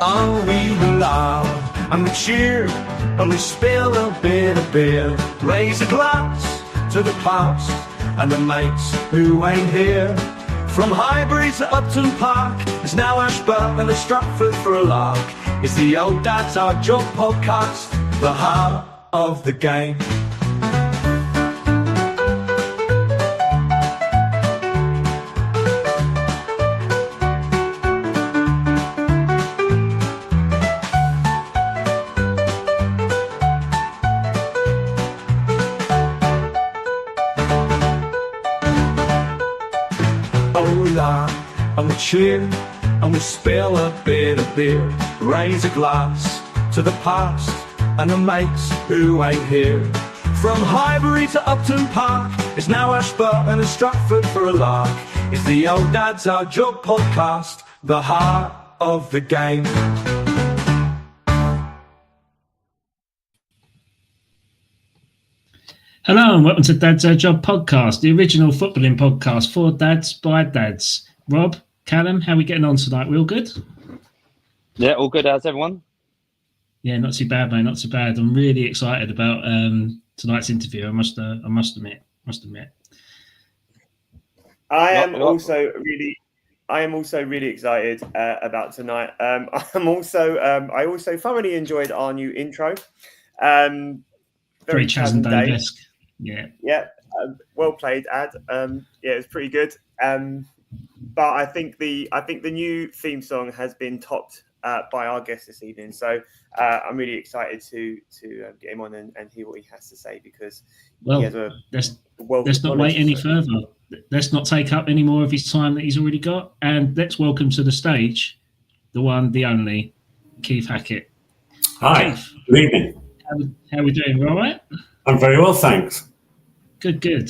Oh, we will laugh and we cheer and we spill a bit of beer. Raise a glass to the past and the mates who ain't here. From Highbury to Upton Park, it's now Ashburton and Stratford for a lark. It's the Old Dad's Our Job podcast, the heart of the game. And we cheer and we spill a bit of beer. Raise a glass to the past and the mates who ain't here. From Highbury to Upton Park, it's now Ashburton and Stratford for a lark. It's the Old Dad's Our Job podcast, the heart of the game. Hello and welcome to Dad's Our Job podcast, the original footballing podcast for dads by dads. Rob, Callum, how are we getting on tonight? We all good? Yeah, all good. How's everyone? Yeah, not too bad, mate. Not too bad. I'm really excited about tonight's interview. I must admit. I am also really excited about tonight. I also thoroughly enjoyed our new intro. Very Chas and Dave-esque. Yeah. Well played, Ad. Yeah, it's pretty good. But I think the new theme song has been topped by our guest this evening. So I'm really excited to get him on and hear what he has to say, because he has a let's not wait any further. Let's not take up any more of his time that he's already got. And let's welcome to the stage the one, the only, Keith Hackett. Hi, Keith, good evening. How are we doing? We're all right? I'm very well, thanks. Good.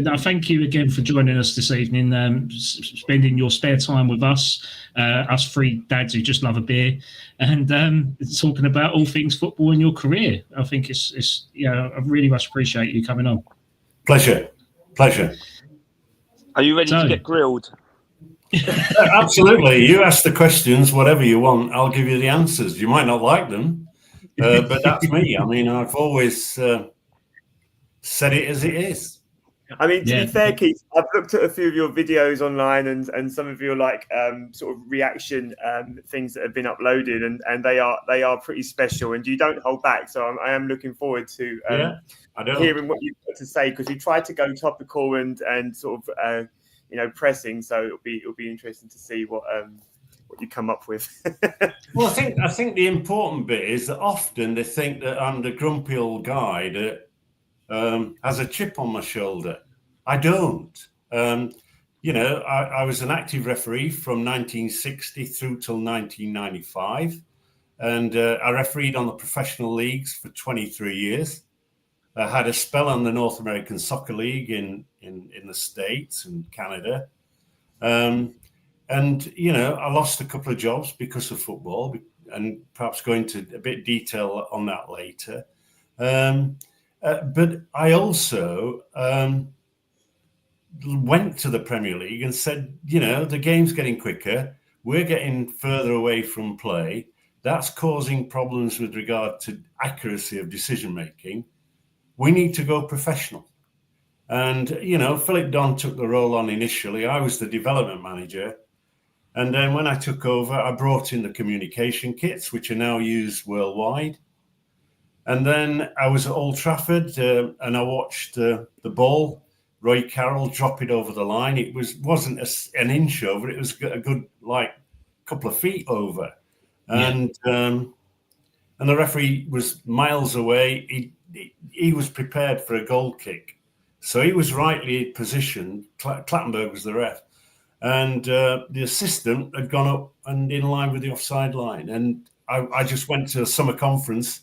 Now, thank you again for joining us this evening, spending your spare time with us three dads who just love a beer, and talking about all things football in your career. I think it's I really much appreciate you coming on. Pleasure. Are you ready to get grilled? Absolutely. You ask the questions, whatever you want, I'll give you the answers. You might not like them, but that's me. I mean, I've always said it as it is. I mean, to be fair, Keith, I've looked at a few of your videos online and some of your sort of reaction things that have been uploaded, and they are pretty special, and you don't hold back. So I am looking forward to hearing what you've got to say, because you try to go topical and sort of pressing. So it'll be interesting to see what you come up with. Well, I think the important bit is that often they think that I'm the grumpy old guy that has a chip on my shoulder. I don't. I was an active referee from 1960 through till 1995, and I refereed on the professional leagues for 23 years. I had a spell on the North American Soccer League in the States and Canada. I lost a couple of jobs because of football, and perhaps go into a bit of detail on that later. But I also went to the Premier League and said, the game's getting quicker. We're getting further away from play. That's causing problems with regard to accuracy of decision making. We need to go professional. And, Philip Don took the role on initially. I was the development manager. And then when I took over, I brought in the communication kits, which are now used worldwide. And then I was at Old Trafford and I watched the ball, Roy Carroll drop it over the line. It wasn't an inch over, it was a good couple of feet over. And the referee was miles away. He was prepared for a goal kick. So he was rightly positioned. Clattenburg was the ref. And the assistant had gone up and in line with the offside line. And I just went to a summer conference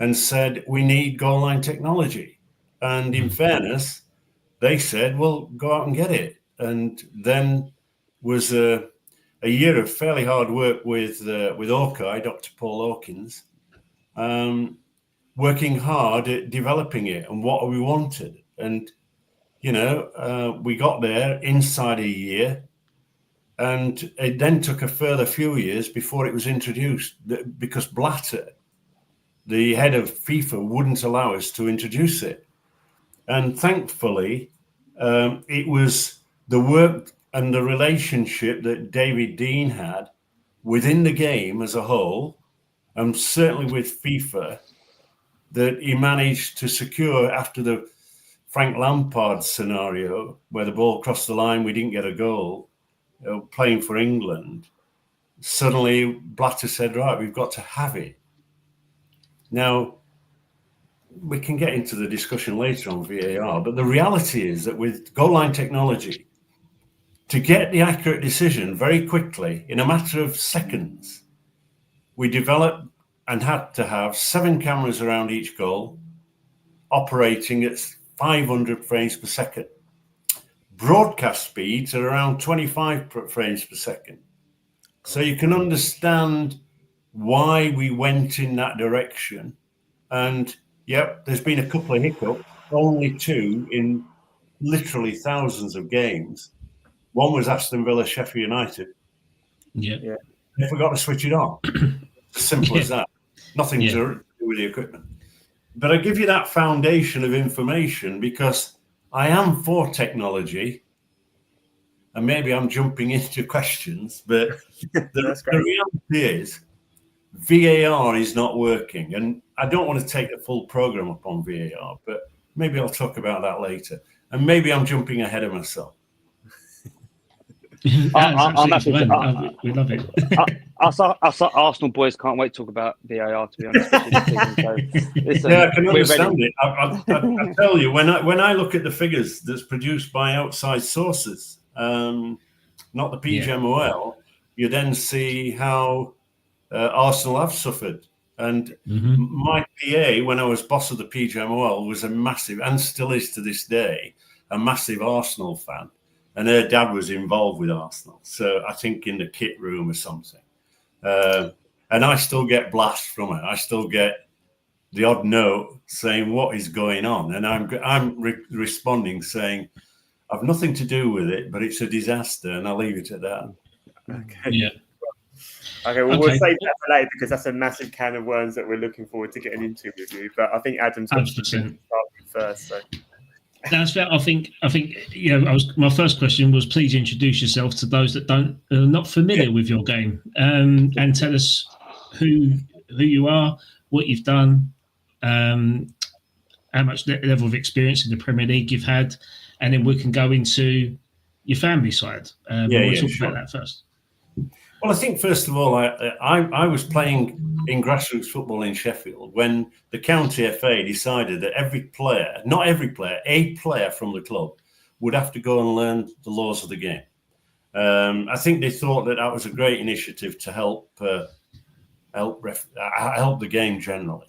and said, we need goal line technology. And in fairness, they said, well, go out and get it. And then was a year of fairly hard work with Orkai, Dr. Paul Hawkins, working hard at developing it and what we wanted. And, we got there inside a year. And it then took a further few years before it was introduced because Blatter, the head of FIFA, wouldn't allow us to introduce it. And thankfully, it was the work and the relationship that David Dean had within the game as a whole, and certainly with FIFA, that he managed to secure after the Frank Lampard scenario, where the ball crossed the line, we didn't get a goal, playing for England. Suddenly, Blatter said, right, we've got to have it. Now, we can get into the discussion later on VAR, but the reality is that with goal line technology, to get the accurate decision very quickly, in a matter of seconds, we developed and had to have 7 cameras around each goal, operating at 500 frames per second. Broadcast speeds are around 25 frames per second. So you can understand why we went in that direction. And yep, there's been a couple of hiccups, only 2 in literally thousands of games. One was Aston Villa, Sheffield United. Yeah. They forgot to switch it on. As simple as that. Nothing to do with the equipment. But I give you that foundation of information because I am for technology. And maybe I'm jumping into questions, but the reality is VAR is not working. And I don't want to take the full program up on VAR, but maybe I'll talk about that later. And maybe I'm jumping ahead of myself. We love it. Us Arsenal boys can't wait to talk about VAR, to be honest. I can understand it. I tell you, when I look at the figures that's produced by outside sources, not the PGMOL, you then see how Arsenal have suffered. And my PA, when I was boss of the PGMOL, was a massive, and still is to this day, a massive Arsenal fan. And her dad was involved with Arsenal. So I think in the kit room or something. And I still get blasts from her. I still get the odd note saying, what is going on? And I'm responding saying, I've nothing to do with it, but it's a disaster. And I'll leave it at that. Okay. Yeah. Okay, well, we'll save that for later because that's a massive can of worms that we're looking forward to getting into with you. But I think Adam's got to start first. So. That's fair. I think. My first question was, please introduce yourself to those that are not familiar with your game, and tell us who you are, what you've done, how much level of experience in the Premier League you've had, and then we can go into your family side. We'll talk about that first. Well, I think first of all, I was playing in grassroots football in Sheffield when the county FA decided that a player from the club would have to go and learn the laws of the game. I think they thought that was a great initiative to help the game generally.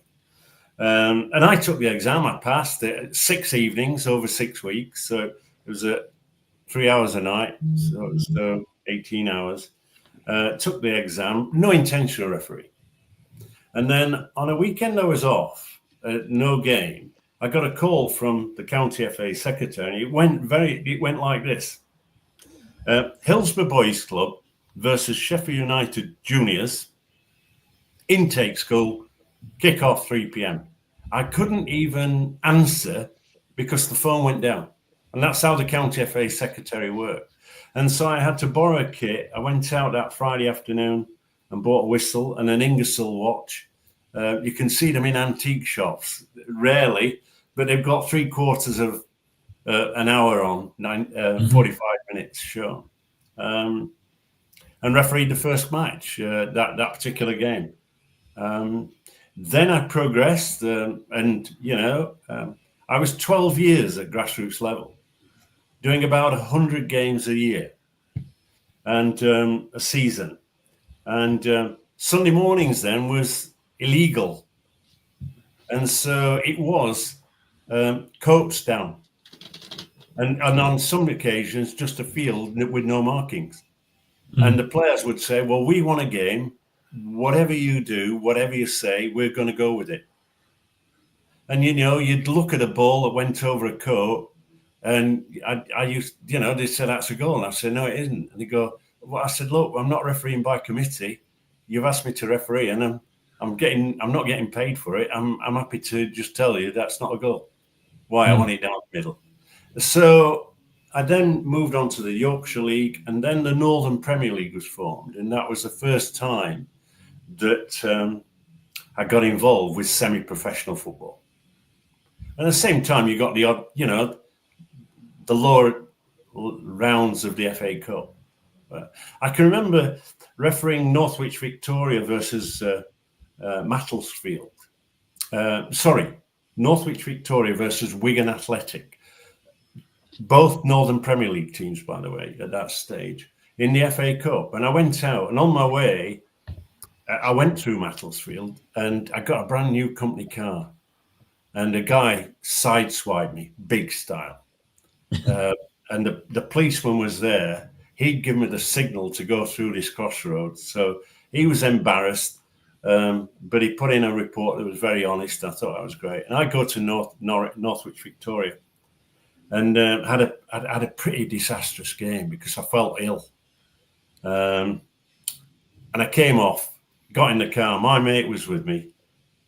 And I took the exam. I passed it 6 evenings over 6 weeks. So it was 3 hours a night, so 18 hours. Took the exam, no intentional referee. And then on a weekend I was off, no game. I got a call from the county FA secretary. It went like this. Hillsborough Boys Club versus Sheffield United Juniors, intake school, kick off 3 p.m. I couldn't even answer because the phone went down. And that's how the county FA secretary worked. And so I had to borrow a kit. I went out that Friday afternoon and bought a whistle and an Ingersoll watch. You can see them in antique shops, rarely, but they've got 3/4 of an hour on, 45 minutes show. And refereed the first match, that particular game. Then I progressed and I was 12 years at grassroots level, doing about 100 games a year and a season. And Sunday mornings then was illegal. And so it was coats down. And on some occasions, just a field with no markings. Mm. And the players would say, well, we want a game. Whatever you do, whatever you say, we're going to go with it. And, you'd look at a ball that went over a coat and I used, they said, that's a goal. And I said, no, it isn't. And they go, I said, look, I'm not refereeing by committee. You've asked me to referee, and I'm not getting paid for it. I'm happy to just tell you that's not a goal. Why? I want it down the middle. So I then moved on to the Yorkshire League, and then the Northern Premier League was formed, and that was the first time that I got involved with semi-professional football. And at the same time, you got the odd, the lower rounds of the FA Cup. I can remember refereeing Northwich Victoria versus Macclesfield. Northwich Victoria versus Wigan Athletic. Both Northern Premier League teams, by the way, at that stage, in the FA Cup. And I went out, and on my way, I went through Macclesfield, and I got a brand new company car. And a guy sideswiped me, big style. And the policeman was there. He'd given me the signal to go through this crossroads. So he was embarrassed, but he put in a report that was very honest. I thought that was great. And I go to Northwich Victoria, and had a pretty disastrous game because I felt ill. And I came off, got in the car. My mate was with me,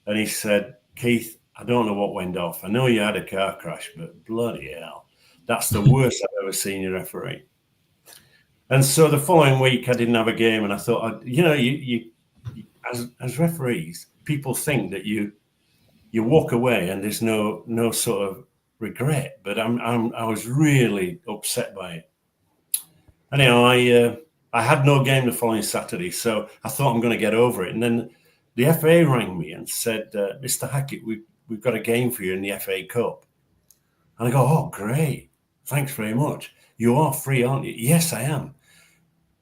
and he said, Keith, I don't know what went off. I know you had a car crash, but bloody hell, that's the worst I've ever seen you referee. And so the following week, I didn't have a game, and I thought, you as referees, people think that you walk away and there's no sort of regret, but I was really upset by it. Anyhow, I had no game the following Saturday, so I thought I'm going to get over it. And then the FA rang me and said, Mr. Hackett, we've got a game for you in the FA Cup. And I go, oh, great. Thanks very much. You are free, aren't you? Yes, I am.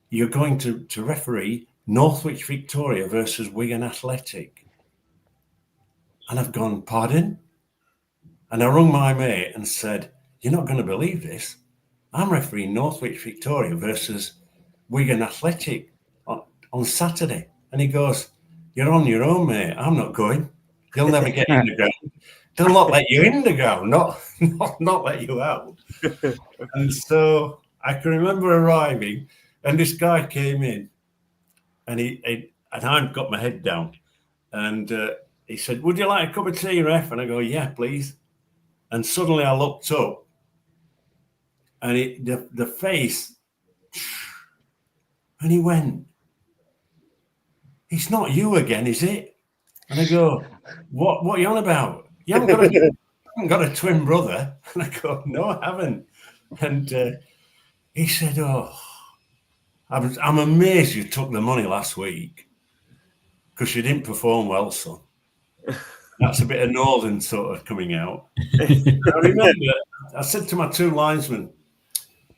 You're going to referee Northwich Victoria versus Wigan Athletic. And I've gone, pardon? And I rung my mate and said, you're not going to believe this. I'm refereeing Northwich Victoria versus Wigan Athletic on Saturday. And he goes, you're on your own, mate. I'm not going. You'll never get in the ground. They'll not let you in the ground, not let you out. And so I can remember arriving, and this guy came in, and I'd got my head down, and he said, would you like a cup of tea, ref? And I go, yeah, please. And suddenly I looked up, and the face, and he went, it's not you again, is it? And I go, what are you on about? You haven't got a twin brother? And I go, no, I haven't. And he said, oh, I'm amazed you took the money last week because you didn't perform well, son. That's a bit of northern sort of coming out. I remember I said to my two linesmen,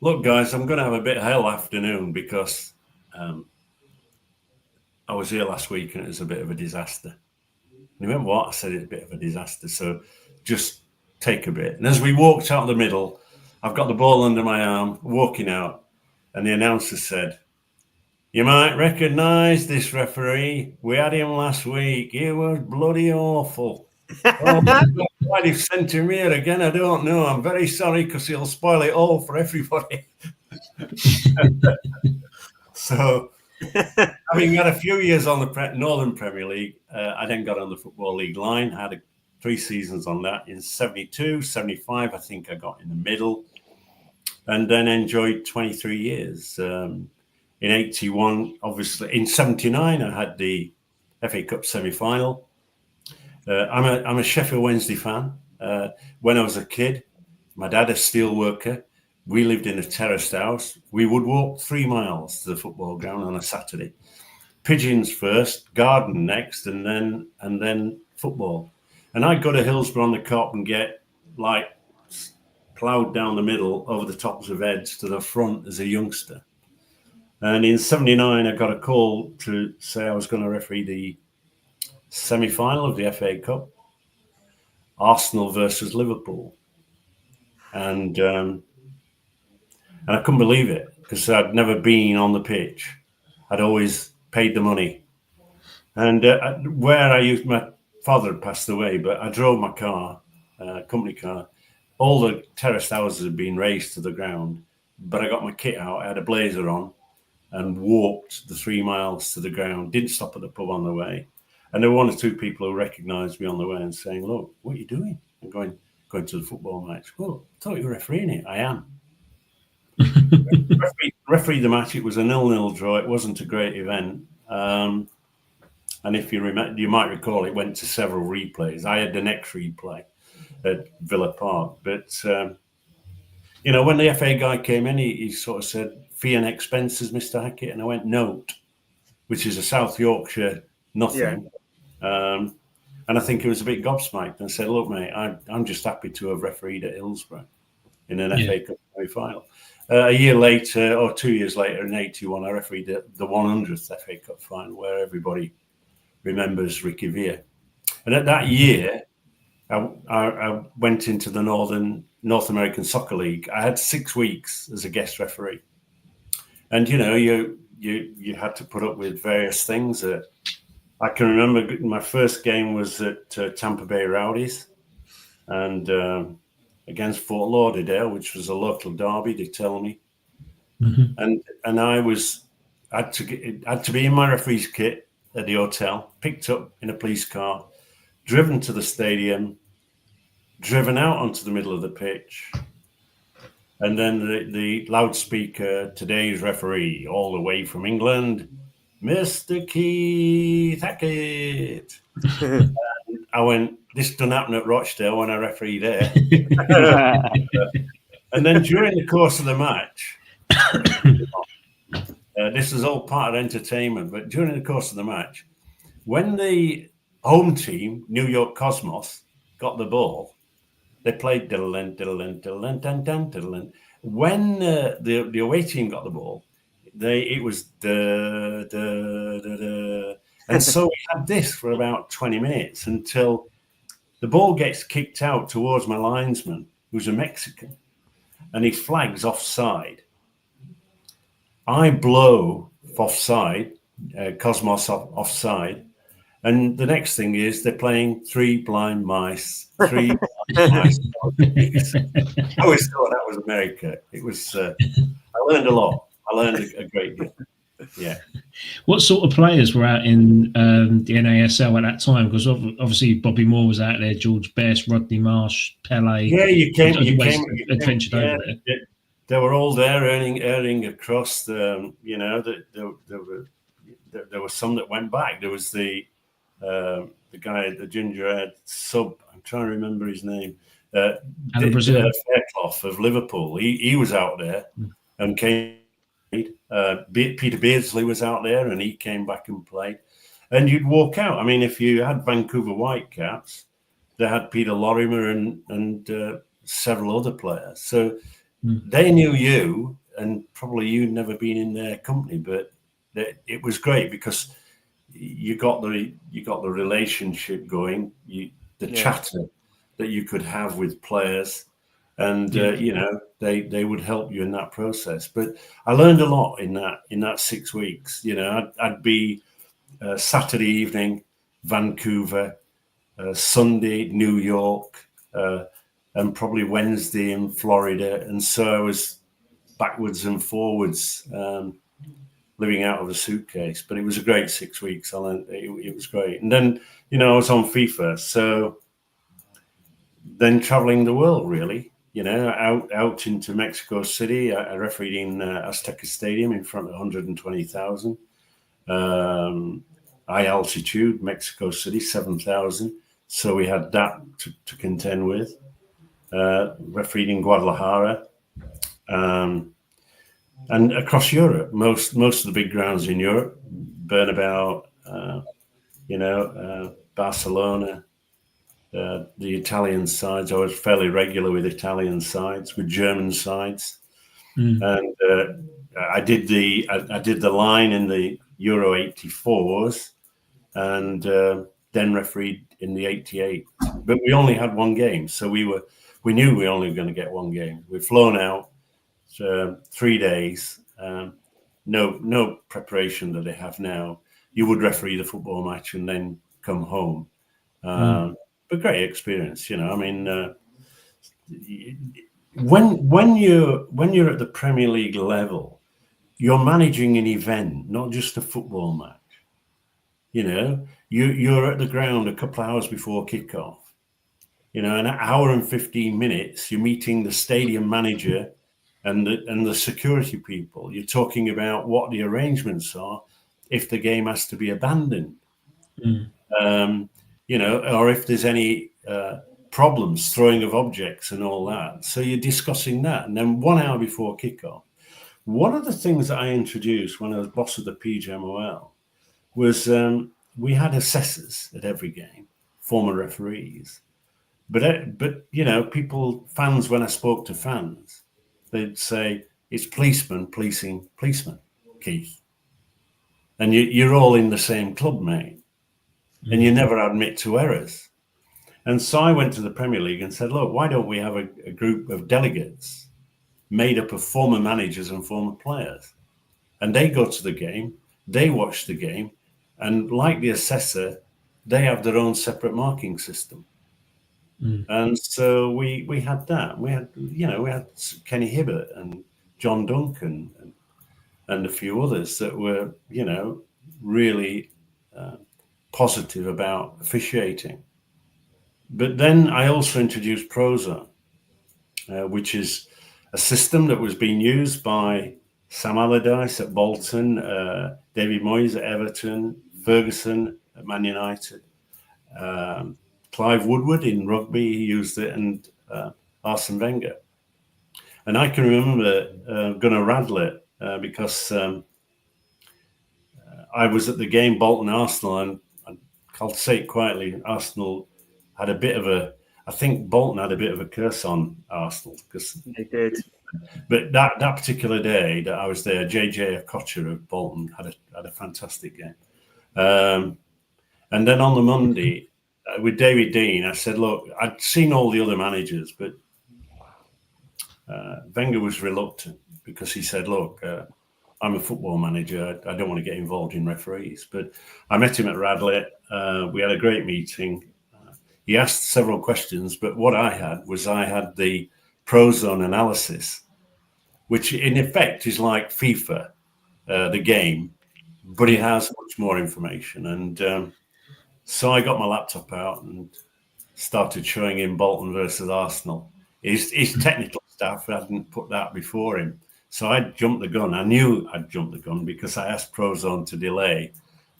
look, guys, I'm going to have a bit of hell afternoon because I was here last week and it was a bit of a disaster. And he went, what? I said, it's a bit of a disaster. So just take a bit. And as we walked out the middle, I've got the ball under my arm, walking out. And the announcer said, you might recognise this referee. We had him last week. He was bloody awful. Oh, why they've sent him here again, I don't know. I'm very sorry because he'll spoil it all for everybody. So, having had a few years on the Northern Premier League, I then got on the Football League line, had 3 seasons on that. In 72, 75, I think I got in the middle, and then enjoyed 23 years. In 81, obviously, in 79, I had the FA Cup semi-final. I'm a Sheffield Wednesday fan. When I was a kid, my dad a steel worker. We lived in a terraced house. We would walk 3 miles to the football ground on a Saturday. Pigeons first, garden next, and then football. And I'd go to Hillsborough on the Cop and get like ploughed down the middle over the tops of heads to the front as a youngster. And in 79, I got a call to say I was going to referee the semi-final of the FA Cup, Arsenal versus Liverpool. And I couldn't believe it because I'd never been on the pitch. I'd always paid the money. And where I used, my father had passed away, but I drove my car, company car. All the terraced houses had been raised to the ground, but I got my kit out. I had a blazer on, and walked the 3 miles to the ground, didn't stop at the pub on the way. And there were 1 or 2 people who recognised me on the way and saying, look, what are you doing? I'm going to the football match. Well, I thought you were refereeing it. I am. referee the match. It was a 0-0 draw. It wasn't a great event. And if you remember, you might recall it went to several replays. I had the next replay at Villa Park. But, when the FA guy came in, he sort of said, fee and expenses, Mr. Hackett. And I went, note, which is a South Yorkshire nothing. Yeah. And I think he was a bit gobsmacked and said, look, mate, I'm just happy to have refereed at Hillsborough in an FA Cup semi-final. A year later, or 2 years later, in 81, I refereed the 100th FA Cup final, where everybody remembers Ricky Villa. And at that year, I went into the North American Soccer League. I had 6 weeks as a guest referee. And, you had to put up with various things. I can remember my first game was at Tampa Bay Rowdies and against Fort Lauderdale, which was a local derby, they tell me. Mm-hmm. And I had to be in my referee's kit at the hotel, picked up in a police car, driven to the stadium, driven out onto the middle of the pitch. And then the loudspeaker, today's referee, all the way from England, Mr. Keith Hackett. I went, this didn't happen at Rochdale when I referee there. And then during the course of the match, this is all part of entertainment, but during the course of the match, when the home team, New York Cosmos, got the ball, they played diddle-in, diddle-in, diddle-in, dun-dun, diddle-in. When the away team got the ball, it was da, da, da, da. And so we had this for about 20 minutes until the ball gets kicked out towards my linesman, who's a Mexican, and he flags offside. I blow offside, Cosmos offside, and the next thing is they're playing Three Blind Mice. I always thought that was America. It was. I learned a lot. I learned a great deal. Yeah. What sort of players were out in the NASL at that time? Because obviously Bobby Moore was out there, George Best, Rodney Marsh, Pele. Yeah, you came adventured over there. They were all there earning across the. There were some that went back. There was the guy, the ginger-haired sub. I'm trying to remember his name. Fairclough of Liverpool. He was out there and came. Peter Beardsley was out there and he came back and played. And you'd walk out. I mean, if you had Vancouver Whitecaps, they had Peter Lorimer and several other players. So they knew you, and probably you'd never been in their company, but it was great because you got the relationship going, chatter that you could have with players. And they would help you in that process. But I learned a lot in that 6 weeks. I'd be Saturday evening, Vancouver, Sunday, New York, and probably Wednesday in Florida. And so I was backwards and forwards, living out of a suitcase. But it was a great 6 weeks. I learned it was great. And then I was on FIFA, so then traveling the world really. Out into Mexico City. I refereed in Azteca Stadium in front of 120,000. High altitude, Mexico City, 7,000. So we had that to contend with. Refereed in Guadalajara. And across Europe, most of the big grounds in Europe, Bernabeu, Barcelona, the Italian sides. I was fairly regular with Italian sides, with German sides, and I did the line in the Euro '84s, and then refereed in the '88. But we only had one game, so we knew we were only going to get one game. We'd flown out 3 days, no preparation that they have now. You would referee the football match and then come home. But great experience, I mean, when you're at the Premier League level, you're managing an event, not just a football match. You know, you're at the ground a couple of hours before kickoff. You know, an hour and 15 minutes, you're meeting the stadium manager and the security people. You're talking about what the arrangements are if the game has to be abandoned. You know, or if there's any problems, throwing of objects and all that. So you're discussing that. And then 1 hour before kickoff, one of the things that I introduced when I was boss of the PGMOL was we had assessors at every game, former referees. But you know, fans, when I spoke to fans, they'd say, it's policemen policing policemen, Keith. And you're all in the same club, mate. And you never admit to errors. And so I went to the Premier League and said, look, why don't we have a group of delegates made up of former managers and former players? And they go to the game, they watch the game, and like the assessor, they have their own separate marking system. And so we had that. We had Kenny Hibbert and John Duncan and a few others that were, you know, really positive about officiating. But then I also introduced Prozone, which is a system that was being used by Sam Allardyce at Bolton, David Moyes at Everton, Ferguson at Man United, Clive Woodward in rugby, he used it, and Arsene Wenger. And I can remember going to rattle it because I was at the game Bolton-Arsenal, and I'll say it quietly, Arsenal had a bit of I think Bolton had a bit of a curse on Arsenal. Because they did. But that particular day that I was there, JJ Okocha of Bolton had a fantastic game. And then on the Monday, with David Dean, I said, look, I'd seen all the other managers, but Wenger was reluctant because he said, look, I'm a football manager. I don't want to get involved in referees. But I met him at Radlett. We had a great meeting. He asked several questions, but what I had the Prozone analysis, which in effect is like FIFA, the game, but it has much more information. And so I got my laptop out and started showing him Bolton versus Arsenal. His technical staff hadn't put that before him. So I jumped the gun. I knew I'd jumped the gun because I asked Prozone to delay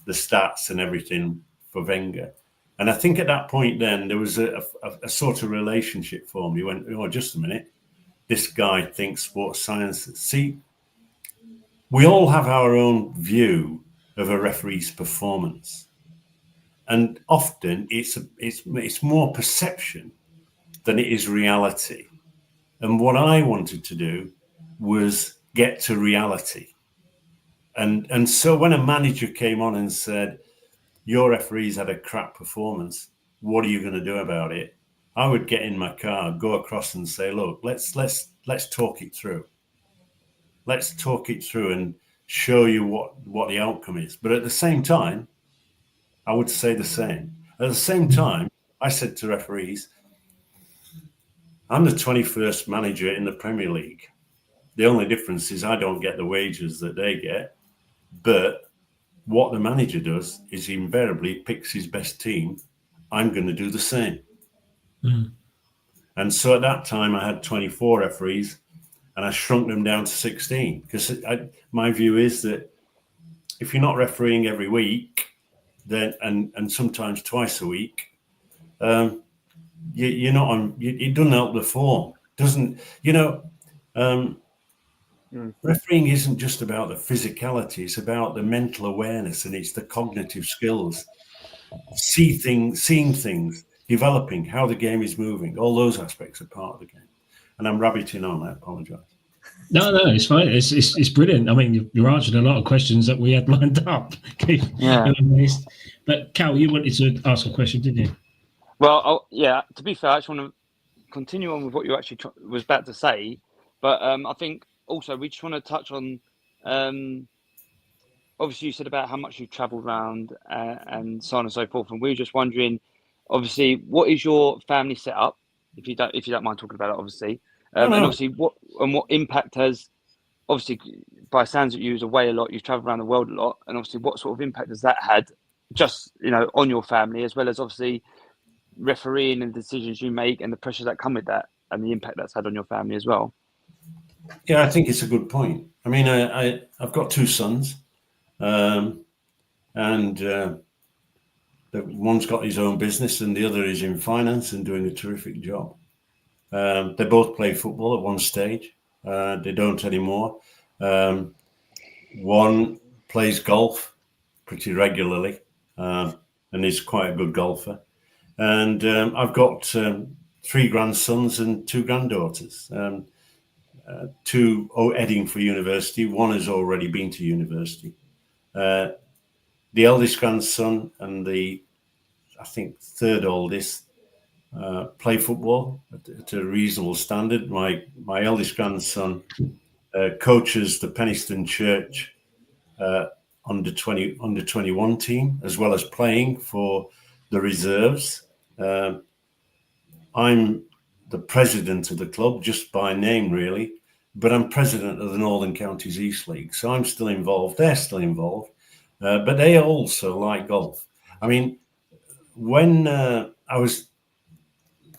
the stats and everything for Wenger. And I think at that point then there was a sort of relationship formed. He went, oh, just a minute. This guy thinks sports sciences. See, we all have our own view of a referee's performance. And often it's more perception than it is reality. And what I wanted to do was get to reality. And so when a manager came on and said, your referee's had a crap performance, what are you going to do about it? I would get in my car, go across and say, look, let's talk it through. Let's talk it through and show you what the outcome is. But at the same time, I would say the same. At the same time, I said to referees, I'm the 21st manager in the Premier League. The only difference is I don't get the wages that they get. But what the manager does is he invariably picks his best team. I'm going to do the same. And so at that time, I had 24 referees and I shrunk them down to 16 because my view is that if you're not refereeing every week, then and sometimes twice a week, you're not on. It doesn't help the form. Doesn't refereeing isn't just about the physicality. It's about the mental awareness and it's the cognitive skills, seeing things, developing how the game is moving. All those aspects are part of the game. And I'm rabbiting on. I apologise. No, it's fine. It's brilliant. I mean, you're answering a lot of questions that we had lined up. Yeah. But Cal, you wanted to ask a question, didn't you? Well, to be fair, I just want to continue on with what you actually was about to say. But I think also we just want to touch on, obviously you said about how much you've travelled around and so on and so forth. And we were just wondering, obviously, what is your family set up? If you don't mind talking about it, obviously. And obviously, what impact has obviously by sounds that you was away a lot, you travel around the world a lot, and obviously what sort of impact has that had just, on your family, as well as obviously refereeing and decisions you make and the pressures that come with that and the impact that's had on your family as well? Yeah, I think it's a good point. I mean, I've got 2 sons, and one's got his own business and the other is in finance and doing a terrific job. They both played football at one stage. They don't anymore. One plays golf pretty regularly, and is quite a good golfer. And I've got 3 grandsons and 2 granddaughters. 2 heading for university. One has already been to university. The eldest grandson and I think 3rd oldest play football at a reasonable standard. My eldest grandson coaches the Penistone Church under 21 team, as well as playing for the reserves. I'm the president of the club, just by name, really, but I'm president of the Northern Counties East League, so I'm still involved. They're still involved, but they also like golf. I mean, when I was,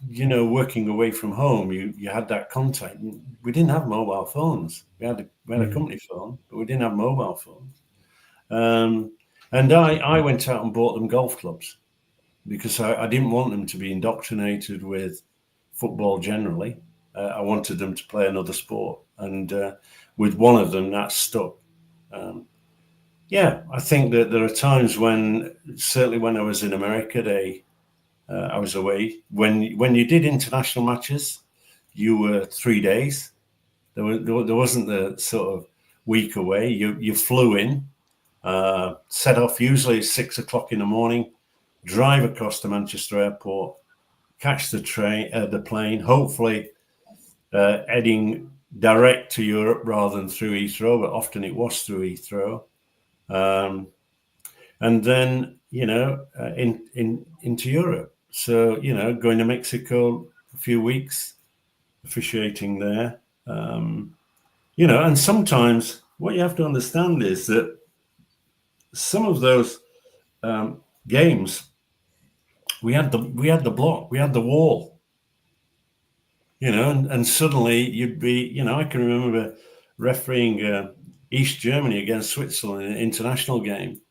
working away from home, you had that contact. We didn't have mobile phones. We had a company phone, but we didn't have mobile phones. And I went out and bought them golf clubs because I didn't want them to be indoctrinated with football generally. I wanted them to play another sport. And with one of them, that stuck. I think that there are times when, certainly when I was in America, I was away. When you did international matches, you were 3 days. There wasn't the sort of week away. You flew in, set off usually at 6 o'clock in the morning, drive across to Manchester Airport, catch the plane, hopefully heading direct to Europe rather than through Heathrow, but often it was through Heathrow. And then, into Europe. So, going to Mexico a few weeks, officiating there. And sometimes what you have to understand is that some of those games, we had the block, we had the wall, and suddenly you'd be, I can remember refereeing East Germany against Switzerland in an international game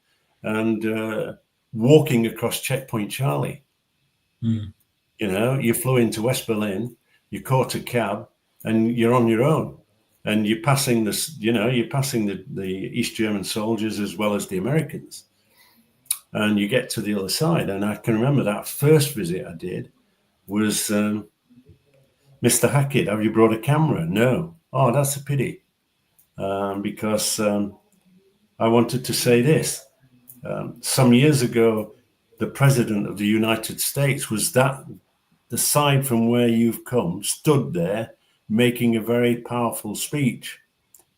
and walking across Checkpoint Charlie. You flew into West Berlin, you caught a cab, and you're on your own, and you're passing the East German soldiers as well as the Americans, and you get to the other side. And I can remember that first visit I did was, Mr. Hackett, have you brought a camera? No. Oh, that's a pity, because I wanted to say this. Some years ago, the president of the United States was the side from where you've come, stood there making a very powerful speech.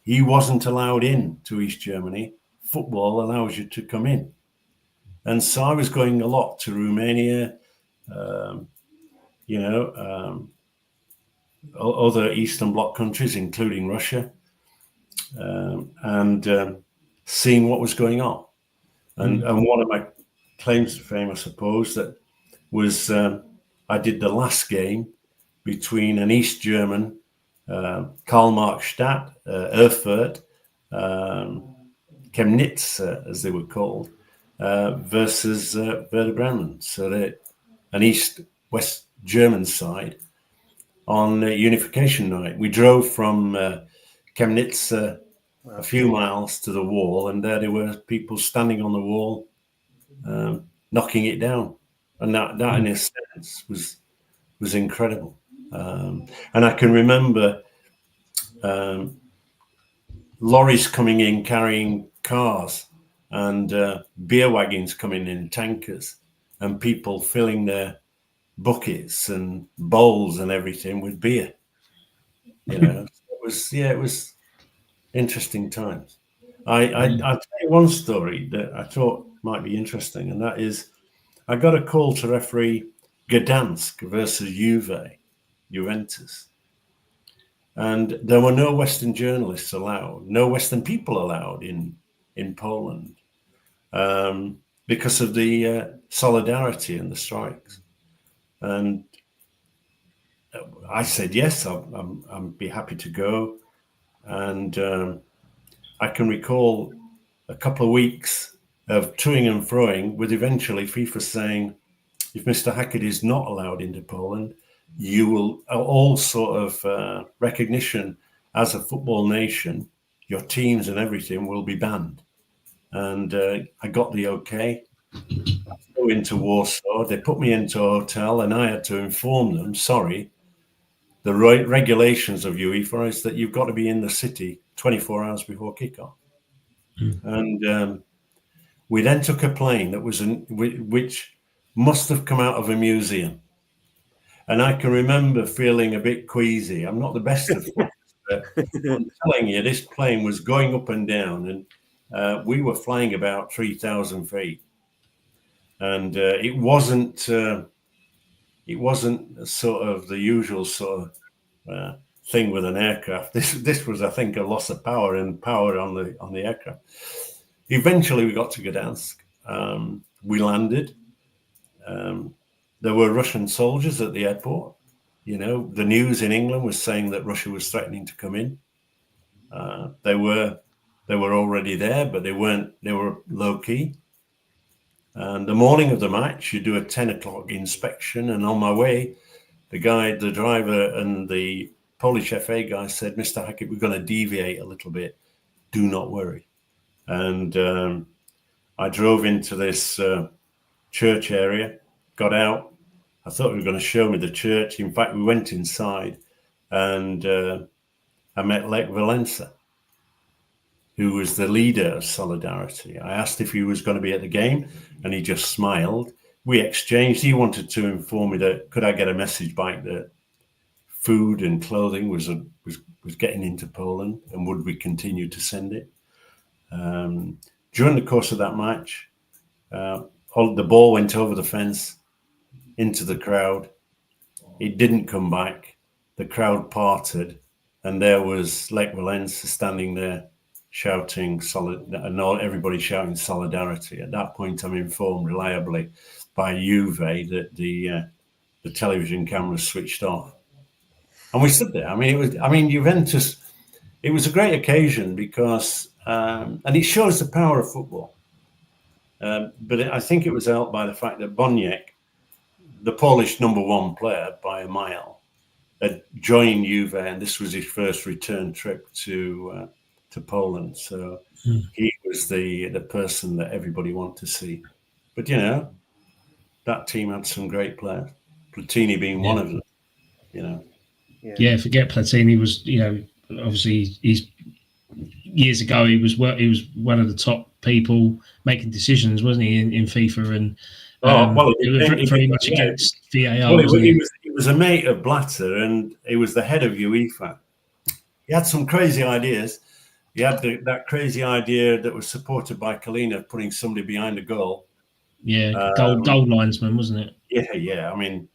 He wasn't allowed in to East Germany. Football allows you to come in. And so I was going a lot to Romania, other Eastern Bloc countries, including Russia, and seeing what was going on. And one of my claims to fame, I suppose, that was I did the last game between an East German, Karl-Marx-Stadt, Erfurt, Chemnitz, as they were called, versus Werder Bremen. So an East-West German side on unification night. We drove from Chemnitz a few miles to the wall, and there were people standing on the wall, knocking it down. And that in a sense was incredible. And I can remember lorries coming in carrying cars and beer wagons coming in, tankers, and people filling their buckets and bowls and everything with beer. It was interesting times. I'll tell you one story that I thought might be interesting, and that is I got a call to referee Gdansk versus Juventus. And there were no Western journalists allowed, no Western people allowed in Poland because of the solidarity and the strikes. And I said, yes, I'd be happy to go. And I can recall a couple of weeks of toing and froing with eventually FIFA saying, if Mr. Hackett is not allowed into Poland, you will all sort of recognition as a football nation, your teams and everything will be banned. And I got the okay. I flew into Warsaw. They put me into a hotel and I had to inform them, sorry, the regulations of UEFA is that you've got to be in the city 24 hours before kickoff. And we then took a plane that was which must have come out of a museum. And I can remember feeling a bit queasy. I'm not the best of focus, but I'm telling you, this plane was going up and down, and we were flying about 3,000 feet. And it wasn't sort of the usual sort of thing with an aircraft. This was, I think, a loss of power and power on the aircraft. Eventually, we got to Gdansk. We landed. There were Russian soldiers at the airport. You know, the news in England was saying that Russia was threatening to come in. They were already there, but they weren't. They were low key. And the morning of the match, you do a 10 o'clock inspection. And on my way, the driver, and the Polish FA guy said, "Mr. Hackett, we're going to deviate a little bit. Do not worry." And I drove into this church area, got out. I thought they were going to show me the church. In fact, we went inside and I met Lech Walesa, who was the leader of Solidarity. I asked if he was going to be at the game and he just smiled. We exchanged. He wanted to inform me that could I get a message back that food and clothing was getting into Poland and would we continue to send it. During the course of that match, the ball went over the fence into the crowd. It didn't come back. The crowd parted, and there was Lech Walesa standing there shouting and everybody shouting solidarity. At that point, I'm informed reliably by Juve that the television cameras switched off, and we stood there. Juventus. It was a great occasion because, and it shows the power of football. But I think it was helped by the fact that Boniek, the Polish #1 player by a mile, had joined Juve, and this was his first return trip to Poland. So he was the person that everybody wanted to see. But you know, that team had some great players. Platini being one of them. You know. Yeah, forget Platini was. You know, obviously years ago he was one of the top people making decisions, wasn't he, in FIFA, and very much against VAR. He was a mate of Blatter, and he was the head of UEFA. He had some crazy ideas. He had that crazy idea that was supported by Kalina of putting somebody behind a goal. Yeah, goal linesman, wasn't it? Yeah. I mean,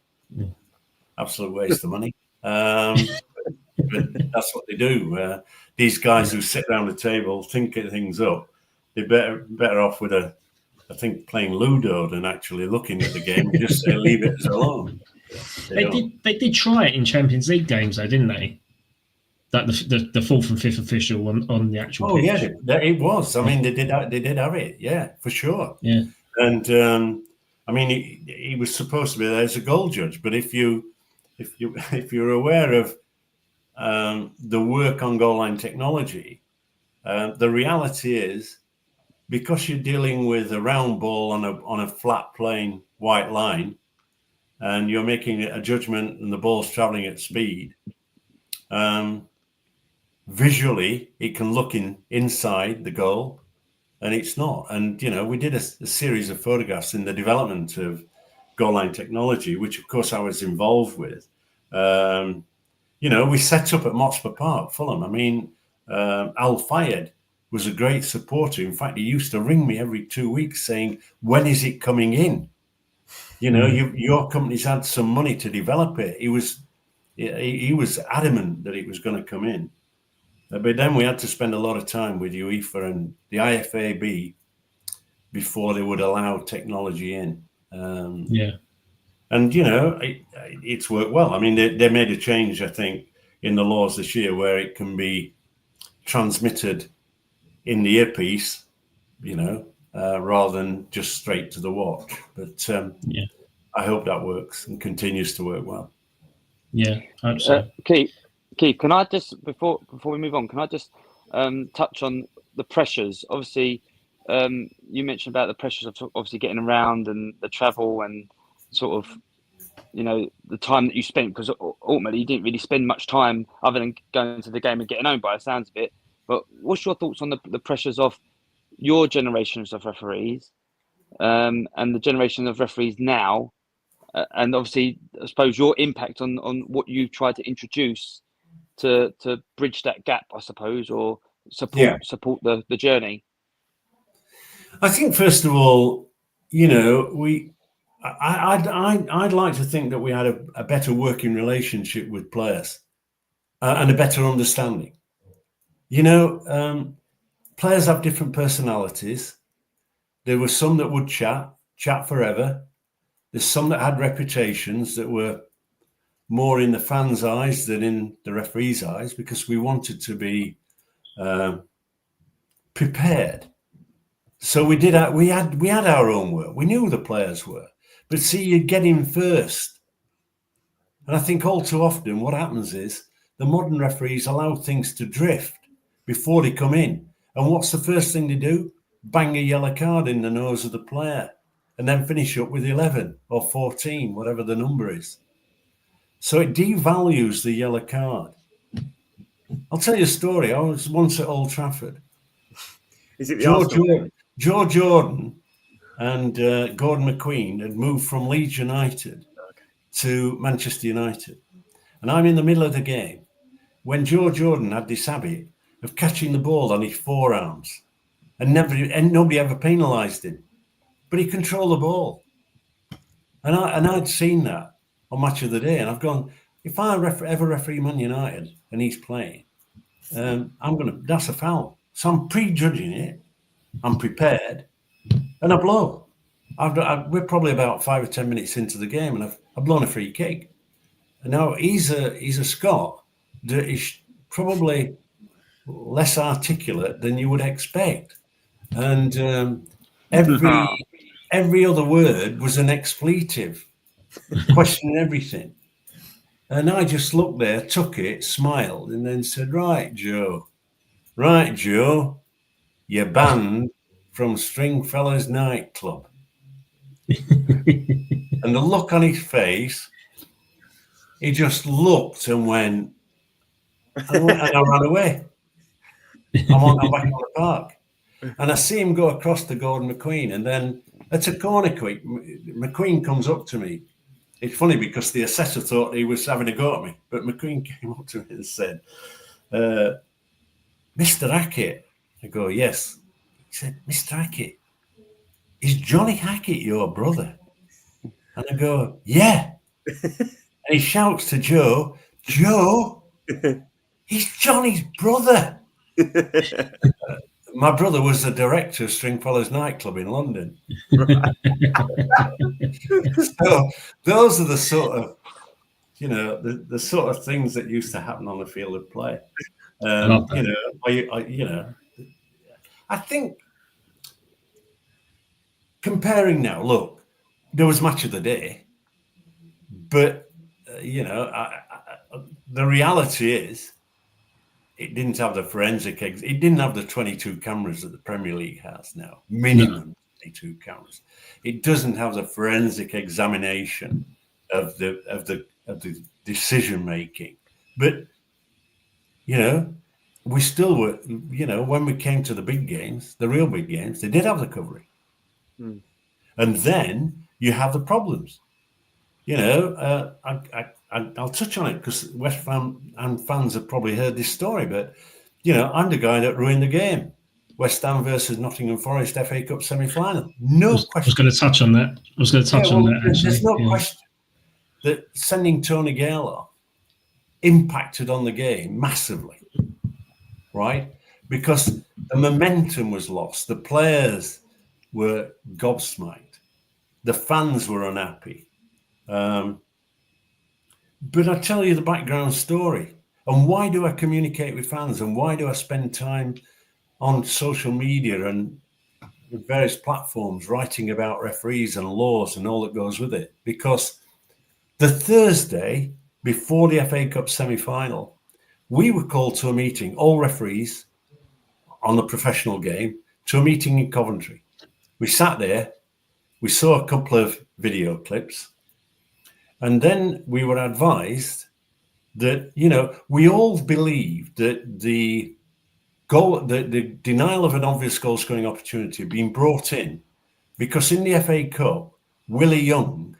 absolute waste of money. But that's what they do. These guys who sit around the table, think things up, they're better off with I think playing Ludo than actually looking at the game and just say leave it alone. They did try it in Champions League games though, didn't they? That the fourth and fifth official on the actual pitch. Yeah, it was. I mean, they did have it. Yeah, for sure. Yeah, and I mean, he was supposed to be there as a goal judge, but if you're aware of the work on goal line technology, the reality is, because you're dealing with a round ball on a flat plain white line, and you're making a judgment, and the ball's traveling at speed. Visually, it can look inside the goal, and it's not. And you know, we did a series of photographs in the development of goal line technology, which of course I was involved with. You know, we set up at Motspur Park, Fulham. I mean, Al Fayed was a great supporter. In fact, he used to ring me every 2 weeks saying, "When is it coming in? You know, your company's had some money to develop it." He he was adamant that it was going to come in. But then we had to spend a lot of time with UEFA and the IFAB before they would allow technology in. And, you know, it's worked well. I mean, they made a change, I think, in the laws this year where it can be transmitted in the earpiece, you know, rather than just straight to the watch. But I hope that works and continues to work well. Yeah, I hope so. Keith, can I just, before we move on, can I just touch on the pressures? Obviously, you mentioned about the pressures of obviously getting around and the travel and sort of, you know, the time that you spent, because ultimately you didn't really spend much time other than going to the game and getting home by the sounds of it. But what's your thoughts on the pressures of your generations of referees and the generation of referees now? And obviously, I suppose your impact on what you tried to introduce to bridge that gap, I suppose, or support the journey. I think, first of all, you know, I'd like to think that we had a better working relationship with players and a better understanding. You know, players have different personalities. There were some that would chat forever. There's some that had reputations that were more in the fans' eyes than in the referees' eyes, because we wanted to be prepared. So we had our own work. We knew who the players were, but see, you get in first. And I think all too often what happens is the modern referees allow things to drift before they come in. And what's the first thing they do? Bang a yellow card in the nose of the player and then finish up with 11 or 14, whatever the number is. So it devalues the yellow card. I'll tell you a story. I was once at Old Trafford. Is it the Joe Jordan and Gordon McQueen had moved from Leeds United to Manchester United. And I'm in the middle of the game when Joe Jordan had this habit of catching the ball on his forearms and nobody ever penalised him. But he controlled the ball. And I'd seen that on Match of the Day. And I've gone, if I ever referee Man United and he's playing, that's a foul. So I'm prejudging it. I'm prepared. And I blow. We're probably about 5 or 10 minutes into the game and I've blown a free kick. And now he's a Scot that is probably less articulate than you would expect. And every other word was an expletive, questioning everything. And I just looked there, took it, smiled, and then said, Right, Joe, you're banned from Stringfellas nightclub. And the look on his face, he just looked and went, and I ran away. I'm back on the park. And I see him go across to Gordon McQueen, and then at a corner kick, McQueen comes up to me. It's funny because the assessor thought he was having a go at me, but McQueen came up to me and said, Mr. Hackett. I go, yes. He said, Mr. Hackett, is Johnny Hackett your brother? And I go, yeah. And he shouts to Joe, he's Johnny's brother. My brother was the director of Stringfellas nightclub in London. So those are the sort of, you know, the sort of things that used to happen on the field of play. I think comparing now, look, there was Match of the Day, but the reality is it didn't have the forensic. It didn't have the 22 cameras that the Premier League has now. Minimum 22 cameras. It doesn't have the forensic examination of the decision making. But we still were. When we came to the big games, the real big games, they did have the covering. And then you have the problems. I'll touch on it because West Ham and fans have probably heard this story, but I'm the guy that ruined the game. West Ham versus Nottingham Forest FA Cup semi-final. No question. I was going to touch on that. There's no question that sending Tony Gale off impacted on the game massively, right? Because the momentum was lost. The players were gobsmacked. The fans were unhappy. But I tell you the background story. And why do I communicate with fans? And why do I spend time on social media and various platforms writing about referees and laws and all that goes with it? Because the Thursday before the FA Cup semi-final, we were called to a meeting, all referees on the professional game, to a meeting in Coventry. We sat there, we saw a couple of video clips, and then we were advised that, you know, we all believed that the goal, the denial of an obvious goal scoring opportunity had been brought in because in the FA Cup, Willie Young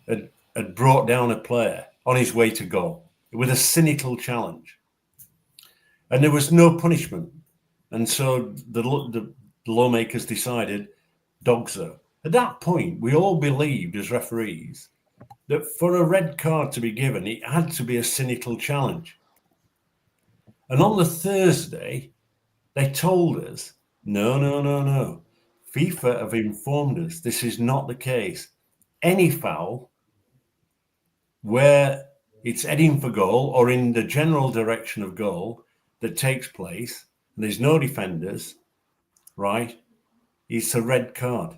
had brought down a player on his way to goal with a cynical challenge. And there was no punishment. And so the lawmakers decided dogso. At that point, we all believed as referees that for a red card to be given, it had to be a cynical challenge. And on the Thursday, they told us, no. FIFA have informed us this is not the case. Any foul where it's heading for goal or in the general direction of goal that takes place, and there's no defenders, right, it's a red card.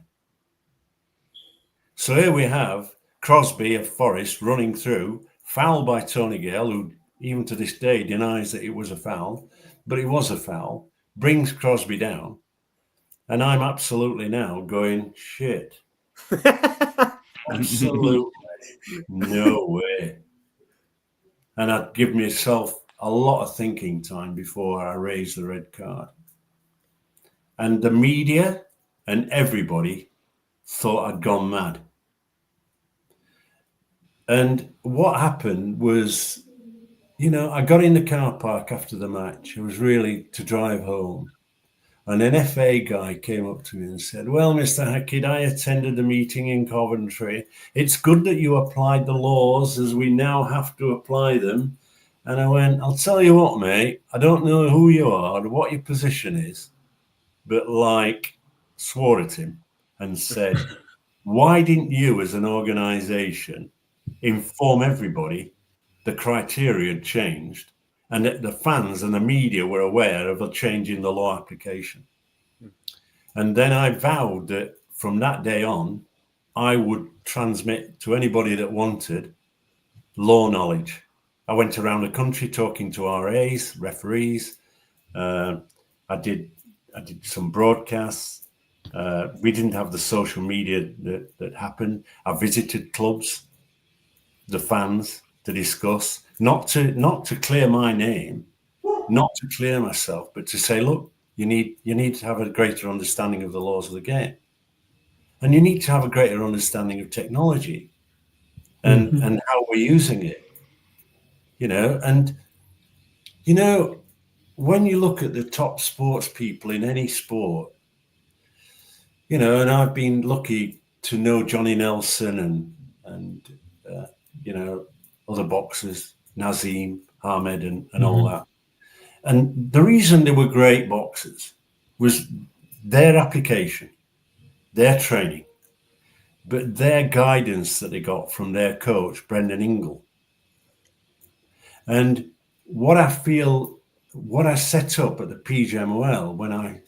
So here we have Crosby of Forest running through, foul by Tony Gale, who even to this day denies that it was a foul, but it was a foul, brings Crosby down, and I'm absolutely now going, shit. Absolutely no way. And I'd give myself a lot of thinking time before I raised the red card. And the media and everybody thought I'd gone mad. And what happened was, you know, I got in the car park after the match. It was really to drive home. And an FA guy came up to me and said, well, Mr. Hackett, I attended the meeting in Coventry. It's good that you applied the laws as we now have to apply them. And I went, I'll tell you what, mate, I don't know who you are or what your position is, but like swore at him and said, why didn't you as an organisation inform everybody the criteria had changed and that the fans and the media were aware of a change in the law application? And then I vowed that from that day on, I would transmit to anybody that wanted law knowledge. I went around the country talking to RAs, referees. I did some broadcasts. We didn't have the social media that happened. I visited clubs, the fans, to discuss, not to clear my name, not to clear myself, but to say, look, you need to have a greater understanding of the laws of the game, and you need to have a greater understanding of technology and how we're using it. You know, and you know, when you look at the top sports people in any sport, you know, and I've been lucky to know Johnny Nelson and you know, other boxers, Nazim, Ahmed, and all that. And the reason they were great boxers was their application, their training, but their guidance that they got from their coach, Brendan Ingle. And what I set up at the PGMOL when I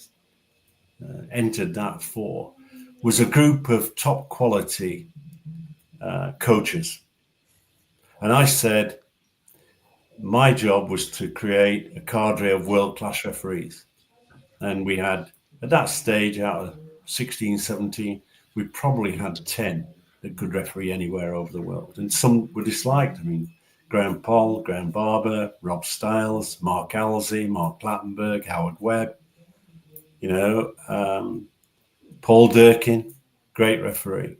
entered that for was a group of top quality coaches. And I said, my job was to create a cadre of world-class referees. And we had, at that stage, out of 16, 17, we probably had 10 that could referee anywhere over the world. And some were disliked. I mean, Graham Paul, Graham Barber, Rob Stiles, Mark Halsey, Mark Clattenburg, Howard Webb, you know, Paul Durkin, great referee.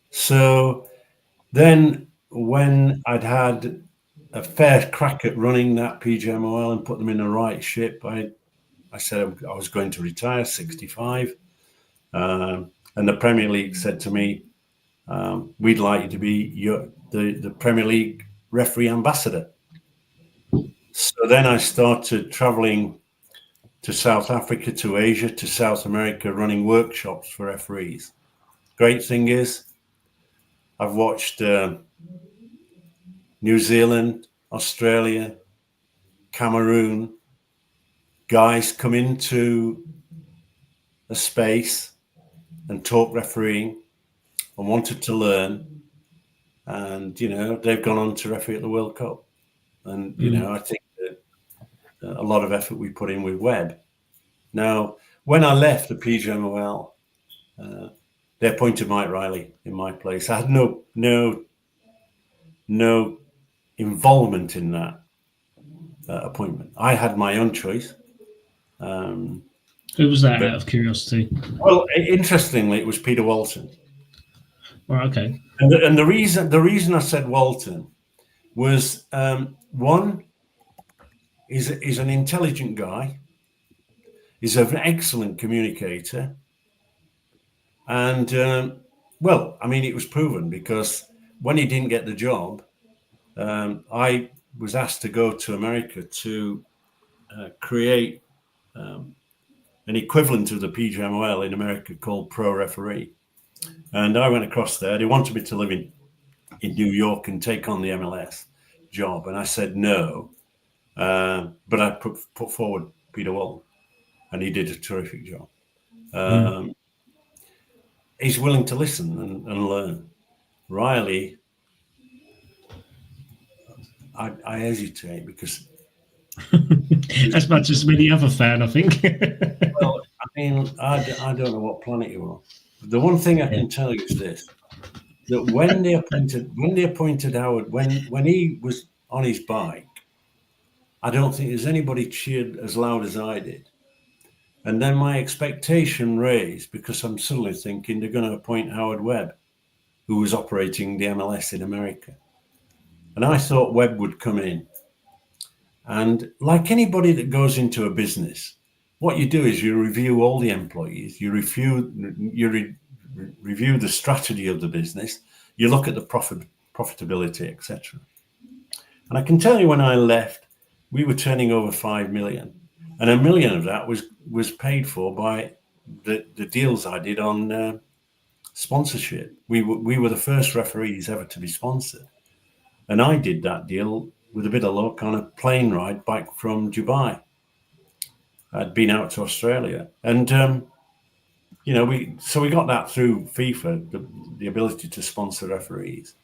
So then when I'd had a fair crack at running that PGMOL and put them in the right ship, I said I was going to retire, 65. And the Premier League said to me, we'd like you to be the Premier League referee ambassador. So then I started traveling to South Africa, to Asia, to South America, running workshops for referees. Great thing is, I've watched New Zealand, Australia, Cameroon, guys come into a space and talk refereeing and wanted to learn. And, they've gone on to referee at the World Cup. And, I think that a lot of effort we put in with Webb. Now, when I left the PGMOL, they appointed Mike Riley in my place. I had no involvement in that appointment. I had my own choice. Who was that, out of curiosity? Well, interestingly, it was Peter Walton. Right, okay. And the reason I said Walton was one, he's an intelligent guy. He's an excellent communicator. And, it was proven because when he didn't get the job, I was asked to go to America to create an equivalent of the PGMOL in America called Pro Referee. And I went across there. They wanted me to live in New York and take on the MLS job. And I said no. But I put forward Peter Walton, and he did a terrific job. He's willing to listen and learn. Riley, I hesitate because... as much as any other fan, I think. Well, I don't know what planet you're on. The one thing I can tell you is this: that when they appointed Howard, when he was on his bike, I don't think there's anybody cheered as loud as I did. And then my expectation raised because I'm suddenly thinking they're going to appoint Howard Webb, who was operating the MLS in America. And I thought Webb would come in. And like anybody that goes into a business, what you do is you review all the employees, you review the strategy of the business, you look at the profitability, etc. And I can tell you when I left, we were turning over 5 million. And $1 million of that was paid for by the deals I did on sponsorship. We were the first referees ever to be sponsored. And I did that deal with a bit of luck on a plane ride back from Dubai. I'd been out to Australia. And, we got that through FIFA, the ability to sponsor referees.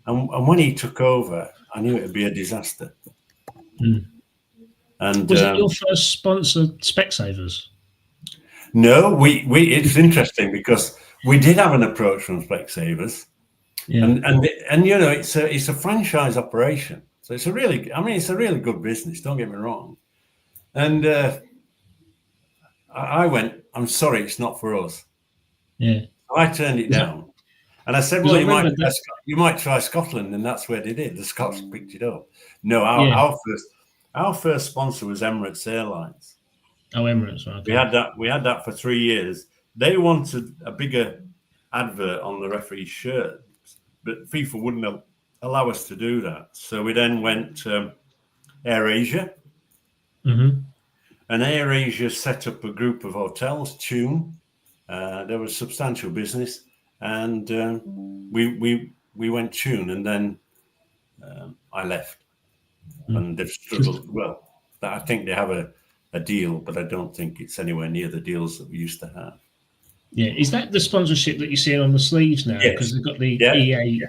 And when he took over, I knew it would be a disaster. Mm. And was it your first sponsor, Specsavers? No, it's interesting because we did have an approach from Specsavers. Yeah. And it's a franchise operation. So it's a really good business, don't get me wrong. And I went, I'm sorry, it's not for us. Yeah. I turned it down. And I said, well, you might try Scotland, and that's where they did. The Scots picked it up. No, our first sponsor was Emirates Airlines. Oh, Emirates, right. Okay. We had that for 3 years. They wanted a bigger advert on the referee's shirt, but FIFA wouldn't allow us to do that. So we then went to AirAsia. Mm-hmm. And AirAsia set up a group of hotels, Tune. There was substantial business. And we went Tune, and then I left. And they've struggled. Well, I think they have a deal, but I don't think it's anywhere near the deals that we used to have. Yeah, is that the sponsorship that you see on the sleeves now? Because they've got the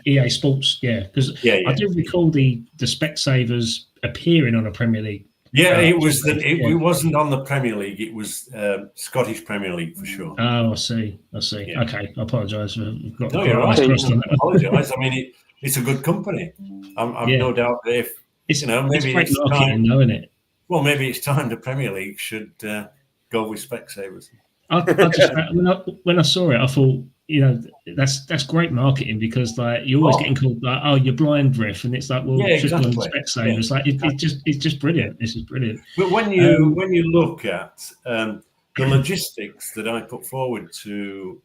EA Sports. Yeah, because I do recall the Specsavers appearing on a Premier League. Yeah, it was it wasn't on the Premier League. It was Scottish Premier League for sure. Oh, I see. Yeah. Okay, I apologise. No, you're right. I apologise. I mean, it's a good company. I've no doubt that if maybe it's marketing, though, isn't it? Well, maybe it's time the Premier League should go with Specsavers. When I saw it, I thought, that's great marketing because you're always getting called you're blind ref, and it's like, well, just on Specsavers. It's just brilliant. This is brilliant. But when you look at the logistics that I put forward to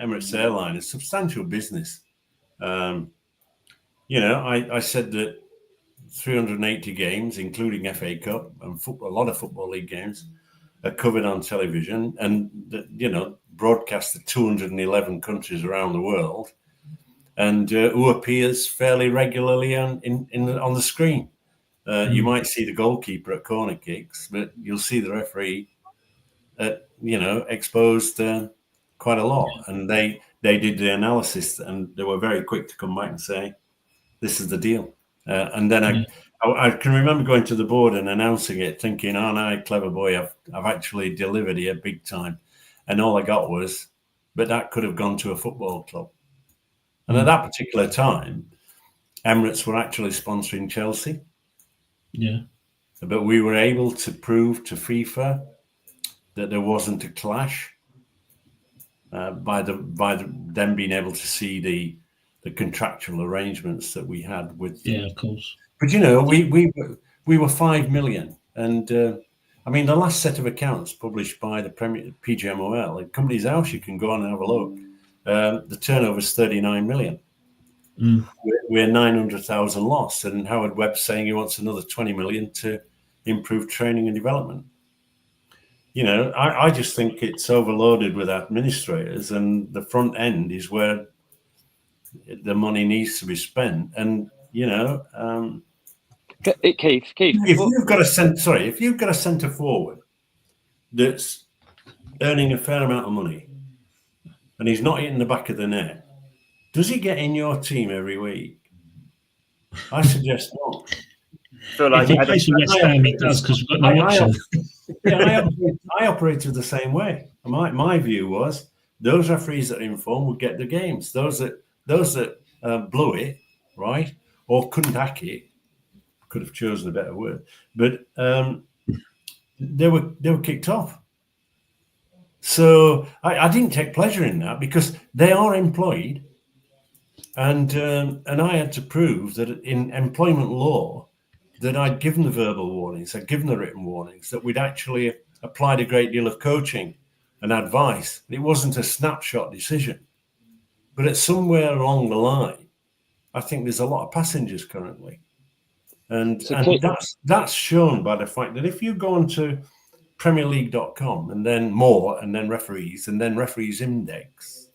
Emirates Airline, it's substantial business. I said that 380 games, including FA Cup and a lot of Football League games, are covered on television and, broadcast to 211 countries around the world, and who appears fairly regularly on the screen. You might see the goalkeeper at corner kicks, but you'll see the referee exposed quite a lot. And they did the analysis, and they were very quick to come back and say, this is the deal. And then I can remember going to the board and announcing it, thinking, oh no, clever boy, I've actually delivered here big time. And all I got was, but that could have gone to a football club. And at that particular time, Emirates were actually sponsoring Chelsea. Yeah. But we were able to prove to FIFA that there wasn't a clash by them being able to see the contractual arrangements that we had with them. Yeah, of course. But we were 5 million, and the last set of accounts published by the PGMOL, at Companies House, you can go on and have a look. The turnover is 39 million. We're 900,000 loss, and Howard Webb's saying he wants another 20 million to improve training and development. I just think it's overloaded with administrators, and the front end is where the money needs to be spent. And Keith, if you've got a centre forward that's earning a fair amount of money and he's not hitting the back of the net, does he get in your team every week? I suggest not. So like, if he plays for West Ham, he does, because we've got no option. I operated the same way. My view was those referees that are in form would get the games. Those that blew it, right, or couldn't hack it, could have chosen a better word, but they were kicked off. So I didn't take pleasure in that, because they are employed, and I had to prove that in employment law that I'd given the verbal warnings, I'd given the written warnings, that we'd actually applied a great deal of coaching and advice. It wasn't a snapshot decision. But it's somewhere along the line, I think there's a lot of passengers currently. And that's shown by the fact that if you go onto PremierLeague.com and then more, and then referees, and then referees index,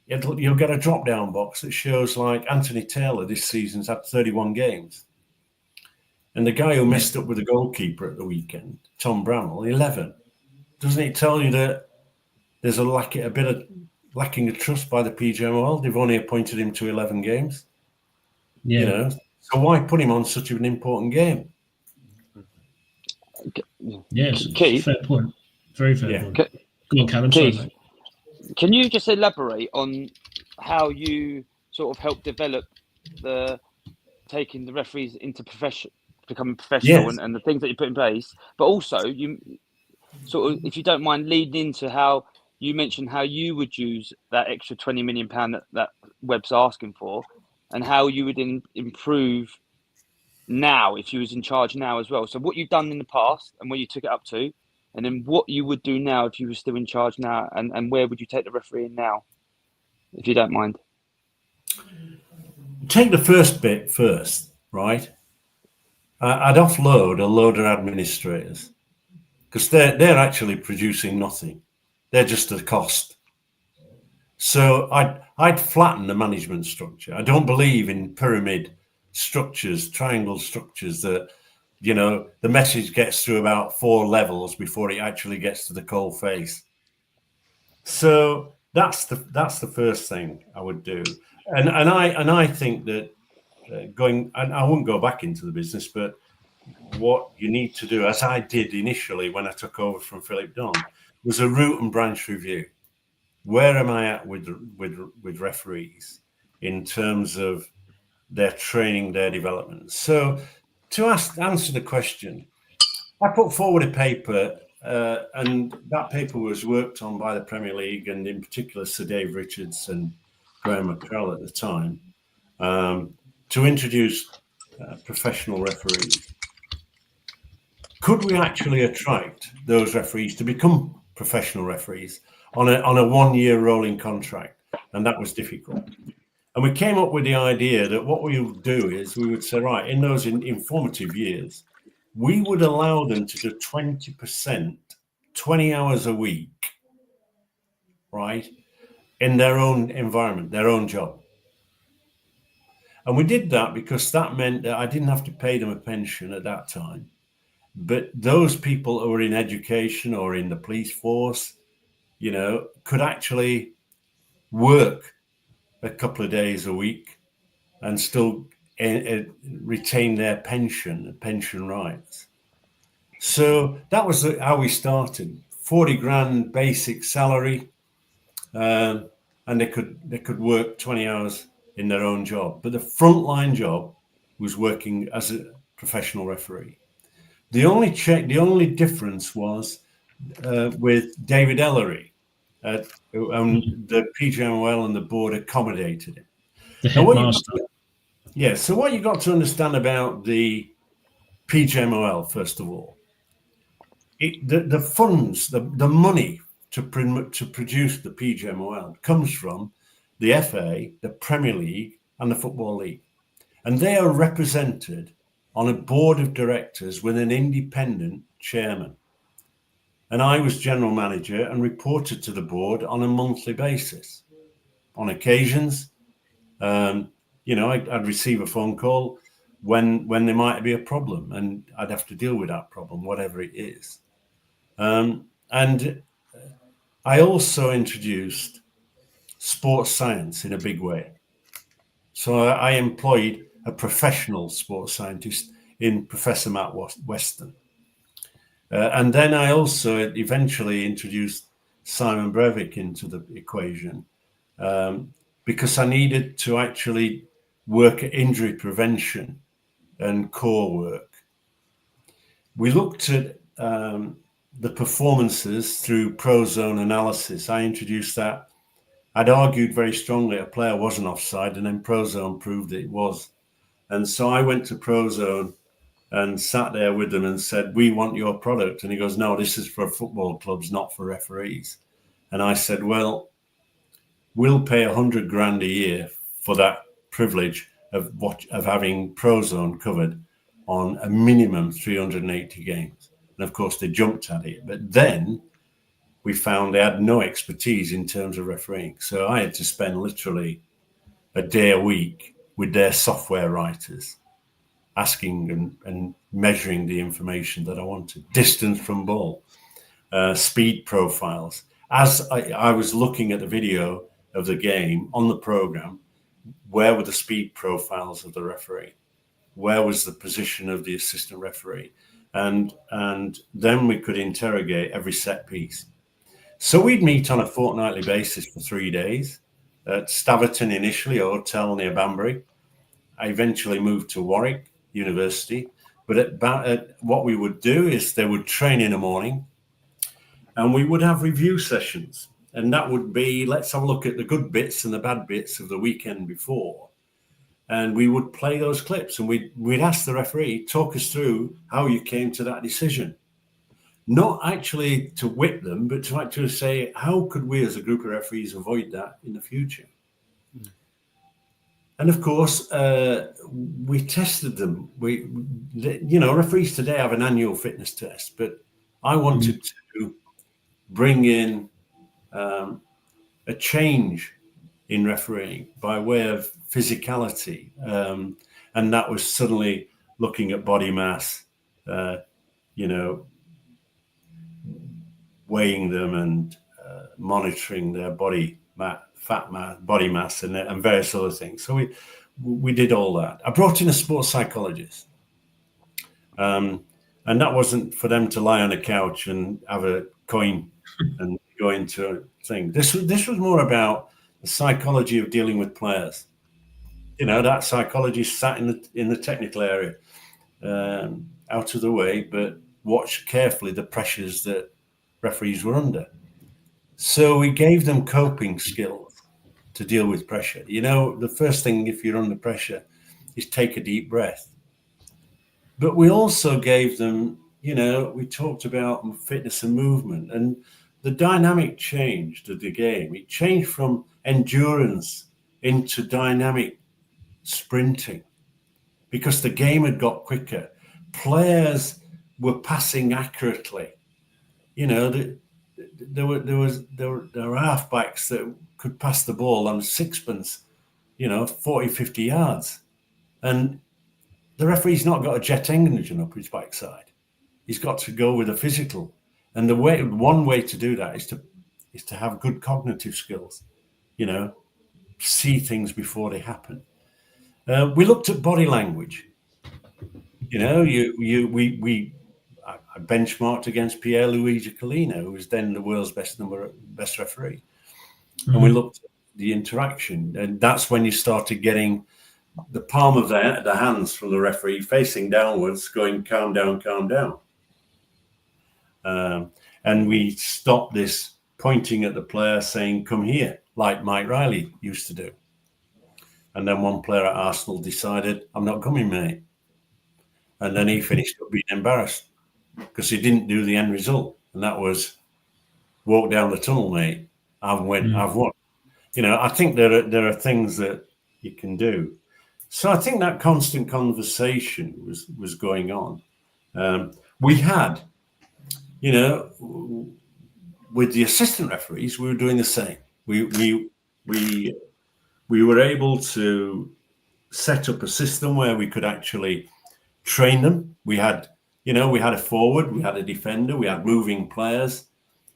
you'll get a drop-down box that shows, like, Anthony Taylor this season's had 31 games. And the guy who messed up with the goalkeeper at the weekend, Tom Bramall, 11. Doesn't it tell you that there's a bit of lacking of trust by the PGMOL? They've only appointed him to 11 games. Yeah. So why put him on such an important game? Yes, Keith, fair point. Very fair point. Go on, Callum. Keith, can you just elaborate on how you sort of help develop taking the referees into becoming professional, yes, and the things that you put in place, but also you sort of, if you don't mind, leading into how you mentioned how you would use that extra £20 million that Webb's asking for, and how you would improve now if you was in charge now as well. So what you've done in the past and where you took it up to, and then what you would do now if you were still in charge now, and where would you take the referee in now, if you don't mind? Take the first bit first, right? I'd offload a load of administrators, because they're actually producing nothing. They're just a cost. So I'd flatten the management structure. I don't believe in pyramid structures, triangle structures that, the message gets through about 4 levels before it actually gets to the cold face. So that's the first thing I would do. And I think that and I wouldn't go back into the business, but what you need to do, as I did initially when I took over from Philip Dunn, was a root and branch review. Where am I at with referees in terms of their training, their development? So to answer the question, I put forward a paper, and that paper was worked on by the Premier League, and in particular Sir Dave Richards and Graham McCrell at the time, to introduce professional referees. Could we actually attract those referees to become professional referees on a 1-year rolling contract? And that was difficult. And we came up with the idea that what we would do is we would say, right, in those informative years, we would allow them to do 20%, 20 hours a week, right, in their own environment, their own job. And we did that because that meant that I didn't have to pay them a pension at that time. But those people who were in education or in the police force, you know, could actually work a couple of days a week and still retain their pension rights. So that was how we started. 40 grand basic salary, and they could work 20 hours in their own job. But the frontline job was working as a professional referee. The only difference was with David Ellery, and the PGMOL and the board accommodated him. The headmaster. So what you got to understand about the PGMOL, first of all, the funds, the money to produce the PGMOL comes from the FA, the Premier League, and the Football League. And they are represented on a board of directors with an independent chairman. And I was general manager and reported to the board on a monthly basis. On occasions, you know, I'd receive a phone call when there might be a problem, and I'd have to deal with that problem, whatever it is. And I also introduced sports science in a big way. So I employed a professional sports scientist in Professor Matt Weston. And then I also eventually introduced Simon Breivik into the equation because I needed to actually work at injury prevention and core work. We looked at the performances through Prozone analysis. I introduced that. I'd argued very strongly a player wasn't offside, and then Prozone proved it was. And so I went to Prozone and sat there with them and said, we want your product. And he goes, no, this is for football clubs, not for referees. And I said, well, we'll pay 100 grand a year for that privilege of having Prozone covered on a minimum 380 games. And of course, they jumped at it. But then we found they had no expertise in terms of refereeing. So I had to spend literally a day a week with their software writers, asking and measuring the information that I wanted. Distance from ball, speed profiles. As I was looking at the video of the game on the program, where were the speed profiles of the referee? Where was the position of the assistant referee? And then we could interrogate every set piece. So we'd meet on a fortnightly basis for 3 days at Staverton initially, a hotel near Banbury. I eventually moved to Warwick University. But what we would do is they would train in the morning and we would have review sessions. And that would be, let's have a look at the good bits and the bad bits of the weekend before. And we would play those clips and we'd ask the referee, talk us through how you came to that decision. Not actually to whip them, but to actually say, how could we as a group of referees avoid that in the future? Mm. And of course, we tested them. Referees today have an annual fitness test, but I wanted to bring in a change in refereeing by way of physicality. And that was suddenly looking at body mass, weighing them and monitoring their body mass, and various other things. So we did all that. I brought in a sports psychologist, and that wasn't for them to lie on a couch and have a coin and go into a thing. This was more about the psychology of dealing with players. That psychology sat in the technical area, out of the way, but watched carefully the pressures that referees were under. So we gave them coping skills to deal with pressure. The first thing if you're under pressure is take a deep breath. But we also gave them, we talked about fitness and movement, and the dynamic changed of the game. It changed from endurance into dynamic sprinting because the game had got quicker. Players were passing accurately. You know, there were halfbacks that could pass the ball on sixpence, 40, 50 yards. And the referee's not got a jet engine up his backside. He's got to go with a physical. And one way to do that is to have good cognitive skills, see things before they happen. We looked at body language. I benchmarked against Pierluigi Collina, who was then the world's best referee. Mm-hmm. And we looked at the interaction. And that's when you started getting the palm of the hands from the referee facing downwards, going, calm down, calm down. And we stopped this pointing at the player saying, come here, like Mike Riley used to do. And then one player at Arsenal decided, I'm not coming, mate. And then he finished up being embarrassed because he didn't do the end result. And that was walk down the tunnel, mate. I've won. I think there are things that you can do. So I think that constant conversation was going on. We had, with the assistant referees, we were doing the same. We were able to set up a system where we could actually train them. We had a forward, we had a defender, we had moving players,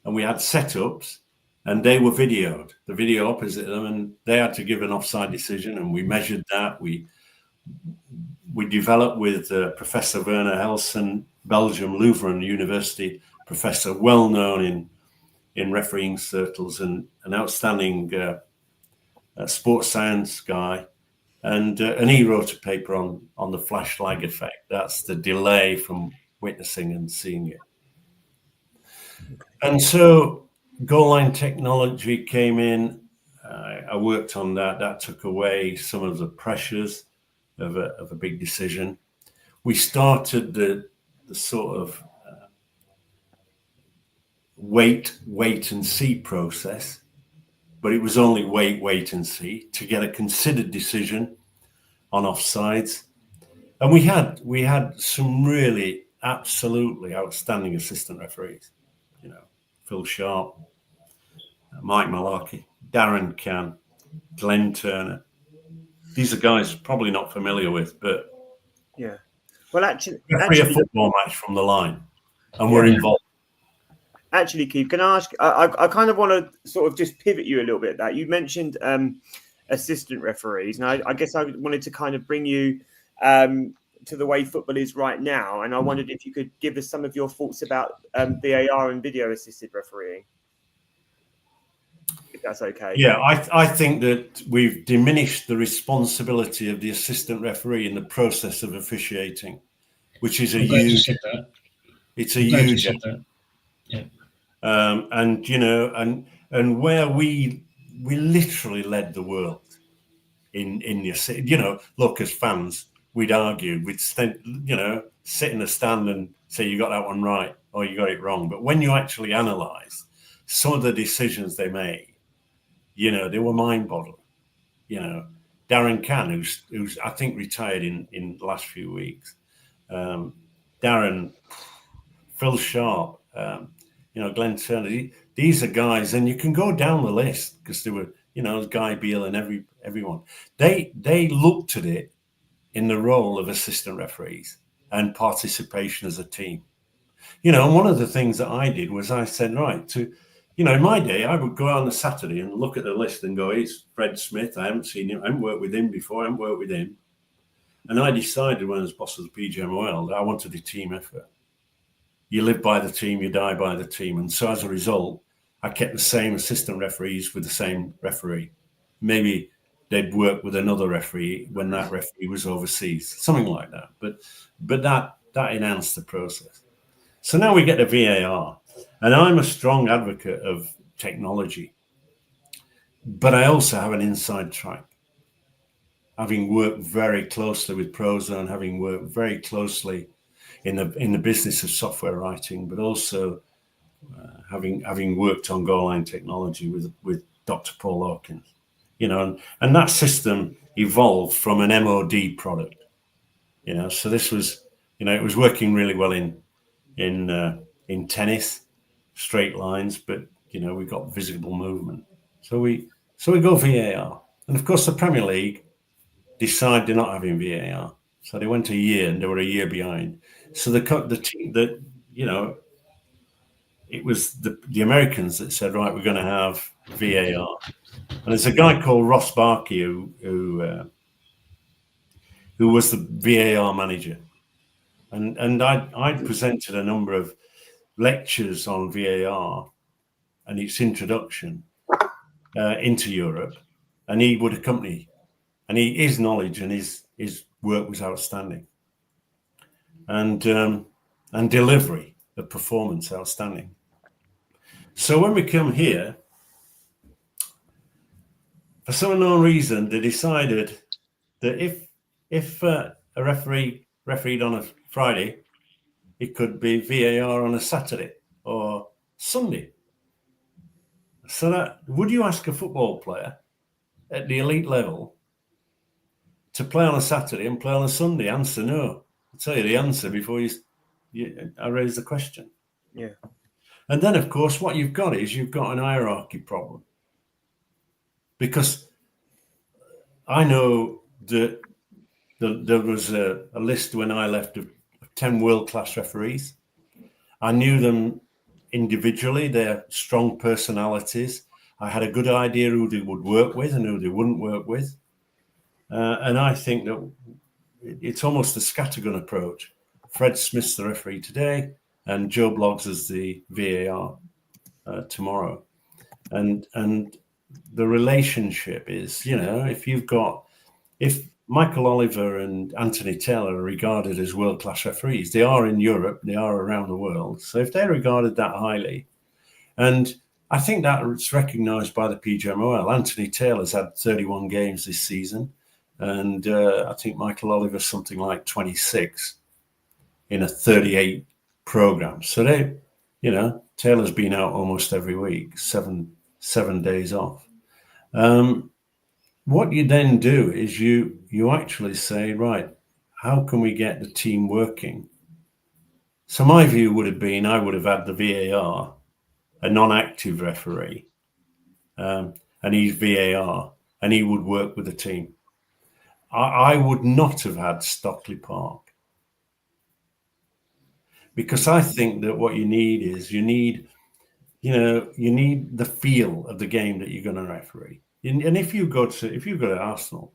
and we had setups, and they were videoed, the video opposite them, and they had to give an offside decision, and we measured that. We developed with Professor Werner Helsen, Belgium, Leuven University professor, well known in refereeing circles, and an outstanding sports science guy. And he wrote a paper on the flash lag effect. That's the delay from witnessing and seeing it. And so goal line technology came in. I worked on that. That took away some of the pressures of a big decision. We started the sort of wait and see process. But it was only wait and see to get a considered decision on offsides. And we had some really absolutely outstanding assistant referees, Phil Sharp, Mike Malarkey, Darren Cann, Glenn Turner. These are guys probably not familiar with, but yeah. Well, actually a football match from the line, and we're involved. Actually, Keith, can I ask? I kind of want to sort of just pivot you a little bit at that. You mentioned assistant referees, and I guess I wanted to kind of bring you to the way football is right now. And I wondered if you could give us some of your thoughts about VAR and video assisted refereeing, if that's okay. Yeah, I think that we've diminished the responsibility of the assistant referee in the process of officiating, which is a huge. It's a huge. Yeah. And where we literally led the world in the, look, as fans, we'd argue, we'd sit in the stand and say, you got that one right, or you got it wrong. But when you actually analyze some of the decisions they made, they were mind-boggling. Darren Cann, who's I think retired in the last few weeks. Darren, Phil Sharp, Glenn Turner. These are guys, and you can go down the list because there were, Guy Beale and everyone. They looked at it in the role of assistant referees and participation as a team. And one of the things that I did was I said, right, in my day, I would go out on a Saturday and look at the list and go, it's Fred Smith. I haven't seen him. I haven't worked with him before. I haven't worked with him. And I decided when I was boss of the PGMOL that I wanted a team effort. You live by the team, you die by the team. And so as a result, I kept the same assistant referees with the same referee. Maybe they'd work with another referee when that referee was overseas, something like that. But that enhanced the process. So now we get the VAR. And I'm a strong advocate of technology. But I also have an inside track. Having worked very closely with Prozone, having worked very closely in the business of software writing, but also having worked on goal line technology with Dr. Paul Hawkins. and that system evolved from an MOD product, so this was, it was working really well in tennis, straight lines, but we got visible movement. So we go VAR, and of course the Premier League decided they're not having VAR, so they went a year, and they were a year behind. So the team that it was the Americans that said, right, we're going to have VAR, and there's a guy called Ross Barkey who was the VAR manager, and I presented a number of lectures on VAR and its introduction into Europe, and he would accompany, and his knowledge and his work was outstanding, and delivery, the performance outstanding. So when we come here, for some unknown reason, they decided that if a referee refereed on a Friday, it could be VAR on a Saturday or Sunday. So that, would you ask a football player at the elite level to play on a Saturday and play on a Sunday? Answer no. I'll tell you the answer before I raise the question. Yeah. And then, of course, what you've got is you've got an hierarchy problem. Because I know that there was a list when I left of 10 world-class referees. I knew them individually, their strong personalities. I had a good idea who they would work with and who they wouldn't work with. And I think that it's almost a scattergun approach. Fred Smith's the referee today, and Joe Bloggs is the VAR tomorrow. And the relationship is, if Michael Oliver and Anthony Taylor are regarded as world-class referees, they are in Europe, they are around the world. So if they're regarded that highly, and I think that's recognised by the PGMOL. Anthony Taylor's had 31 games this season, and I think Michael Oliver's something like 26 in a 38 program. So Taylor's been out almost every week, seven days off. What you then do is you actually say, right, how can we get the team working? So my view would have been, I would have had the VAR, a non-active referee, and he's VAR, and he would work with the team. I would not have had Stockley Park, because I think that what you need is you need the feel of the game that you're going to referee. And if you go to Arsenal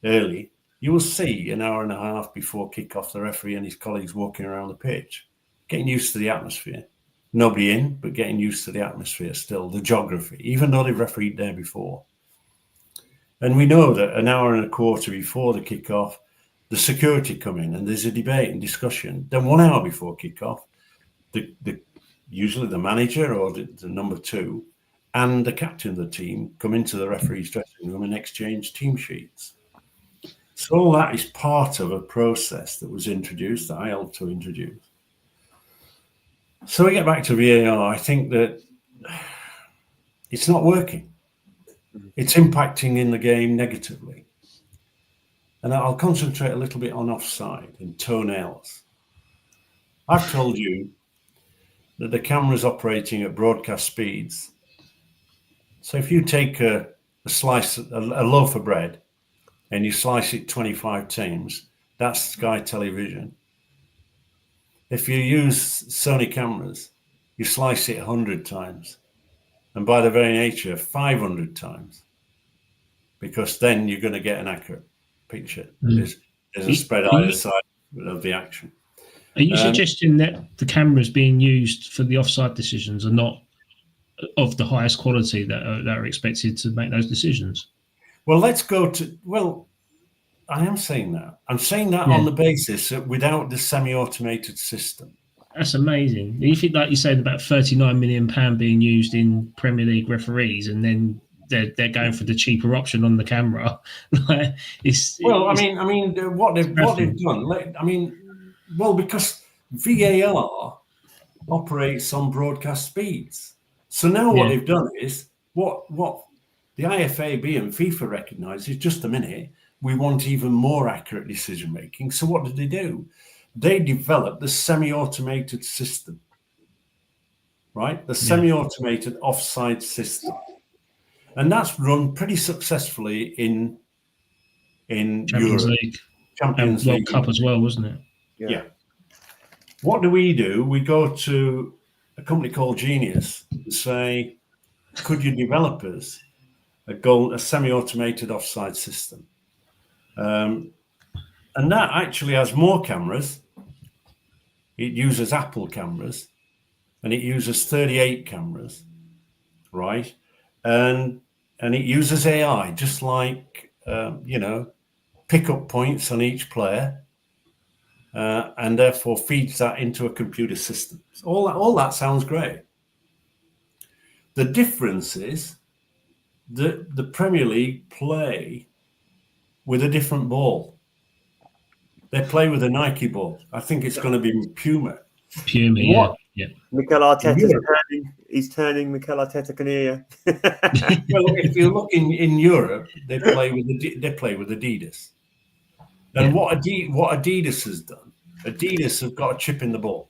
early, you will see an hour and a half before kickoff the referee and his colleagues walking around the pitch, getting used to the atmosphere. Nobody in, but getting used to the atmosphere still, the geography, even though they've refereed there before. And we know that an hour and a quarter before the kickoff, the security come in and there's a debate and discussion. Then 1 hour before kickoff, usually the manager or the number two and the captain of the team come into the referee's dressing room and exchange team sheets. So all that is part of a process that was introduced, that I helped to introduce. So we get back to VAR. I think that it's not working. It's impacting in the game negatively. And I'll concentrate a little bit on offside and toenails. I've told you that the camera's operating at broadcast speeds. So if you take a loaf of bread and you slice it 25 times, that's Sky Television. If you use Sony cameras, you slice it 100 times. And by the very nature, 500 times. Because then you're going to get an accurate picture. There's a spread either side of the action. Are you suggesting that the cameras being used for the offside decisions are not of the highest quality that are expected to make those decisions? Well, I am saying that. I'm saying that on the basis that without the semi-automated system. That's amazing. You think, like you said, about £39 million being used in Premier League referees, and then they're going for the cheaper option on the camera. What they've done. Because VAR operates on broadcast speeds. So now what they've done is what the IFAB and FIFA recognise is just a minute. We want even more accurate decision making. So what did they do? They developed the semi-automated system, right? The semi-automated offside system, and that's run pretty successfully in Champions Europe, League, Champions and League. World Cup as well, wasn't it? Yeah. What do? We go to a company called Genius and say, could you develop us a semi-automated offside system? And that actually has more cameras. It uses Apple cameras, and it uses 38 cameras, right? And it uses AI, just like pickup points on each player. And therefore feeds that into a computer system. So all that sounds great. The difference is that the Premier League play with a different ball. They play with a Nike ball. I think it's going to be Puma. Puma, yeah. Mikel Arteta's turning. Mikel Arteta can hear you. Well, if you look in Europe, they play with Adidas. And what Adidas has done, Adidas have got a chip in the ball.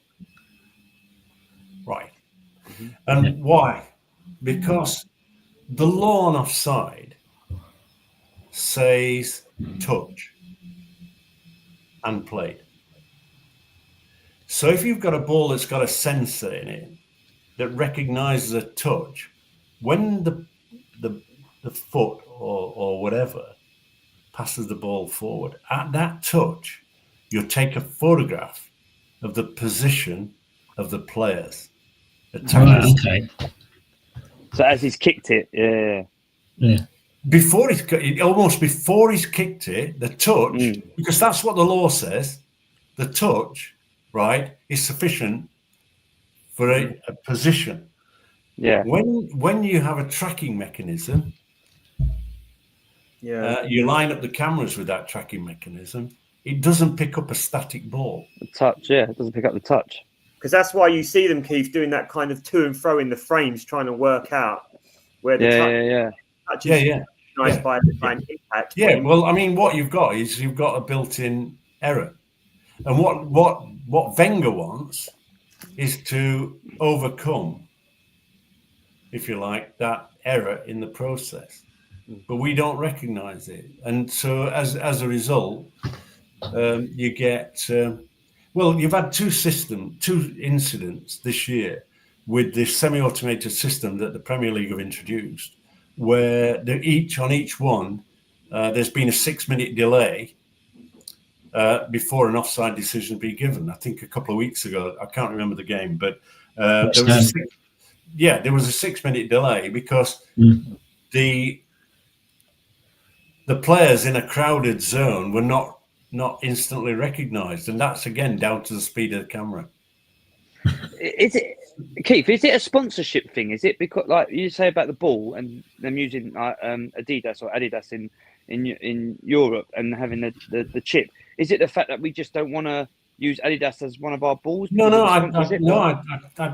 Right. And why? Because the law on offside says touch and played. So if you've got a ball that's got a sensor in it that recognizes a touch, when the foot or whatever passes the ball forward, at that touch, you'll take a photograph of the position of the players. Okay. So as he's kicked it, yeah. Before he's kicked it, the touch, because that's what the law says, the touch, right, is sufficient for a position. Yeah. When you have a tracking mechanism, you line up the cameras with that tracking mechanism, it doesn't pick up a static ball. The touch, it doesn't pick up the touch. Because that's why you see them, Keith, doing that kind of to and fro in the frames, trying to work out where the touch is nice by impact. Yeah, well, I mean, what you've got is you've got a built-in error. And what Wenger wants is to overcome, if you like, that error in the process. But we don't recognize it. And so as a result, you get... you've had two incidents this year with this semi-automated system that the Premier League have introduced, where on each one, there's been a 6-minute delay before an offside decision has been given. I think a couple of weeks ago, I can't remember the game, but there was a 6-minute delay because the players in a crowded zone were not instantly recognized, and that's again down to the speed of the camera. Is it, Keith, is it a sponsorship thing? Is it because, like you say about the ball and them using Adidas in Europe and having the chip? Is it the fact that we just don't want to use Adidas as one of our balls? No.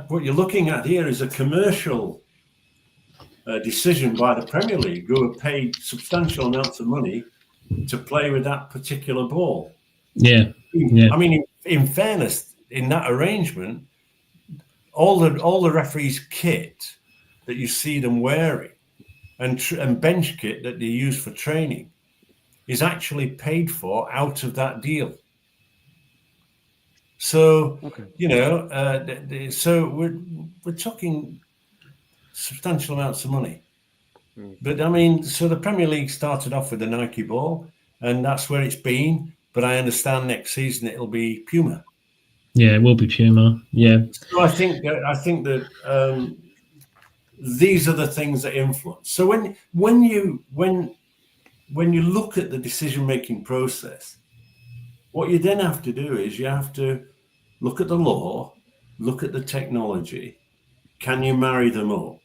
What you're looking at here is a commercial decision by the Premier League, who have paid substantial amounts of money to play with that particular ball. Yeah. I mean, in fairness, in that arrangement, all the referees' kit that you see them wearing and bench kit that they use for training is actually paid for out of that deal. So so we're talking substantial amounts of money. But I mean, so the Premier League started off with the Nike ball, and that's where it's been. But I understand next season it'll be Puma. Yeah, it will be Puma. Yeah. So I think that these are the things that influence. So when you look at the decision-making process, what you then have to do is you have to look at the law, look at the technology. Can you marry them up?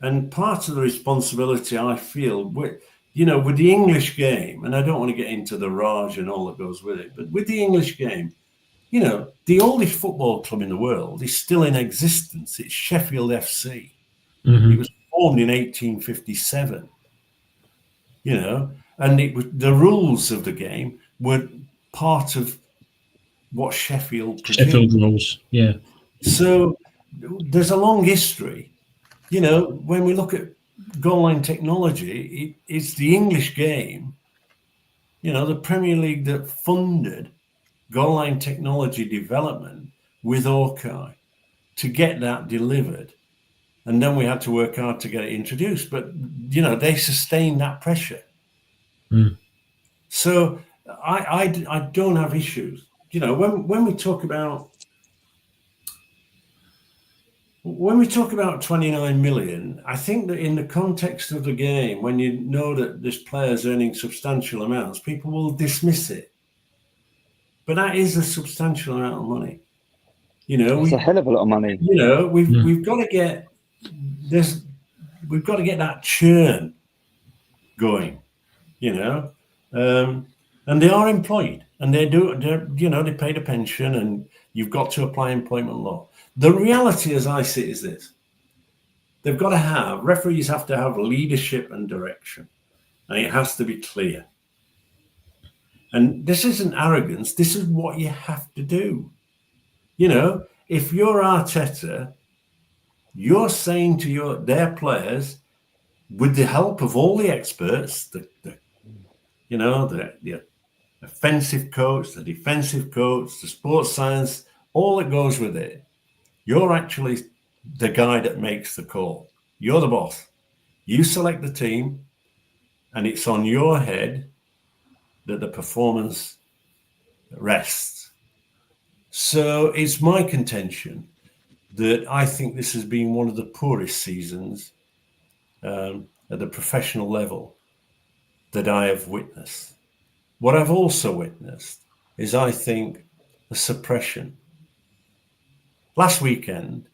And part of the responsibility, I feel, with the English game, and I don't want to get into the Raj and all that goes with it, but with the English game, the oldest football club in the world is still in existence. It's Sheffield FC. Mm-hmm. It was formed in 1857. you know, and it was the rules of the game were part of what Sheffield produced. Sheffield rules, yeah. So there's a long history. You know, when we look at goal line technology, it's the English game, you know, the Premier League that funded goal line technology development with Hawkeye to get that delivered. And then we had to work hard to get it introduced. But, you know, they sustained that pressure. Mm. So I don't have issues. You know, when we talk about 29 million, I think that in the context of the game, when you know that this player's earning substantial amounts, people will dismiss it. But that is a substantial amount of money. You know, it's a hell of a lot of money. You know, we've got to get that churn going. You know, and they are employed, and they paid a pension, and you've got to apply employment law. The reality, as I see it, is this: referees have to have leadership and direction, and it has to be clear. And this isn't arrogance. This is what you have to do. You know, if you're Arteta, you're saying to their players, with the help of all the experts, the offensive coach, the defensive coach, the sports science, all that goes with it, you're actually the guy that makes the call. You're the boss. You select the team, and it's on your head that the performance rests. So it's my contention that I think this has been one of the poorest seasons at the professional level that I have witnessed. What I've also witnessed is, I think, a suppression. Last weekend,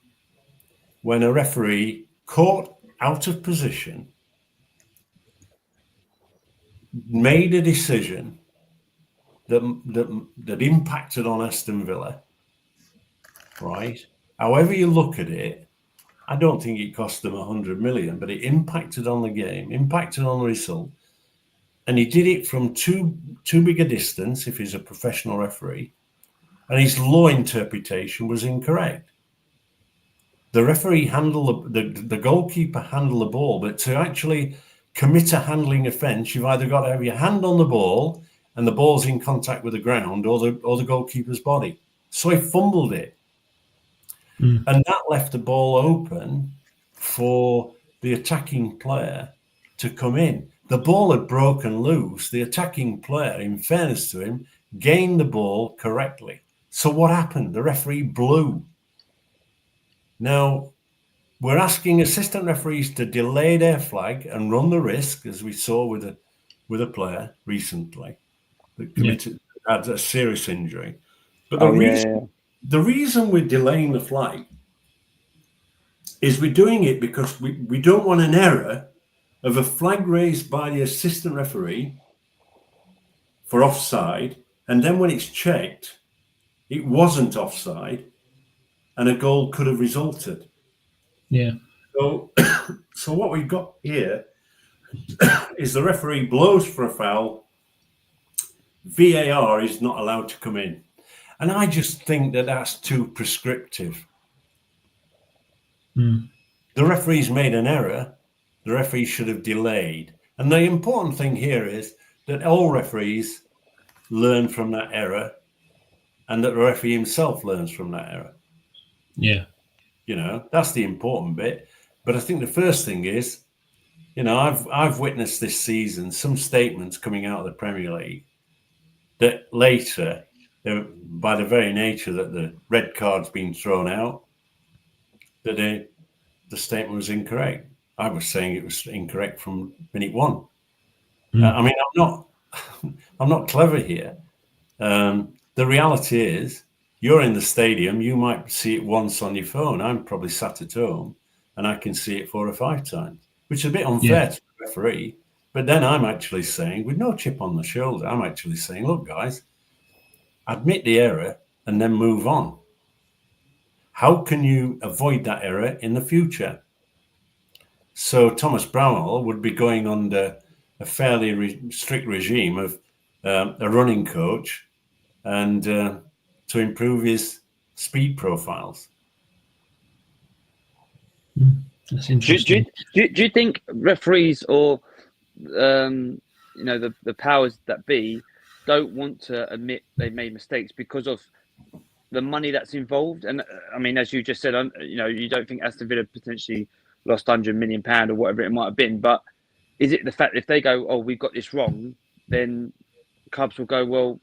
when a referee caught out of position made a decision that impacted on Aston Villa, right? However you look at it, I don't think it cost them 100 million, but it impacted on the game, impacted on the result. And he did it from too big a distance if he's a professional referee, and his law interpretation was incorrect. The referee handled the goalkeeper handled the ball, but to actually commit a handling offence, you've either got to have your hand on the ball and the ball's in contact with the ground, or the goalkeeper's body. So he fumbled it. And that left the ball open for the attacking player to come in. The ball had broken loose. The attacking player, in fairness to him, gained the ball correctly. So what happened? The referee blew. Now, we're asking assistant referees to delay their flag and run the risk, as we saw with a player recently that had a serious injury. But the reason we're delaying the flag is we're doing it because we don't want an error of a flag raised by the assistant referee for offside, and then when it's checked, it wasn't offside, and a goal could have resulted. Yeah. So what we've got here is the referee blows for a foul. VAR is not allowed to come in. And I just think that that's too prescriptive. The referee's made an error. The referee should have delayed. And the important thing here is that all referees learn from that error, and that the referee himself learns from that error. Yeah. You know, that's the important bit. But I think the first thing is, you know, I've witnessed this season some statements coming out of the Premier League that later, by the very nature that the red card's been thrown out, that the statement was incorrect. I was saying it was incorrect from minute one. I mean, I'm not clever here. The reality is, you're in the stadium, you might see it once on your phone. I'm probably sat at home and I can see it 4 or 5 times, which is a bit unfair to the referee. But then I'm actually saying, with no chip on the shoulder, I'm actually saying, look, guys, admit the error and then move on. How can you avoid that error in the future? So Thomas Brownell would be going under a fairly strict regime of a running coach and to improve his speed profiles. That's interesting. Do you think referees or the powers that be don't want to admit they made mistakes because of the money that's involved? And I mean, as you just said, you don't think Aston Villa potentially lost £100 million or whatever it might have been, but is it the fact if they go, oh, we've got this wrong, then clubs will go, well,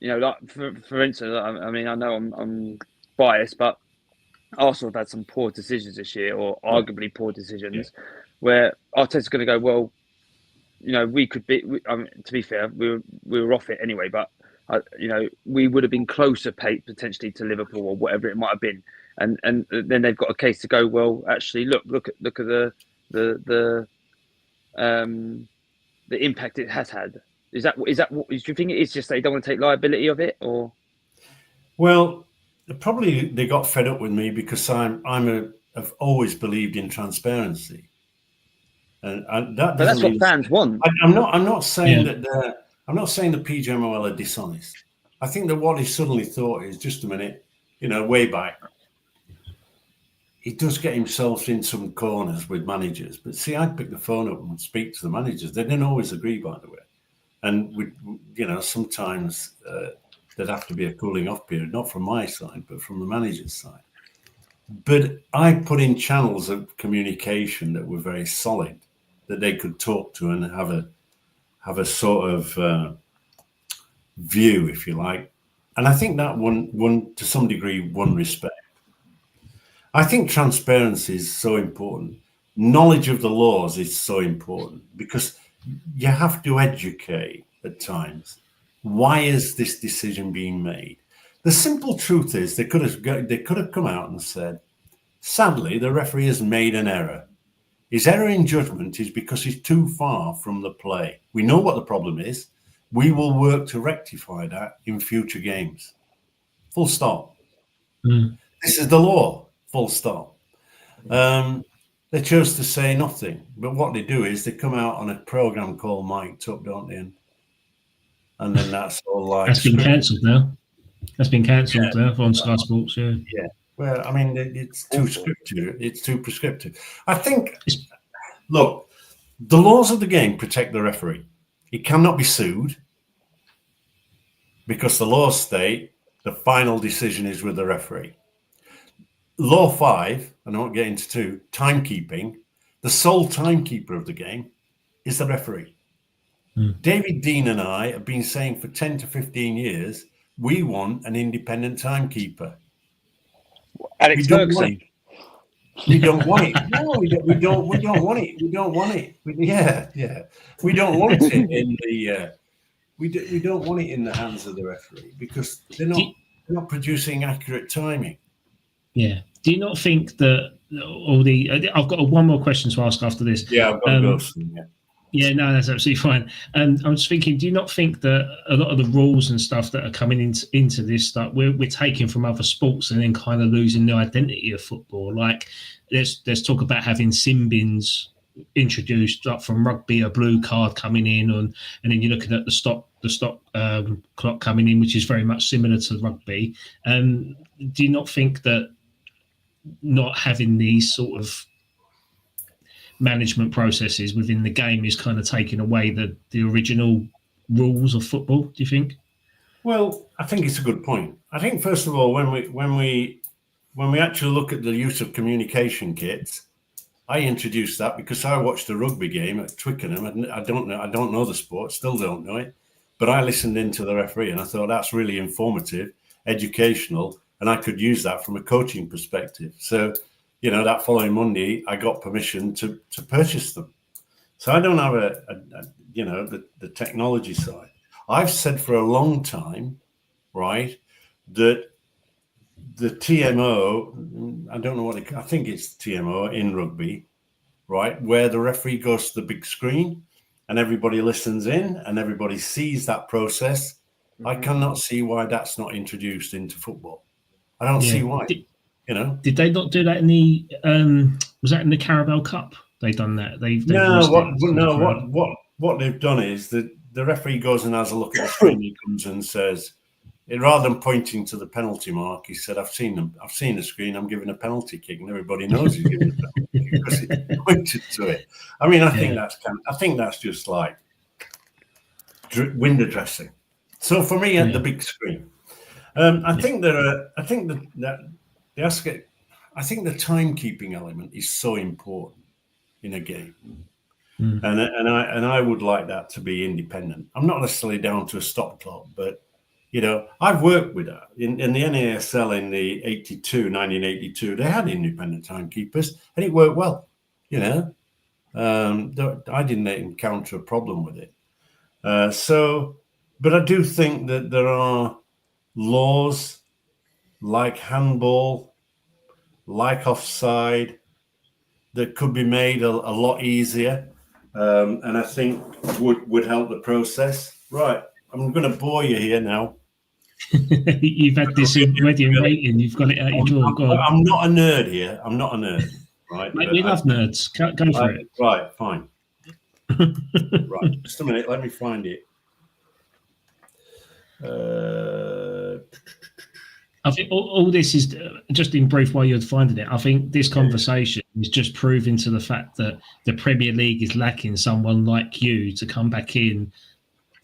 like for instance, I mean, I know I'm biased, but Arsenal have had some poor decisions this year, or arguably poor decisions, where Arteta's going to go, well, we could be. To be fair, we were off it anyway, but we would have been closer, potentially to Liverpool or whatever it might have been, and then they've got a case to go. Well, actually, look at the impact it has had. Is that what do you think it is? Just they don't want to take liability of it, or? Well, probably they got fed up with me because I've always believed in transparency, and that. But that's what fans want. I'm not saying that I'm not saying the PGMOL are dishonest. I think that what he suddenly thought is just a minute, way back. He does get himself in some corners with managers, but see, I'd pick the phone up and speak to the managers. They didn't always agree, by the way, and sometimes. There'd have to be a cooling off period, not from my side, but from the manager's side. But I put in channels of communication that were very solid, that they could talk to and have a sort of view, if you like. And I think that won to some degree, won respect. I think transparency is so important. Knowledge of the laws is so important because you have to educate at times. Why is this decision being made? The simple truth is they could have come out and said, sadly, the referee has made an error. His error in judgment is because he's too far from the play. We know what the problem is. We will work to rectify that in future games. Full stop. This is the law. Full stop. They chose to say nothing. But what they do is they come out on a program called Mic'd Up, don't they? And then that's all like. That's been cancelled now. That's been cancelled now on Sky Sports. Yeah. Well, I mean, it's too scripted. It's too prescriptive. I think. Look, the laws of the game protect the referee. He cannot be sued because the laws state the final decision is with the referee. Law 5, and I won't get into 2, timekeeping. The sole timekeeper of the game is the referee. David Dean and I have been saying for 10 to 15 years, we want an independent timekeeper. Alex Ferguson. We don't want it. No, we don't want it. We don't want it. We don't want it in the. We don't want it in the hands of the referee because they're not producing accurate timing. Yeah. Do you not think that all the? I've got one more question to ask after this. Yeah, I've got to go soon. Yeah. Yeah, no, that's absolutely fine. I'm just thinking, do you not think that a lot of the rules and stuff that are coming into this stuff, we're taking from other sports and then kind of losing the identity of football? Like, there's talk about having sin bins introduced, like from rugby, a blue card coming in, and then you're looking at the stop clock coming in, which is very much similar to rugby. Do you not think that not having these sort of management processes within the game is kind of taking away the original rules of football, do you think? Well, I think it's a good point. I think first of all, when we actually look at the use of communication kits, I introduced that because I watched a rugby game at Twickenham, and I don't know the sport, still don't know it, but I listened into the referee and I thought that's really informative, educational, and I could use that from a coaching perspective. So that following Monday, I got permission to purchase them. So I don't have the technology side. I've said for a long time, right, that the TMO, I don't know I think it's TMO in rugby, right, where the referee goes to the big screen and everybody listens in and everybody sees that process. Mm-hmm. I cannot see why that's not introduced into football. I don't see why. Did they not do that in the was that in the Carabao Cup? They done that. what they've done is that the referee goes and has a look at the screen. He comes and says, rather than pointing to the penalty mark, he said, I've seen the screen, I'm giving a penalty kick, and everybody knows he's giving a penalty kick because he pointed to it. I mean, I think that's just like window dressing. So for me, at the big screen, I think the timekeeping element is so important in a game. And I would like that to be independent. I'm not necessarily down to a stop clock, but I've worked with that in the NASL in the 1982. They had independent timekeepers, and it worked well. I didn't encounter a problem with it. But I do think that there are laws like handball, like offside, that could be made a lot easier. And I think would help the process. Right, I'm going to bore you here now. You've had this ready and waiting. You've got it out your drawer. I'm not a nerd here. I'm not a nerd, right? Mate, we love nerds. Go for it. Right, fine. Right, just a minute. Let me find it. I think all this is just in brief while you're finding it. I think this conversation is just proving to the fact that the Premier League is lacking someone like you to come back in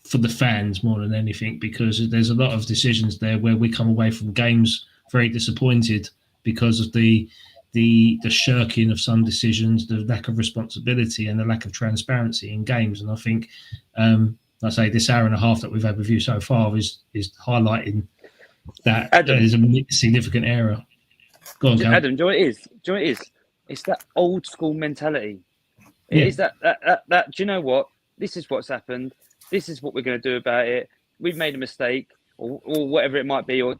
for the fans more than anything, because there's a lot of decisions there where we come away from games very disappointed because of the shirking of some decisions, the lack of responsibility and the lack of transparency in games. And I think, I say this hour and a half that we've had with you so far is highlighting that Adam, is a significant error. Go on, Callum. Adam, do you know what it is? It's that old school mentality. It is that, do you know what? This is what's happened. This is what we're going to do about it. We've made a mistake, or whatever it might be, or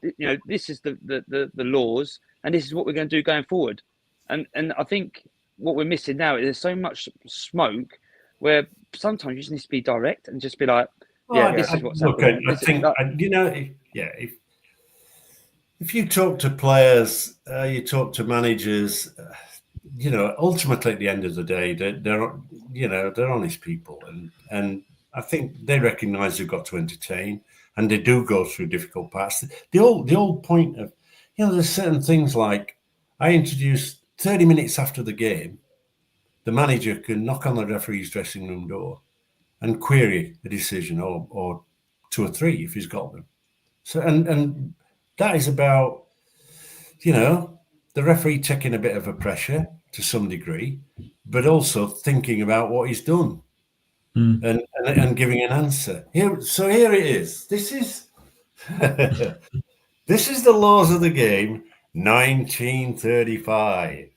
this is the laws, and this is what we're going to do going forward. And I think what we're missing now is there's so much smoke where sometimes you just need to be direct and just be like, this is what's happening. I think if you talk to players, you talk to managers, ultimately at the end of the day, they're honest people, and I think they recognise they've got to entertain, and they do go through difficult parts. The old point of, there's certain things like I introduced 30 minutes after the game, the manager can knock on the referee's dressing room door and query the decision, or 2 or 3 if he's got them. So and that is about, the referee taking a bit of a pressure to some degree, but also thinking about what he's done and giving an answer. Here it is. This is this is the laws of the game, 1935.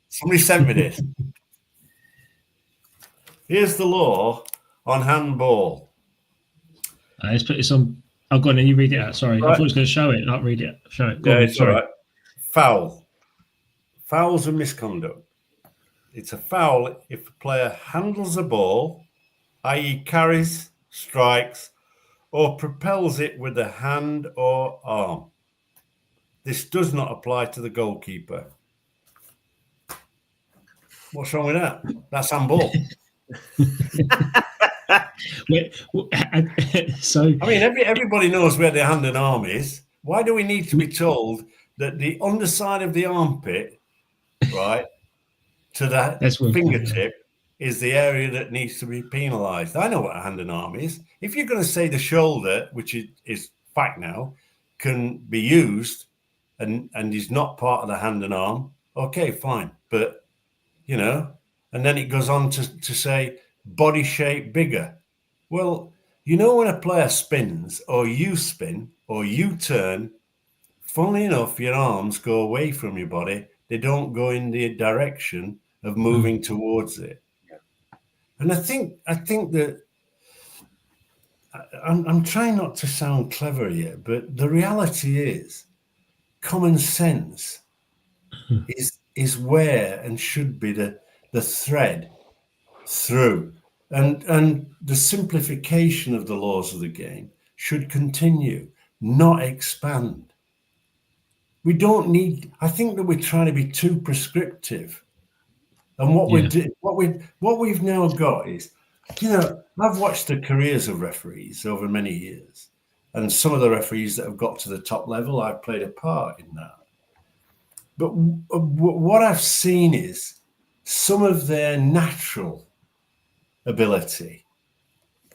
Somebody sent me this. Here's the law on handball. Let's put this on. Oh, go on, and you read it out. Sorry, right. I thought I was going to show it. Not read it. Show it. Go on. It's sorry. All right. Foul. Foul's a misconduct. It's a foul if a player handles a ball, i.e. carries, strikes, or propels it with a hand or arm. This does not apply to the goalkeeper. What's wrong with that? That's handball. So I mean, everybody knows where the hand and arm is. Why do we need to be told that the underside of the armpit, right, to that fingertip is the area that needs to be penalised? I know what a hand and arm is. If you're going to say the shoulder, which is fact now, can be used and is not part of the hand and arm, okay, fine. But, and then it goes on to say body shape bigger. Well, when a player spins, or you spin, or you turn, funnily enough, your arms go away from your body. They don't go in the direction of moving towards it. And I think that I'm trying not to sound clever here, but the reality is common sense is where and should be the thread through. And the simplification of the laws of the game should continue, not expand. We don't need. I think that we're trying to be too prescriptive, and what we've now got is I've watched the careers of referees over many years, and some of the referees that have got to the top level, I've played a part in that. But what I've seen is some of their natural ability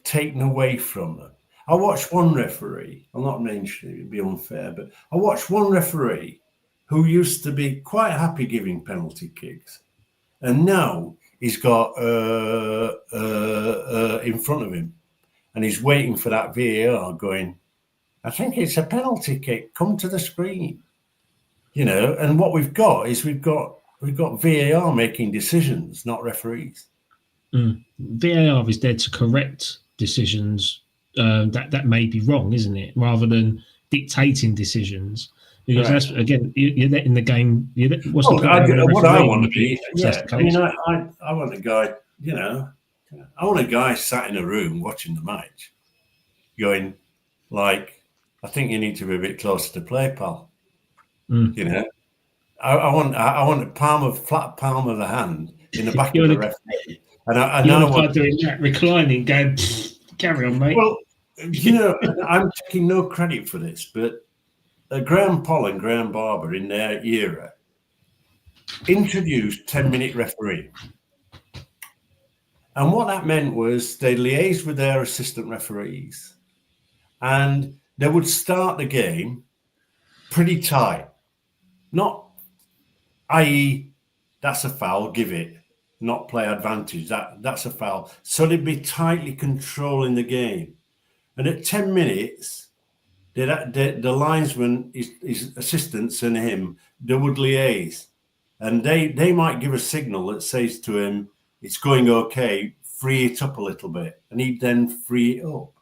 taken away from them. I watched one referee, I'm not mentioning it, it'd be unfair, but I watched one referee who used to be quite happy giving penalty kicks, and now he's got in front of him, and he's waiting for that VAR going, I think it's a penalty kick, come to the screen. And what we've got is we've got VAR making decisions, not referees. VAR is there to correct decisions that may be wrong, isn't it? Rather than dictating decisions. Because that's, again, you're letting the game. What I want to be, I want a guy. I want a guy sat in a room watching the match, going like, I think you need to be a bit closer to play, pal. I want a flat palm of the hand in the back of the referee. And I want doing that, reclining, going, carry on, mate. Well, I'm taking no credit for this, but Graham Poll and Graham Barber in their era introduced 10-minute referee. And what that meant was they liaised with their assistant referees, and they would start the game pretty tight. Not, i.e., that's a foul, give it. Not play advantage, that's a foul. So they'd be tightly controlling the game. And at 10 minutes, the linesman, his assistants and him, they would liaise. And they might give a signal that says to him, it's going okay, free it up a little bit. And he'd then free it up.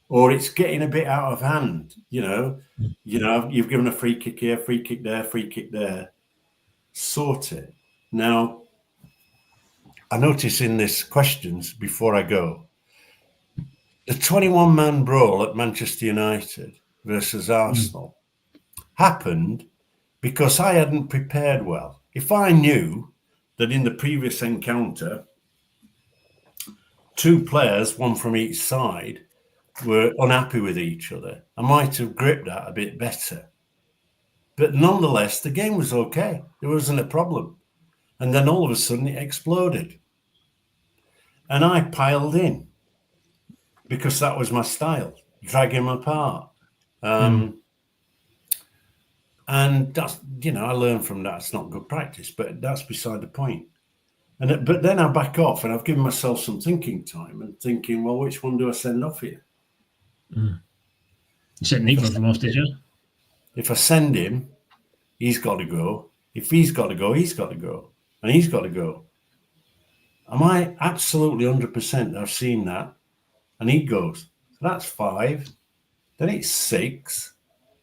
Or it's getting a bit out of hand, you've given a free kick here, free kick there, sort it. Now, I notice in this questions before I go, the 21-man brawl at Manchester United versus Arsenal happened because I hadn't prepared well. If I knew that in the previous encounter, two players, one from each side, were unhappy with each other, I might have gripped that a bit better. But nonetheless, the game was okay. There wasn't a problem. And then all of a sudden it exploded. And I piled in because that was my style, drag him apart. And that's, I learned from that. It's not good practice, but that's beside the point. But then I back off and I've given myself some thinking time and thinking, well, which one do I send off here? You sent neither of them off, did you? If I send him, he's got to go. If he's got to go, he's got to go. And he's got to go. Am I absolutely 100% I've seen that? And he goes, that's 5. Then it's 6.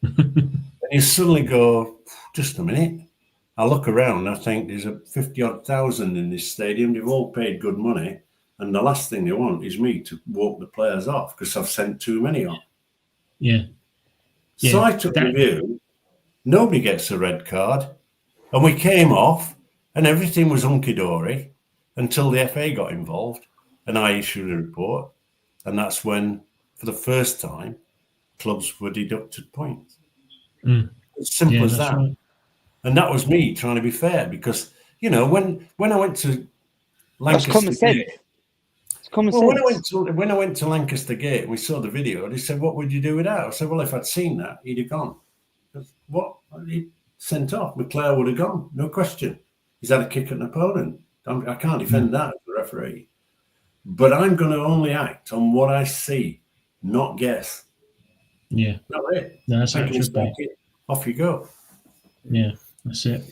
And you suddenly go, just a minute. I look around, I think there's a 50-odd thousand in this stadium. They've all paid good money. And the last thing they want is me to walk the players off because I've sent too many off. Yeah. So I took the view, nobody gets a red card. And we came off and everything was hunky-dory until the FA got involved and I issued a report. And that's when, for the first time, clubs were deducted points. As simple as that. Right. And that was me trying to be fair because, when I went to Lancaster... That's common sense. When I went to Lancaster Gate and we saw the video, they said, what would you do with that? I said, well, if I'd seen that, he'd have gone. What? He sent off. McClare would have gone. No question. He's had a kick at an opponent. I can't defend that as a referee. But I'm going to only act on what I see, not guess. Yeah. That's it. No, that's how it should be. Off you go. Yeah. That's it.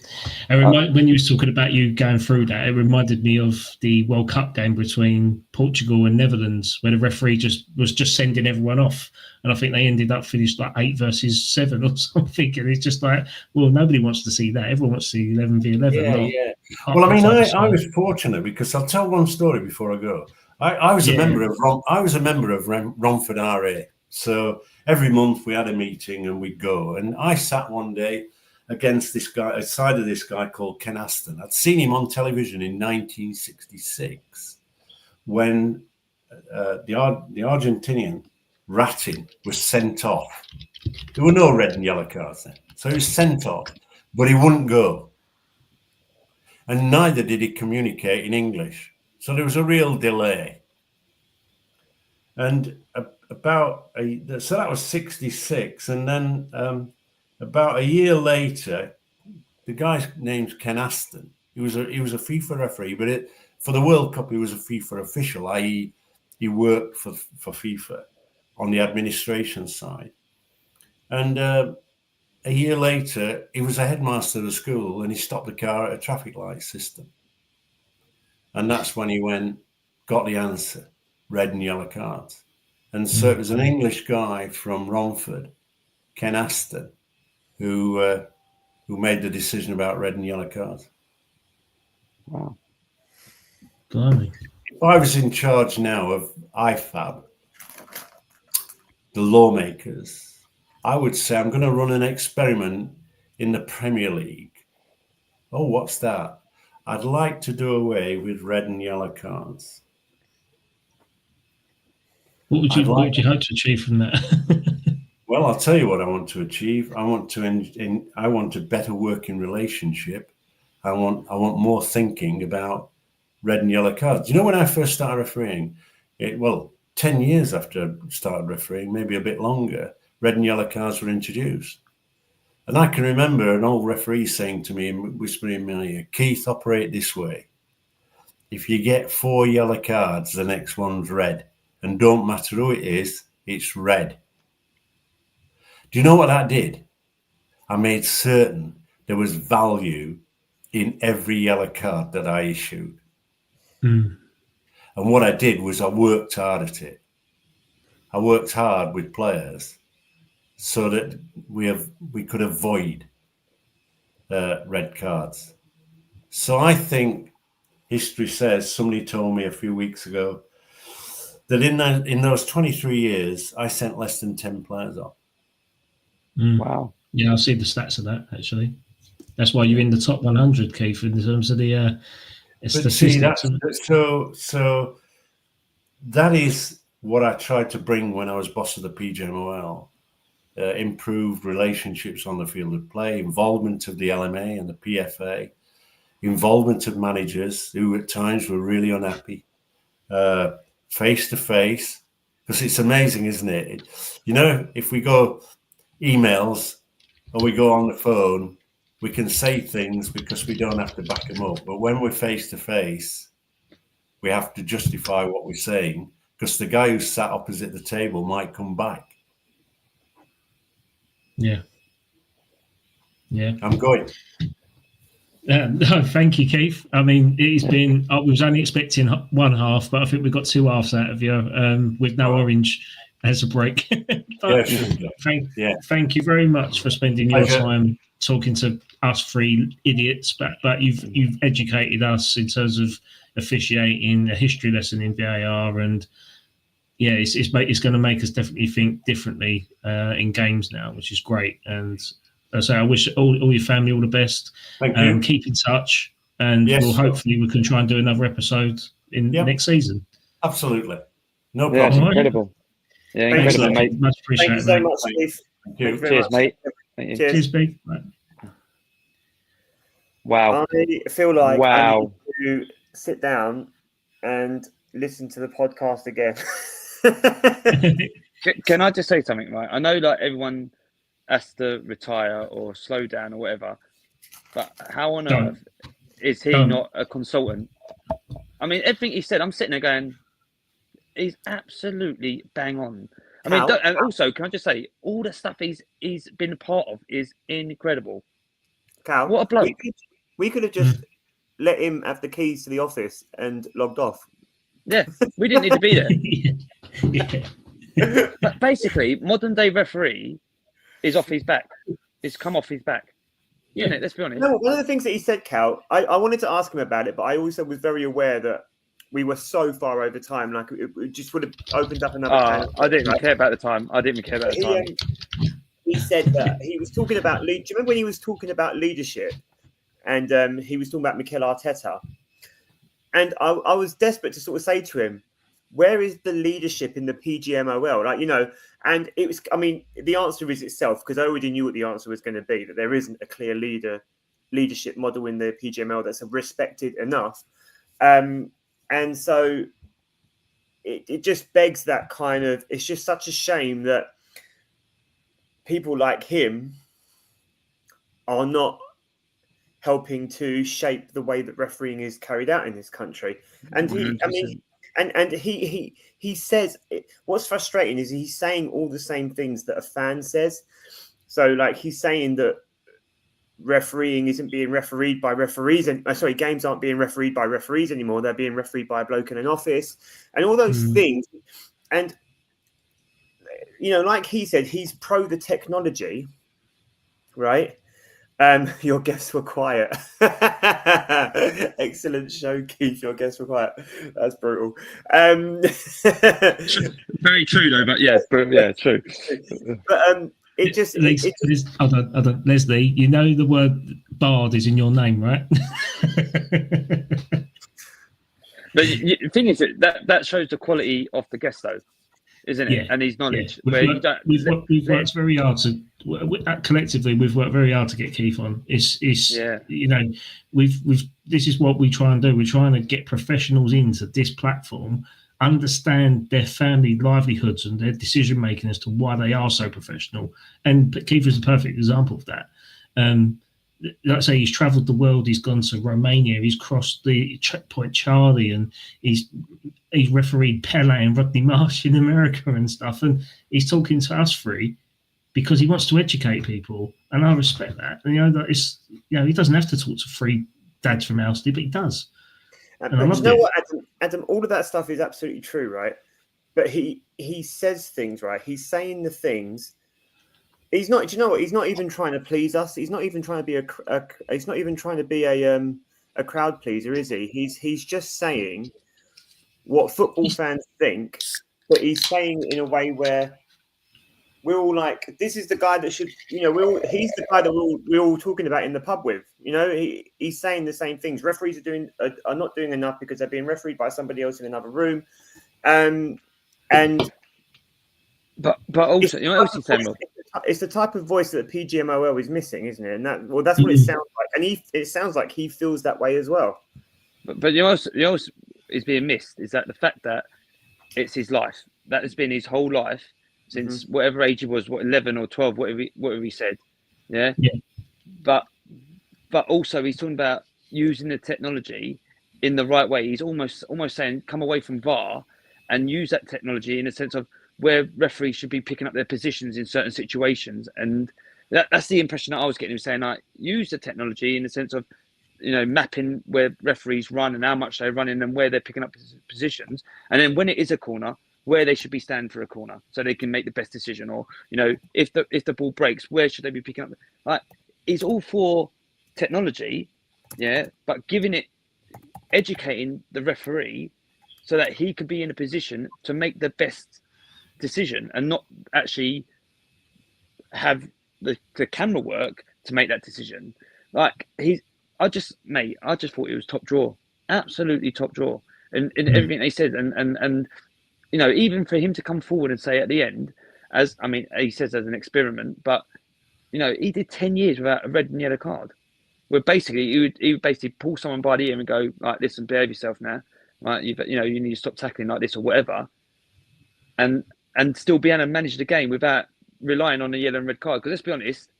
When you was talking about you going through that, it reminded me of the World Cup game between Portugal and Netherlands, where the referee was sending everyone off, and I think they ended up finished like 8 versus 7 or something. And it's just like, well, nobody wants to see that. Everyone wants to see 11 v 11. Yeah. Well, I mean, I was fortunate because I'll tell one story before I go. I was a member of Romford RA, so every month we had a meeting and we'd go. And I sat one day against this guy, aside of this guy called Ken Aston. I'd seen him on television in 1966 when the Argentinian Rattin was sent off. There were no red and yellow cards then. So he was sent off, but he wouldn't go. And neither did he communicate in English. So there was a real delay. And so that was 66. And then about a year later, the guy's name's Ken Aston. He was a FIFA referee, but for the World Cup, he was a FIFA official, i.e. he worked for FIFA on the administration side. And a year later, he was a headmaster of the school, and he stopped the car at a traffic light system. And that's when he got the answer, red and yellow cards. And so it was an English guy from Romford, Ken Aston, who made the decision about red and yellow cards. Wow. Blimey. If I was in charge now of IFAB, the lawmakers, I would say I'm going to run an experiment in the Premier League. Oh, what's that? I'd like to do away with red and yellow cards. What would you hope to achieve from that? Well, I'll tell you what I want to achieve. I want a better working relationship. I want more thinking about red and yellow cards. You know, when I first started refereeing, 10 years after I started refereeing, maybe a bit longer, red and yellow cards were introduced. And I can remember an old referee saying to me, whispering in my ear, Keith, operate this way. If you get 4 yellow cards, the next one's red. And don't matter who it is, it's red. Do you know what that did? I made certain there was value in every yellow card that I issued. And what I did was I worked hard at it. I worked hard with players so that we could avoid red cards. So I think history says, somebody told me a few weeks ago, that in those 23 years, I sent less than 10 players off. Wow. Yeah, I see the stats of that, actually. That's why you're in the top 100, Keith, in terms of the statistics. So that is what I tried to bring when I was boss of the PGMOL. Improved relationships on the field of play, involvement of the LMA and the PFA, involvement of managers who at times were really unhappy, face-to-face, because it's amazing, isn't it? You know, if we go emails or we go on the phone, we can say things because we don't have to back them up. But when we're face-to-face, we have to justify what we're saying because the guy who's sat opposite the table might come back. Yeah. I'm going. No, thank you, Keith. I mean, it's been. We was only expecting one half, but I think we got 2 halves out of you with no orange as a break. Thank you very much for spending your time talking to us 3 idiots. But you've educated us in terms of officiating, a history lesson in VAR, and yeah, it's going to make us definitely think differently in games now, which is great. And so I wish all your family all the best. Thank you. Keep in touch, and we can try and do another episode in next season. Absolutely, no problem. Yeah, it's incredible. Yeah, incredible, mate. Much appreciated. Thank you so much, Keith. Thank you. Cheers, mate. Cheers, Pete. Right. Wow. I feel like I need to sit down and listen to the podcast again. Can I just say something, right? I know like everyone has to retire or slow down or whatever, but how on earth is he not a consultant? I mean, everything he said, I'm sitting there going, he's absolutely bang on. I mean, and also, can I just say, all the stuff he's been a part of is incredible. Cal, what a bloke. We could have just let him have the keys to the office and logged off. Yeah, we didn't need to be there. But basically, modern day referee is off his back. It's come off his back. Yeah, isn't it? Let's be honest. No, one of the things that he said, Cal, I wanted to ask him about it, but I also was very aware that we were so far over time. Like it just would have opened up another. I didn't even care about the time. He said that he was talking about. Do you remember when he was talking about leadership, and he was talking about Mikel Arteta? And I was desperate to sort of say to him, where is the leadership in the PGMOL? Like, you know, and it was, I mean, the answer is itself, because I already knew what the answer was going to be, that there isn't a clear leadership model in the PGMOL that's respected enough. And so it just begs that kind of, it's just such a shame that people like him are not helping to shape the way that refereeing is carried out in this country. And he says, what's frustrating is he's saying all the same things that a fan says. So like he's saying that refereeing isn't being refereed by referees, and games aren't being refereed by referees anymore. They're being refereed by a bloke in an office, and all those things. And you know, like he said, he's pro the technology, right? Your guests were quiet. Excellent show, Keith. Your guests were quiet. That's brutal. Very true, though. But yeah, true. But it just Leslie, you know the word bard is in your name, right? But the thing is that shows the quality of the guest, though, isn't it? Yeah. And his knowledge. Yeah. We've worked very hard to collectively. We've worked very hard to get Keith on. It's you know, this is what we try and do. We're trying to get professionals into this platform, understand their family livelihoods and their decision making as to why they are so professional. And Keith is a perfect example of that. Like I say, he's travelled the world. He's gone to Romania. He's crossed the checkpoint Charlie, and he's refereed Pele and Rodney Marsh in America and stuff. And he's talking to us free because he wants to educate people, and I respect that. And, you know, that it's, you know, he doesn't have to talk to free dads from Alsted, but he does. But you know what, Adam? All of that stuff is absolutely true, right? But he says things, right? He's saying the things. He's not. Do you know what? He's not even trying to please us. He's not even trying to be he's not even trying to be a crowd pleaser, is he? He's just saying what football fans think, but he's saying it in a way where we're all like, this is the guy that should, you know, he's the guy that we're all talking about in the pub with. You know, he's saying the same things. Referees are not doing enough because they're being refereed by somebody else in another room, and but also, you know what else he's saying? It's the type of voice that the PGMOL is missing, isn't it? And that's what it sounds like. And it sounds like he feels that way as well. But you know what else is being missed is that the fact that it's his life. That has been his whole life since whatever age he was, 11 or 12, whatever he said. Yeah. But also he's talking about using the technology in the right way. He's almost saying come away from VAR and use that technology in a sense of where referees should be picking up their positions in certain situations. And that's the impression that I was getting. Him saying, like, use the technology in the sense of, you know, mapping where referees run and how much they're running and where they're picking up positions. And then when it is a corner, where they should be standing for a corner so they can make the best decision. Or, you know, if the ball breaks, where should they be picking up? Like, it's all for technology, yeah, but educating the referee so that he could be in a position to make the best decision and not actually have the camera work to make that decision. Like I just thought he was top drawer, absolutely top drawer, and everything they said, and you know, even for him to come forward and say at the end, as I mean, he says as an experiment, but you know, he did 10 years without a red and yellow card, where basically he would basically pull someone by the ear and go, like, listen, behave yourself now, right? You know, you need to stop tackling like this or whatever, and still be able to manage the game without relying on the yellow and red card. Because let's be honest,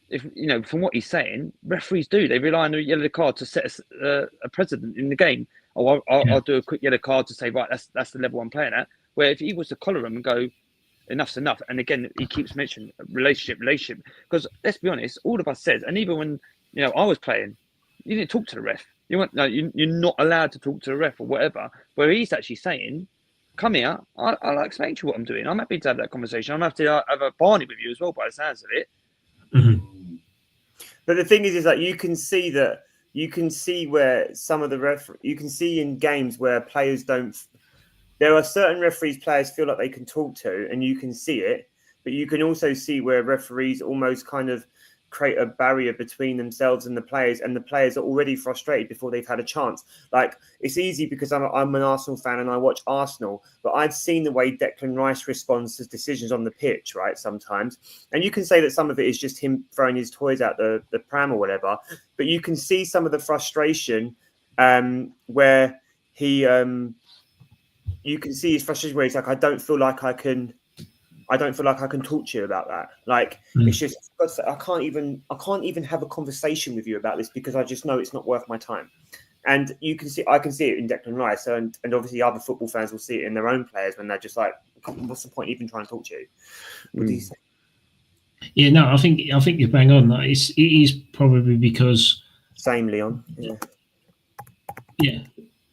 if you know, from what he's saying, referees they rely on the yellow card to set a precedent in the game. Oh, I'll do a quick yellow card to say, right, that's the level I'm playing at. Where if he was to collar him and go, enough's enough, and again he keeps mentioning relationship, because let's be honest, all of us said, and even when, you know, I was playing, you didn't talk to the ref. You're not allowed to talk to the ref or whatever. Where he's actually saying, come here, I'll explain to you what I'm doing. I'm happy to have that conversation. I'm happy to have a Barney with you as well, by the sounds of it. Mm-hmm. But the thing is that you can see where some of the you can see in games where players don't. There are certain referees players feel like they can talk to, and you can see it. But you can also see where referees almost kind of create a barrier between themselves and the players are already frustrated before they've had a chance. Like, it's easy because I'm an Arsenal fan and I watch Arsenal, but I've seen the way Declan Rice responds to decisions on the pitch, right, sometimes. And you can say that some of it is just him throwing his toys out the pram or whatever, but you can see some of the frustration where he you can see his frustration where he's like, I don't feel like I can talk to you about that. Like, it's just, I can't even have a conversation with you about this because I just know it's not worth my time. And I can see it in Declan Rice, and obviously other football fans will see it in their own players when they're just like, what's the point even trying to talk to you? What do you say? Yeah, no, I think you're bang on. It is probably because same, Leon. Yeah,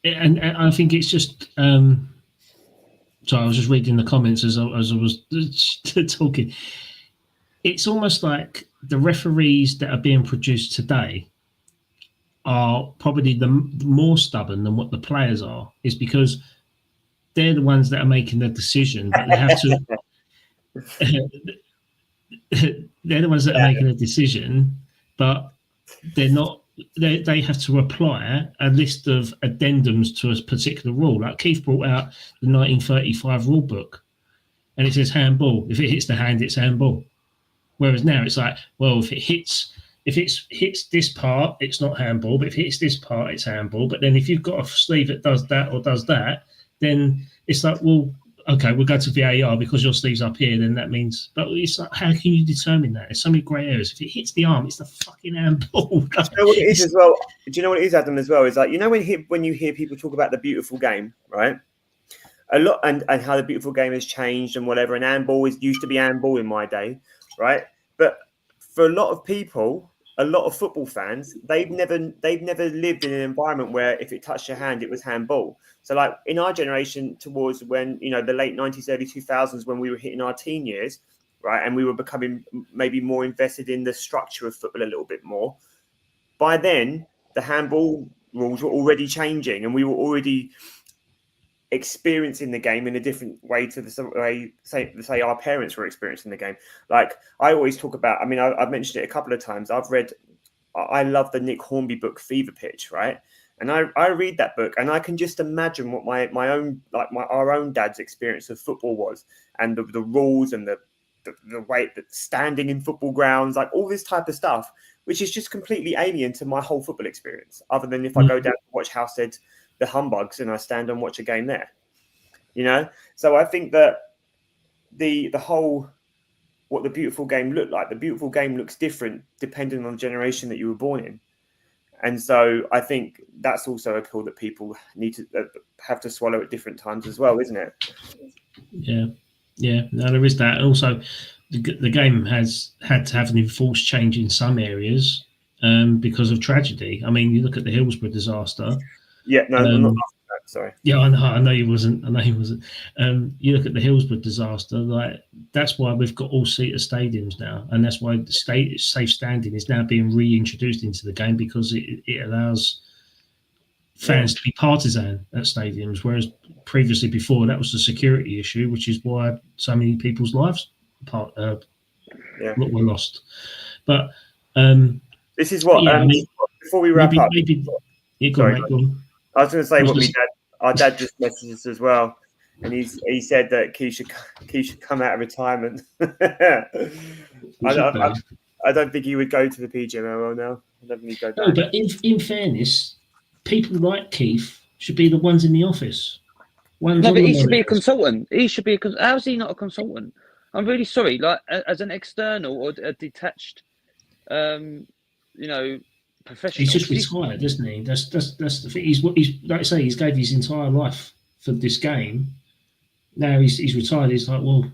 and I think it's just. So I was just reading the comments as I was talking. It's almost like the referees that are being produced today are probably the more stubborn than what the players are, is because they're the ones that are making the decision, but they have to. They're the ones that are making the decision, but they're not. They have to apply a list of addendums to a particular rule. Like Keith brought out the 1935 rule book, and it says handball. If it hits the hand, it's handball. Whereas now it's like, well, if it hits this part, it's not handball. But if it hits this part, it's handball. But then if you've got a sleeve that does that or does that, then it's like, well, okay, we'll go to VAR because your sleeve's up here, then that means... But it's like, how can you determine that? There's so many grey areas. If it hits the arm, it's the fucking handball. Do you know what it is as well? Do you know what it is, Adam, as well? Is like, you know, when you hear people talk about the beautiful game, right? A lot, and how the beautiful game has changed and whatever, and handball used to be handball in my day, right? But for a lot of people, a lot of football fans, they've never lived in an environment where if it touched your hand, it was handball. So like in our generation, towards when, you know, the late 90s, early 2000s, when we were hitting our teen years, right, and we were becoming maybe more invested in the structure of football a little bit more, by then the handball rules were already changing and we were already experiencing the game in a different way to the way say our parents were experiencing the game. Like I always talk about, I mean, I've mentioned it a couple of times. I love the Nick Hornby book Fever Pitch, right? And I read that book and I can just imagine what our own dad's experience of football was, and the rules and the way that standing in football grounds, like all this type of stuff, which is just completely alien to my whole football experience, other than if I go down to watch Househead the Humbugs and I stand and watch a game there, you know? So I think that the whole, what the beautiful game looked like, the beautiful game looks different depending on the generation that you were born in. And so I think that's also a pill that people need to have to swallow at different times as well, isn't it? Yeah, no, there is that. And also the game has had to have an enforced change in some areas because of tragedy. I mean, you look at the Hillsborough disaster. Yeah, no, I'm not that, sorry. Yeah, I know you wasn't. You look at the Hillsborough disaster, like that's why we've got all-seater stadiums now, and that's why the safe standing is now being reintroduced into the game, because it allows fans to be partisan at stadiums, whereas previously before that was a security issue, which is why so many people's lives were lost. But this is what before we wrap up. Go on. I was going to say what our dad just messaged us as well, and he said that Keith should come out of retirement. I don't think he would go to the PGMOL now. I don't think he'd go back. No, but in fairness, people like Keith should be the ones in the office. But he should be a consultant. How is he not a consultant? I'm really sorry. Like as an external or a detached, professional. He's just retired, isn't he? That's the thing. He's like I say, he's gave his entire life for this game. Now he's retired. He's like, well,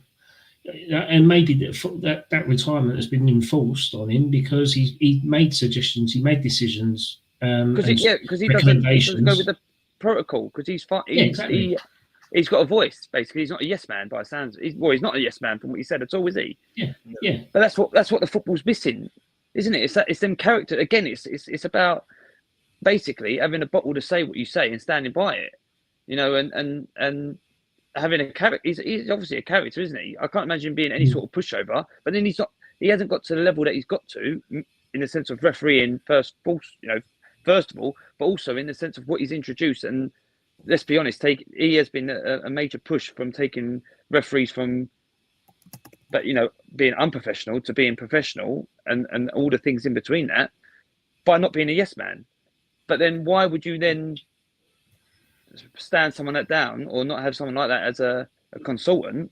and maybe that retirement has been enforced on him because he made suggestions, he made decisions. Because he doesn't go with the protocol, because he's fine. Exactly. He's got a voice. Basically, he's not a yes man by the sounds. He's not a yes man from what he said at all, is he? Yeah. But that's what the football's missing, isn't it? It's them character again. It's about basically having a bottle to say what you say and standing by it, and having a character. He's obviously a character, isn't he? I can't imagine him being any sort of pushover. But then he's not. he hasn't got to the level that he's got to in the sense of refereeing first of all, but also in the sense of what he's introduced. And let's be honest, he has been a major push from taking referees from, but being unprofessional to being professional, and all the things in between that, by not being a yes man. But then why would you then stand someone that down or not have someone like that as a consultant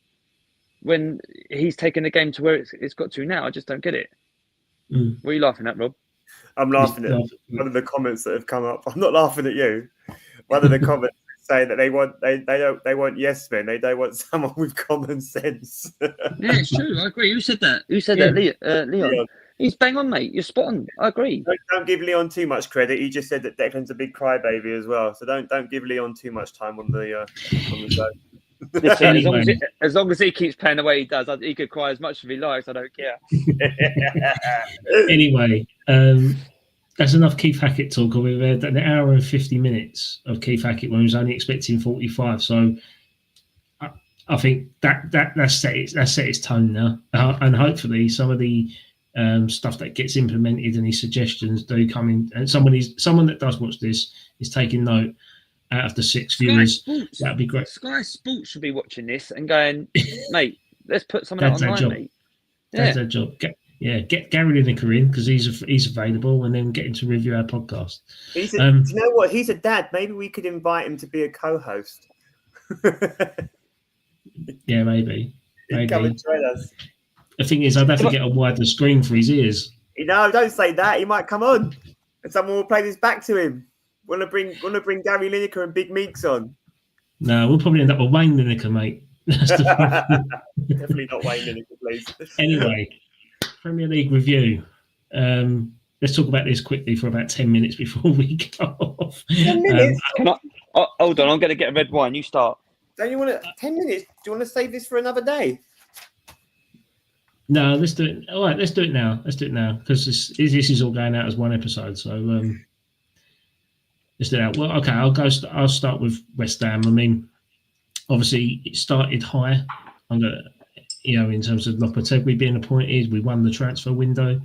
when he's taken the game to where it's got to now? I just don't get it. What are you laughing at, Rob? I'm laughing at one of the comments that have come up. I'm not laughing at you. One of the comments saying that they want yes men. They don't want someone with common sense. Yeah, it's true. I agree. Who said that? Leon. He's bang on, mate. You're spot on. I agree. Don't give Leon too much credit. He just said that Declan's a big crybaby as well. So don't give Leon too much time on the show. Listen, Anyway. as long as he keeps playing the way he does, he could cry as much as he likes. I don't care. Anyway, that's enough Keith Hackett talk. We've had an hour and 50 minutes of Keith Hackett when he was only expecting 45. So I think that's set its tone now, and hopefully some of the stuff that gets implemented and his suggestions do come in. And someone that does watch this is taking note. Out of the 6 viewers, that'd be great. Sky Sports should be watching this and going, mate, let's put some of that online, mate. That's their job. Get Gary Lineker in because he's available, and then get him to review our podcast. Do you know what? He's a dad. Maybe we could invite him to be a co-host. Yeah, maybe. Come and join us. The thing is, I'd have to get a wider screen for his ears. No, don't say that. He might come on, and someone will play this back to him. Want to bring Gary Lineker and Big Meeks on? No, we'll probably end up with Wayne Lineker, mate. Definitely not Wayne Lineker, please. Anyway, Premier League review. Let's talk about this quickly for about 10 minutes before we go off. 10 minutes? Hold on, I'm going to get a red wine. You start. Don't you want to? 10 minutes? Do you want to save this for another day? No, let's do it. All right, let's do it now. Because this is all going out as one episode. So let's do that. Well, okay, I'll start with West Ham. I mean, obviously it started high. In terms of Lopetegui being appointed, we won the transfer window,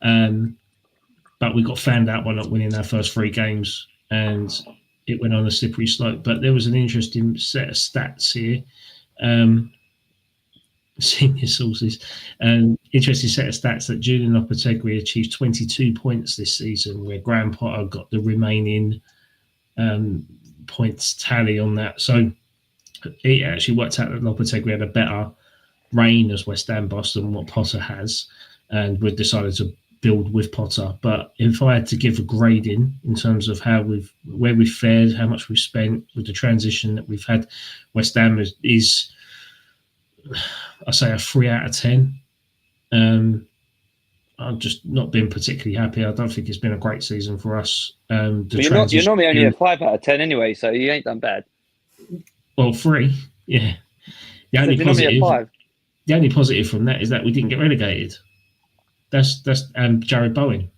but we got found out by not winning our first 3 games, and it went on a slippery slope. But there was an interesting set of stats here. Senior sources, interesting set of stats that Julian Lopetegui achieved 22 points this season, where Graham Potter got the remaining points tally on that. So it actually worked out that Lopetegui had a better reign as West Ham boss than what Potter has, and we've decided to build with Potter. But if I had to give a grading in terms of where we've fared, how much we've spent with the transition that we've had, West Ham is I say a 3 out of 10. I've just not been particularly happy. I don't think it's been a great season for us. You're normally only a 5 out of 10 anyway, so you ain't done bad. Well, 3, yeah. The only positive from that is that we didn't get relegated. That's Jared Bowen.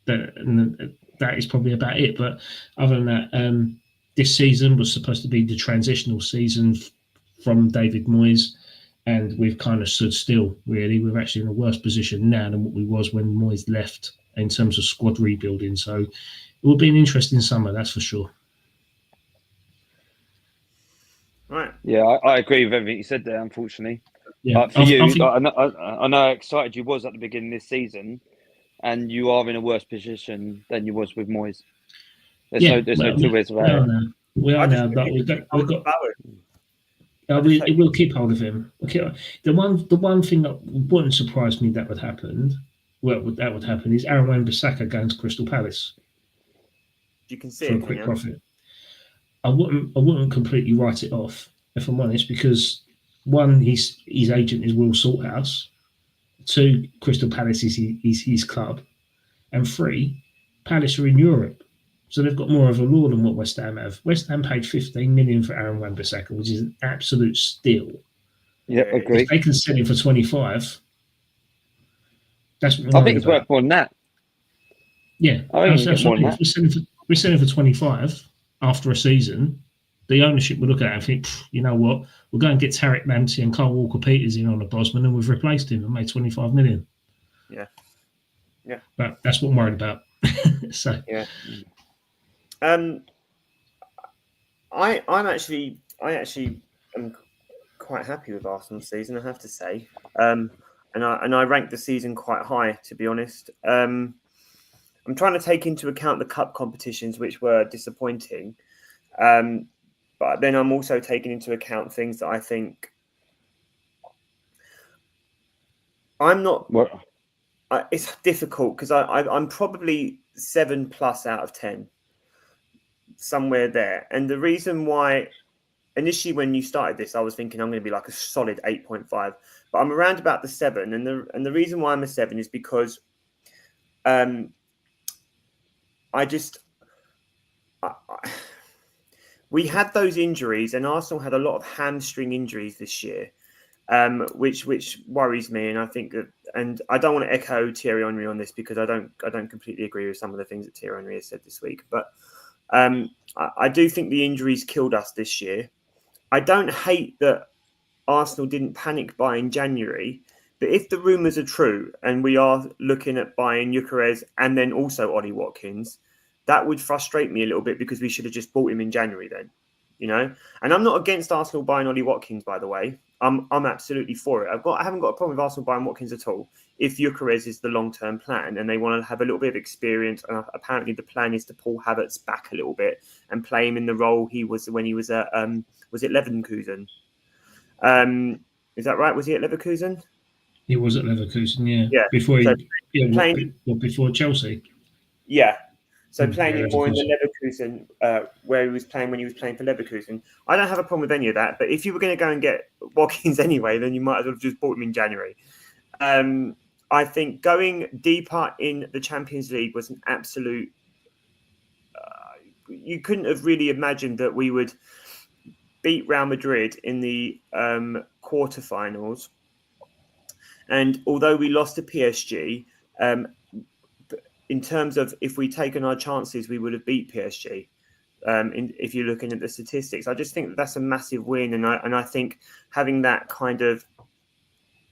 That is probably about it. But other than that, this season was supposed to be the transitional season from David Moyes, and we've kind of stood still, really. We're actually in a worse position now than what we was when Moyes left in terms of squad rebuilding. So it will be an interesting summer, that's for sure. Right. Yeah, I agree with everything you said there, unfortunately. Yeah. For you, I know how excited you was at the beginning of this season, and you are in a worse position than you was with Moyes. There's no two ways about it. We are now, but we've got it will keep hold of him. Okay. The one thing that wouldn't surprise me that would happen is Aaron Wan-Bissaka going to Crystal Palace. You can see for it, a quick profit. I wouldn't completely write it off, if I'm honest, because 1, his agent is Will Salthouse. 2, Crystal Palace is his club, and 3, Palace are in Europe. So they've got more of a law than what West Ham have. West Ham paid 15 million for Aaron Wan-Bissaka, which is an absolute steal. Yeah, agree. If they can sell him for 25, that's what I think it's worth more than that. Yeah, I think it's more than that. We're selling for 25 after a season. The ownership will look at it and think, you know what, we'll go and get Tarek Lamptey and Carl Walker-Peters in on a Bosman, and we've replaced him and made 25 million. But that's what I'm worried about. So yeah. I actually am quite happy with Arsenal's season, I have to say. And I ranked the season quite high, to be honest. I'm trying to take into account the cup competitions, which were disappointing. But then I'm also taking into account things that I think I'm not. Well, It's difficult because I'm probably 7+ out of 10, somewhere there. And the reason why, initially when you started this, I was thinking I'm going to be like a solid 8.5, but I'm around about the 7. And the reason why I'm a 7 is because we had those injuries, and Arsenal had a lot of hamstring injuries this year, which worries me. And I think that, and I don't want to echo Thierry Henry on this because I don't completely agree with some of the things that Thierry Henry has said this week. But I do think the injuries killed us this year. I don't hate that Arsenal didn't panic buy in January, but if the rumours are true and we are looking at buying Gyökeres and then also Ollie Watkins, that would frustrate me a little bit because we should have just bought him in January then, you know. And I'm not against Arsenal buying Ollie Watkins, by the way. I'm absolutely for it. I haven't got a problem with Arsenal buying Watkins at all if Gyökeres is the long-term plan and they want to have a little bit of experience. And apparently the plan is to pull Havertz back a little bit and play him in the role he was when he was at was it Leverkusen? Is that right? Was he at Leverkusen? he was at Leverkusen, Yeah. Before before Chelsea. Yeah. So playing Yeah, him more in the Leverkusen, where he was playing when he was playing for Leverkusen. I don't have a problem with any of that. But if you were going to go and get Watkins anyway, then you might as well have just bought him in January. I think going deeper in the Champions League was an absolute... you couldn't have really imagined that we would beat Real Madrid in the quarterfinals. And although we lost to PSG... in terms of if we'd taken our chances, we would have beat PSG. If you're looking at the statistics, I just think that's a massive win, and I think having that kind of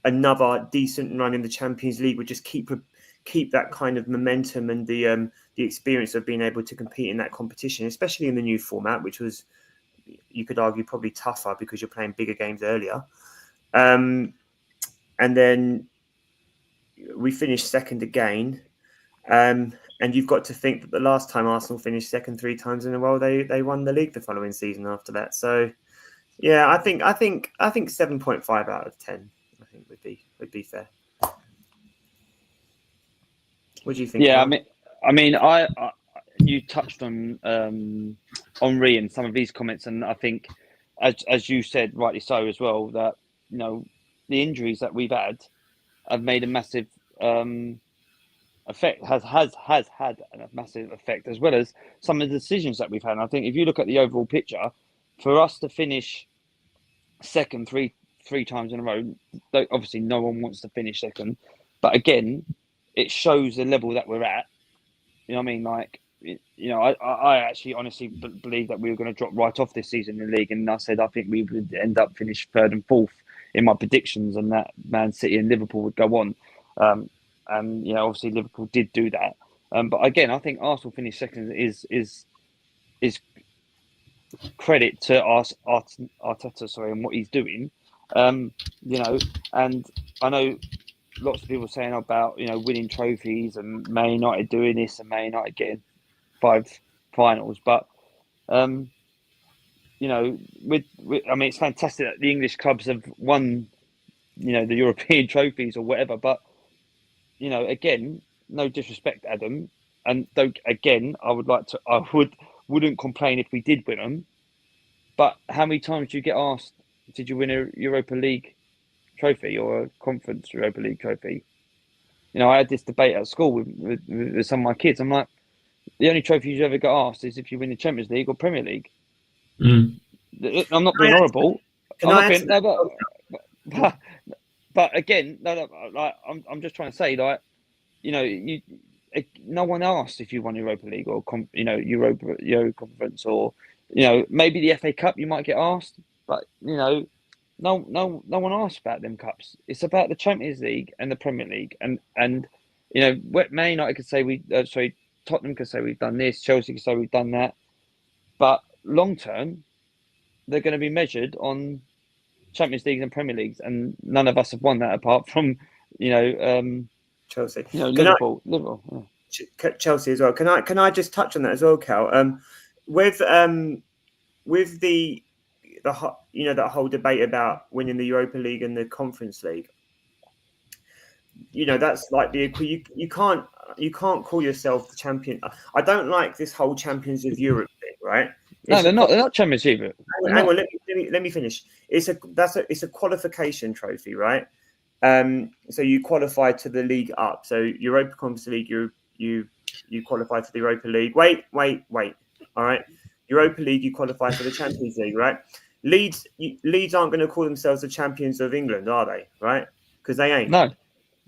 another decent run in the Champions League would just keep that kind of momentum and the experience of being able to compete in that competition, especially in the new format, which was, you could argue, probably tougher because you're playing bigger games earlier. And then we finished second again. And you've got to think that the last time Arsenal finished second 3 times in a row, they won the league the following season after that. So, yeah, I think 7.5 out of 10. I think would be fair. What do you think? Yeah, Callum? I mean, you touched on Henry and some of his comments, and I think, as you said, rightly so as well, that the injuries that we've had have made a massive effect, has had a massive effect, as well as some of the decisions that we've had. And I think if you look at the overall picture, for us to finish second three times in a row, obviously no one wants to finish second, but again, it shows the level that we're at. You know what I mean? Like, I actually honestly believe that we were going to drop right off this season in the league, and I said I think we would end up finish 3rd and 4th in my predictions, and that Man City and Liverpool would go on. And obviously Liverpool did do that. But again, I think Arsenal finished second is credit to Arteta, and what he's doing. And I know lots of people saying about winning trophies and Man United doing this and Man United getting 5 finals, but I mean, it's fantastic that the English clubs have won the European trophies or whatever, but again, no disrespect, Adam, and I wouldn't complain if we did win them, but how many times do you get asked, did you win a Europa League trophy or a Conference Europa League trophy? I had this debate at school with some of my kids. I'm like, the only trophy you ever get asked is if you win the Champions League or Premier League. I'm not being horrible. But again, I'm just trying to say, like, no one asked if you won Europa League or Euro Conference, or maybe the FA Cup you might get asked, but no one asked about them cups. It's about the Champions League and the Premier League, and you know, Man United could say Tottenham could say we've done this, Chelsea could say we've done that, but long term, they're going to be measured on Champions Leagues and Premier Leagues, and none of us have won that apart from Chelsea. Liverpool. Yeah. Chelsea as well. Can I just touch on that as well, Cal? With the that whole debate about winning the Europa League and the Conference League. That's like you can't call yourself the champion. I don't like this whole Champions of Europe thing, right? No, they're not Champions League. Hang on, let me finish. It's a qualification trophy, right? So you qualify to the league up. So Europa Conference League, you qualify to the Europa League. Wait. All right. Europa League, you qualify for the Champions League, right? Leeds aren't going to call themselves the champions of England, are they? Right? Because they ain't. No,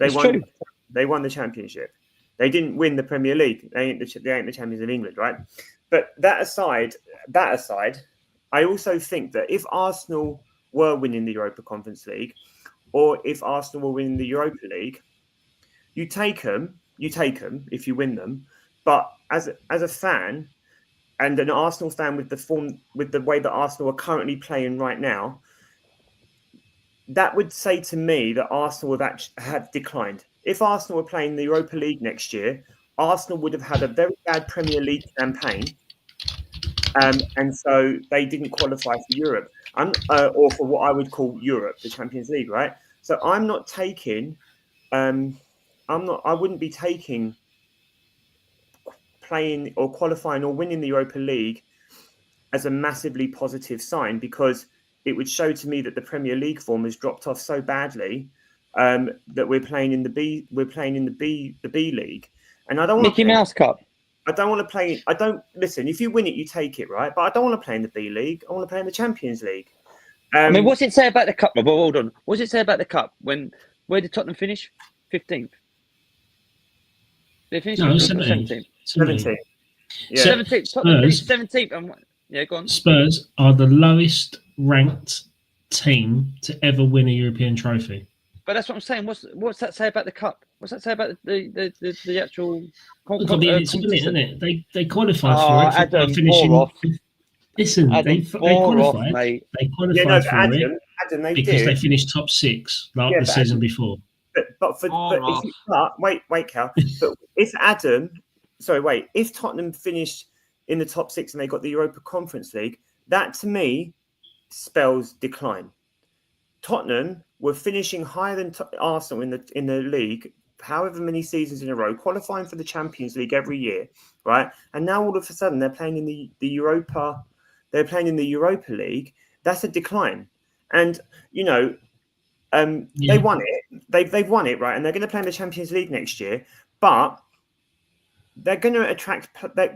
true. They won the championship. They didn't win the Premier League. They ain't the champions of England, right? But that aside, I also think that if Arsenal were winning the Europa Conference League, or if Arsenal were winning the Europa League, you take them if you win them. But as a fan, and an Arsenal fan with the way that Arsenal are currently playing right now, that would say to me that Arsenal have declined. If Arsenal were playing the Europa League next year, Arsenal would have had a very bad Premier League campaign, and so they didn't qualify for Europe, or for what I would call Europe, the Champions League, right? So I wouldn't be taking playing or qualifying or winning the Europa League as a massively positive sign, because it would show to me that the Premier League form has dropped off so badly that we're playing in the B League, and I don't want Mickey Mouse Cup. I don't want to play. Listen. If you win it, you take it, right? But I don't want to play in the B League. I want to play in the Champions League. I mean, what's it say about the cup? Well, hold on. What's it say about the cup? Where did Tottenham finish? 15th. They finished 17th. 17th. Yeah. 17th. Tottenham finished 17th. Yeah, go on. Spurs are the lowest ranked team to ever win a European trophy. But that's what I'm saying. What's that say about the cup? What's that say about the actual competition? Isn't it? They qualified for it. Adam, finishing. Listen, they qualified. Mate. They qualified for Adam, it because they finished top 6 the season before. Wait, Cal. But if Tottenham finished in the top 6 and they got the Europa Conference League, that to me spells decline. Tottenham were finishing higher than Arsenal in the league, however many seasons in a row, qualifying for the Champions League every year, right? And now all of a sudden they're playing in the Europa. They're playing in the Europa League. That's a decline, and they won it. They've won it, right? And they're going to play in the Champions League next year, but they're going to attract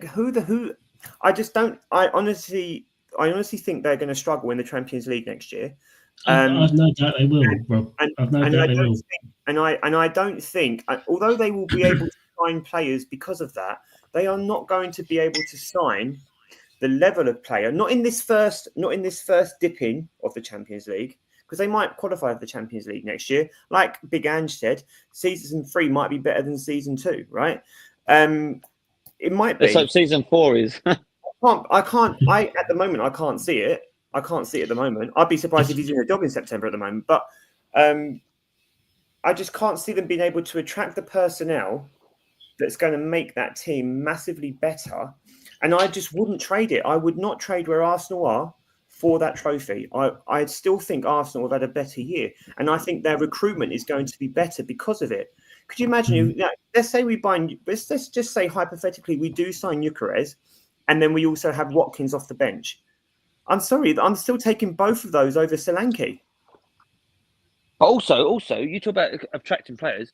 who. I honestly think they're going to struggle in the Champions League next year. I've no doubt they will, Rob. And I don't think, although they will be able to sign players because of that, they are not going to be able to sign the level of player. Not in this first dip in of the Champions League, because they might qualify for the Champions League next year. Like Big Ange said, season 3 might be better than season 2, right? It might be. So season 4 is. At the moment, I can't see it. I can't see it at the moment. I'd be surprised if he's doing a job in September at the moment. But I just can't see them being able to attract the personnel that's going to make that team massively better. And I just wouldn't trade it. I would not trade where Arsenal are for that trophy. I still think Arsenal have had a better year. And I think their recruitment is going to be better because of it. Could you imagine, let's just say hypothetically, we do sign Gyökeres, and then we also have Watkins off the bench. I'm sorry, I'm still taking both of those over Solanke. But also, you talk about attracting players.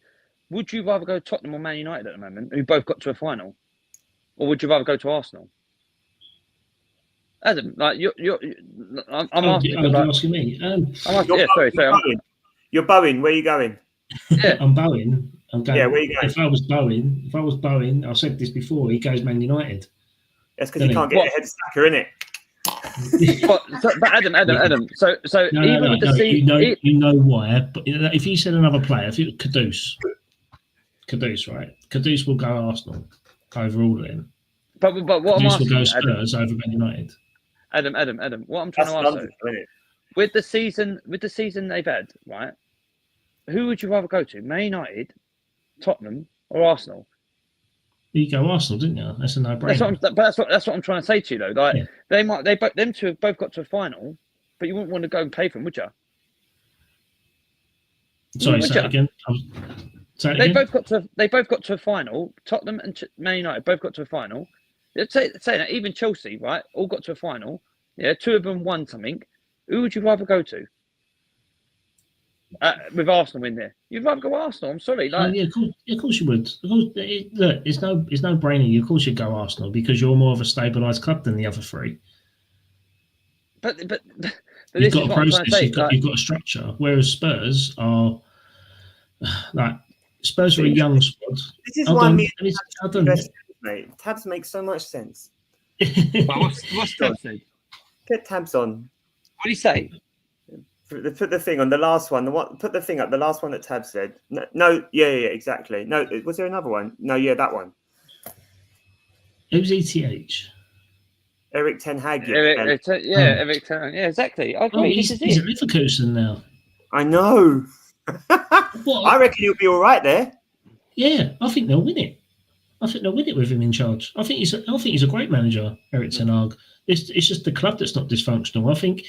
Would you rather go to Tottenham or Man United at the moment, who both got to a final, or would you rather go to Arsenal? Adam, like I'm asking. You're asking me. Sorry. You're Bowen. Where are you going? Yeah, I'm going. Yeah, where are you going? If I was Bowen, I said this before. He goes Man United. That's because you can't get your head stacker, innit? But Adam. So No, even with the you know why. But if you said another player, if it Kudus, right? Kudus will go Arsenal over all of them. But what Kudus I'm asking, will go Spurs over Man United. Adam. What I'm trying to ask though, with the season they've had, right? Who would you rather go to, Man United, Tottenham, or Arsenal? You go Arsenal, didn't you? That's a no-brainer. That's what I'm trying to say to you though. Like them two have both got to a final, but you wouldn't want to go and pay for them, would you? Sorry, say it again. They both got to a final. Tottenham and Man United both got to a final. Let's say that even Chelsea, right, all got to a final. Yeah, two of them won something. Who would you rather go to? With Arsenal in there, you'd rather go Arsenal. I'm sorry, like of course you would. Look, it's no brainer. Of course you'd go Arsenal because you're more of a stabilised club than the other three. But you've got a process. You've got a structure. Whereas Spurs are like Spurs are a young squad. This is why mate. Tabs make so much sense. What's Tabs said? Get tabs on. What do you say? Put the thing on the last one. Put the thing up. The last one that Tab said. No, yeah, exactly. No, was there another one? No, yeah, that one. Who's ETH? Eric Ten Hag. Eric Ten. Yeah, exactly. I agree. He's at Leverkusen now. I know. I reckon he'll be all right there. Yeah, I think they'll win it. I think they'll win it with him in charge. I think he's a great manager, Eric Ten Hag. It's just the club that's not dysfunctional. I think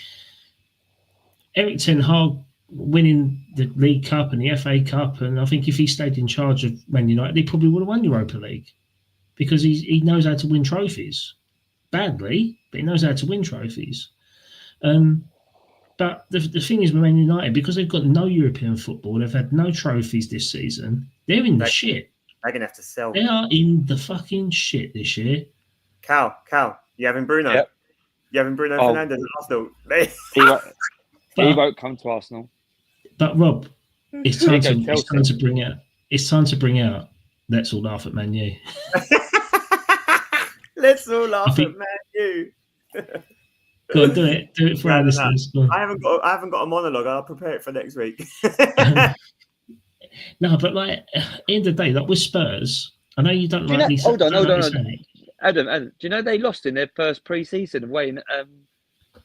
Eric Ten Hag winning the League Cup and the FA Cup, and I think if he stayed in charge of Man United, he probably would have won Europa League because he knows how to win trophies. Badly, but he knows how to win trophies. But the thing is with Man United, because they've got no European football, they've had no trophies this season, they're in the shit. They're going to have to sell. They are in the fucking shit this year. Cal, you having Bruno? Yep. You having Bruno Fernandes at Arsenal? He won't come to Arsenal. But Rob, it's time to bring out. It's time to bring out. Let's all laugh at Man U. Let's all laugh at Man U. Go on, do it for our listeners. I haven't got a monologue. I'll prepare it for next week. No, but like at the end of the day, like with Spurs, I know you don't like these. Hold on. Adam, do you know they lost in their first pre-season away in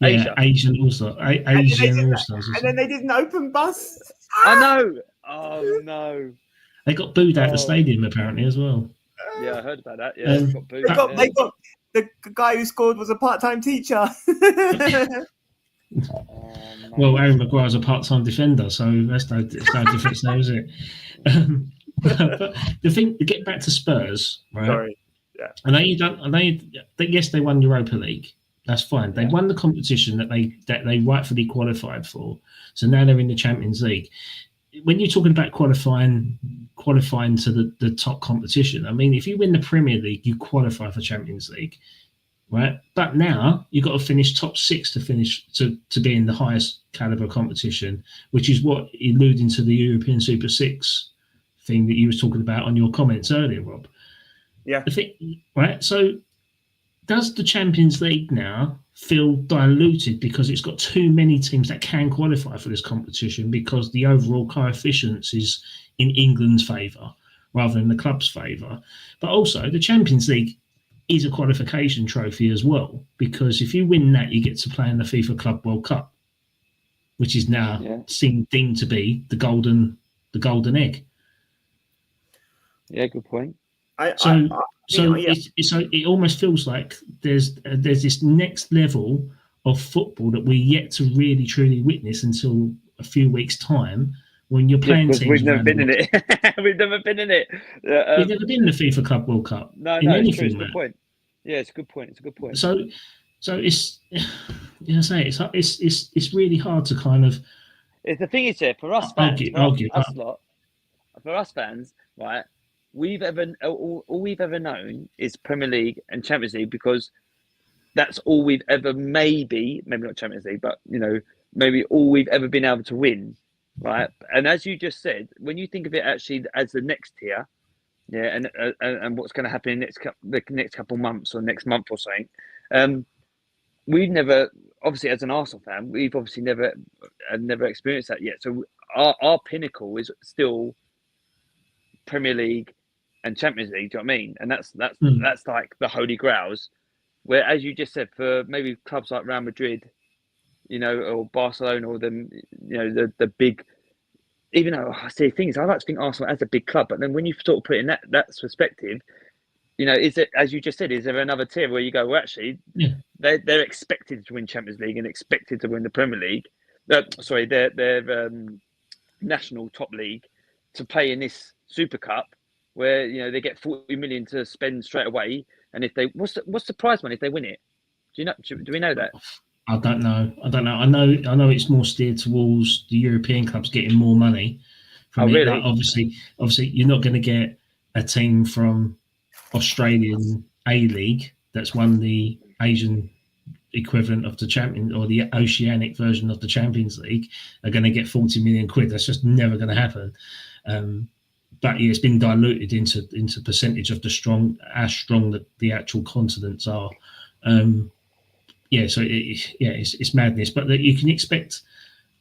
Asia? Asian All-Stars. And then they did an open bus. I know. Oh no. They got booed out the stadium apparently as well. Yeah, I heard about that. Yeah, they got booed. They got the guy who scored was a part-time teacher. Well, Aaron Maguire's a part-time defender, so it's no difference there, is it? But the thing, to get back to Spurs, right? Sorry. Yeah. I know you don't. Yes, they won Europa League. That's fine. They won the competition that they rightfully qualified for. So now they're in the Champions League. When you're talking about qualifying to the top competition, I mean, if you win the Premier League, you qualify for Champions League, right? But now you've got to finish top 6 to be in the highest caliber competition, which is what alluding to the European Super 6 thing that you was talking about on your comments earlier, Rob. Yeah. Right. So does the Champions League now feel diluted because it's got too many teams that can qualify for this competition because the overall coefficients is in England's favour rather than the club's favour? But also the Champions League is a qualification trophy as well, because if you win that, you get to play in the FIFA Club World Cup, which is now deemed to be the golden egg. Yeah, good point. It almost feels like there's this next level of football that we're yet to really truly witness until a few weeks' time when you're playing teams. We've never been in it. We've never been in it. We've never been in the FIFA Club World Cup. No, it's a good point. Yeah, it's a good point. So it's it's really hard to kind of. The thing is, here for us fans, for us fans, right? All we've ever known is Premier League and Champions League, because that's all we've ever maybe not Champions League, but maybe all we've ever been able to win, right? And as you just said, when you think of it actually as the next tier, and what's going to happen in the next couple months or next month or something, we've never, obviously, as an Arsenal fan, we've obviously never experienced that yet. So our pinnacle is still Premier League and Champions League. Do you know what I mean? And that's like the holy grails. Where, as you just said, for maybe clubs like Real Madrid, or Barcelona, or the big. Even though I see things, I like to think Arsenal as a big club, but then when you sort of put it in that perspective, is it, as you just said, is there another tier where you go, well, actually, they're expected to win Champions League and expected to win the Premier League? Their national top league to play in this Super Cup, where they get 40 million to spend straight away, and if they, what's the prize money if they win it? Do we know that? I don't know. I know it's more steered towards the European clubs getting more money from it. Really? Like, obviously, you're not going to get a team from Australian A-League that's won the Asian equivalent of the champion, or the Oceanic version of the Champions League, are going to get 40 million quid. That's just never going to happen. But it's been diluted into percentage of how strong the actual continents are. So it's madness. But you can expect,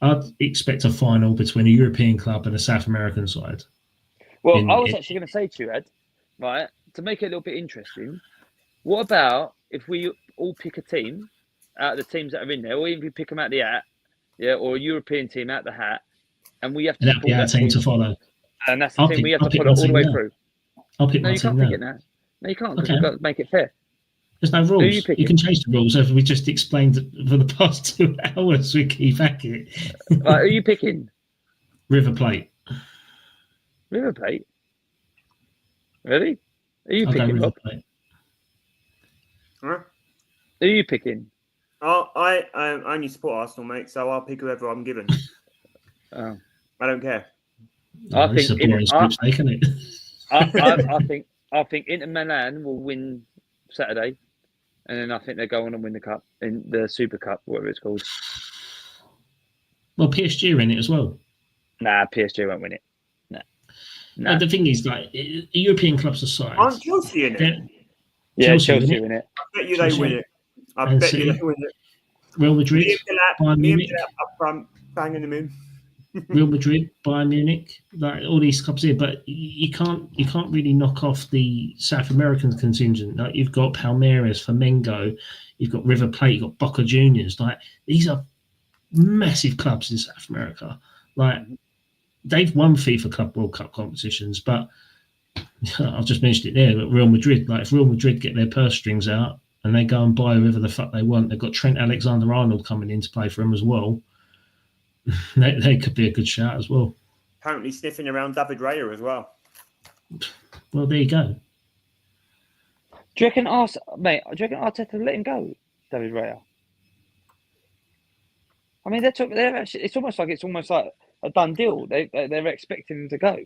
I'd expect a final between a European club and a South American side. Well, I was actually going to say to you, Ed, right, to make it a little bit interesting, what about if we all pick a team out of the teams that are in there, or even if we pick them out the hat, or a European team out the hat, and we have to pick our team to follow. And that's the team we have to follow all the way through. I'll pick my team now. No, you can't pick it now. No, you can't, because we've got to make it fair. There's no rules. You can change the rules, as we just explained for the past 2 hours with Keith Hackett. Right, who are you picking? River Plate. River Plate? Really? Who are you picking, Rob? Huh? Who are you picking? I only support Arsenal, mate, so I'll pick whoever I'm given. I don't care. I think I think Inter Milan will win Saturday, and then I think they'll go on and win the cup, in the Super Cup, whatever it's called. Well, PSG are in it as well. Nah, PSG won't win it. Nah. The thing is, like, European clubs aside, aren't Chelsea in it? Yeah, Chelsea win it. I bet you they win it. I bet you they win it. Real Madrid, Bayern Munich, up front, banging them in. Real Madrid, Bayern Munich, like all these clubs here, but you can't really knock off the South American contingent. Like, you've got Palmeiras, Flamengo, you've got River Plate, you've got Boca Juniors. Like, these are massive clubs in South America. Like, they've won FIFA Club World Cup competitions, but I've just mentioned it there. But Real Madrid, like, if Real Madrid get their purse strings out and they go and buy whoever the fuck they want, they've got Trent Alexander-Arnold coming in to play for them as well. They could be a good shout as well. Apparently sniffing around David Raya as well. Well, there you go. Do you reckon Arteta let him go, David Raya? I mean, they're actually. It's almost like a done deal. They're expecting him to go.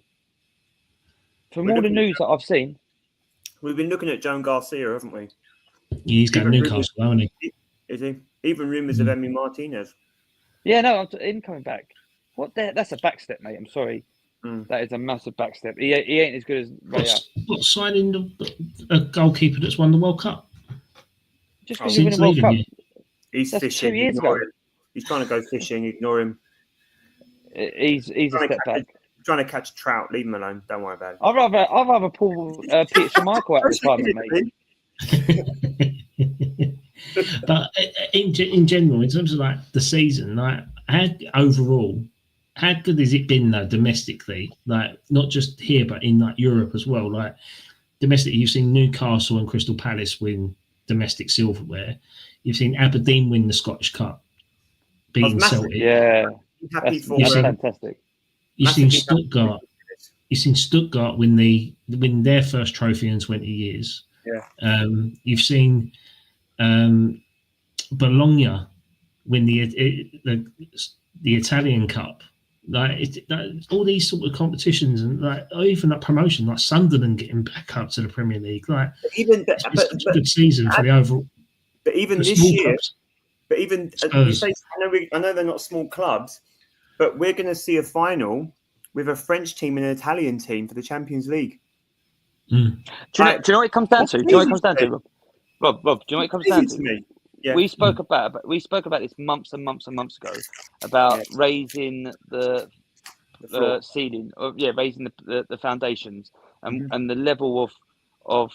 From all the news that I've seen, we've been looking at Joan Garcia, haven't we? He's got Newcastle, hasn't he? Is he? Even rumours of Emi Martinez. Yeah, no, him coming back. That's a backstep, mate. I'm sorry. That is a massive backstep. He ain't as good as Raya. What, signing a goalkeeper that's won the World Cup? Just because you win a World Cup. He's fishing. 2 years ago. He's trying to go fishing. Ignore him. He's a step back. Trying to catch trout. Leave him alone. Don't worry about it. I'd rather pull Peter Schmeichel out of retirement, mate. But in general, in terms of like the season, like how good has it been though domestically? Like not just here, but in like Europe as well. Like domestically, you've seen Newcastle and Crystal Palace win domestic silverware. You've seen Aberdeen win the Scottish Cup, beating Celtic. Yeah, happy for fantastic. You've seen Stuttgart. You've seen Stuttgart win their first trophy in 20 years. Yeah. You've seen Bologna win the Italian Cup. Like all these sort of competitions, and like even that promotion, like Sunderland getting back up to the Premier League. Like it's a good season for the overall. But even this year, you say, I know they're not small clubs, but we're going to see a final with a French team and an Italian team for the Champions League. Do you know what it comes down to? Rob, do you know what it comes down to? Yeah. we spoke about this months and months and months ago about raising the ceiling, raising the foundations and the level of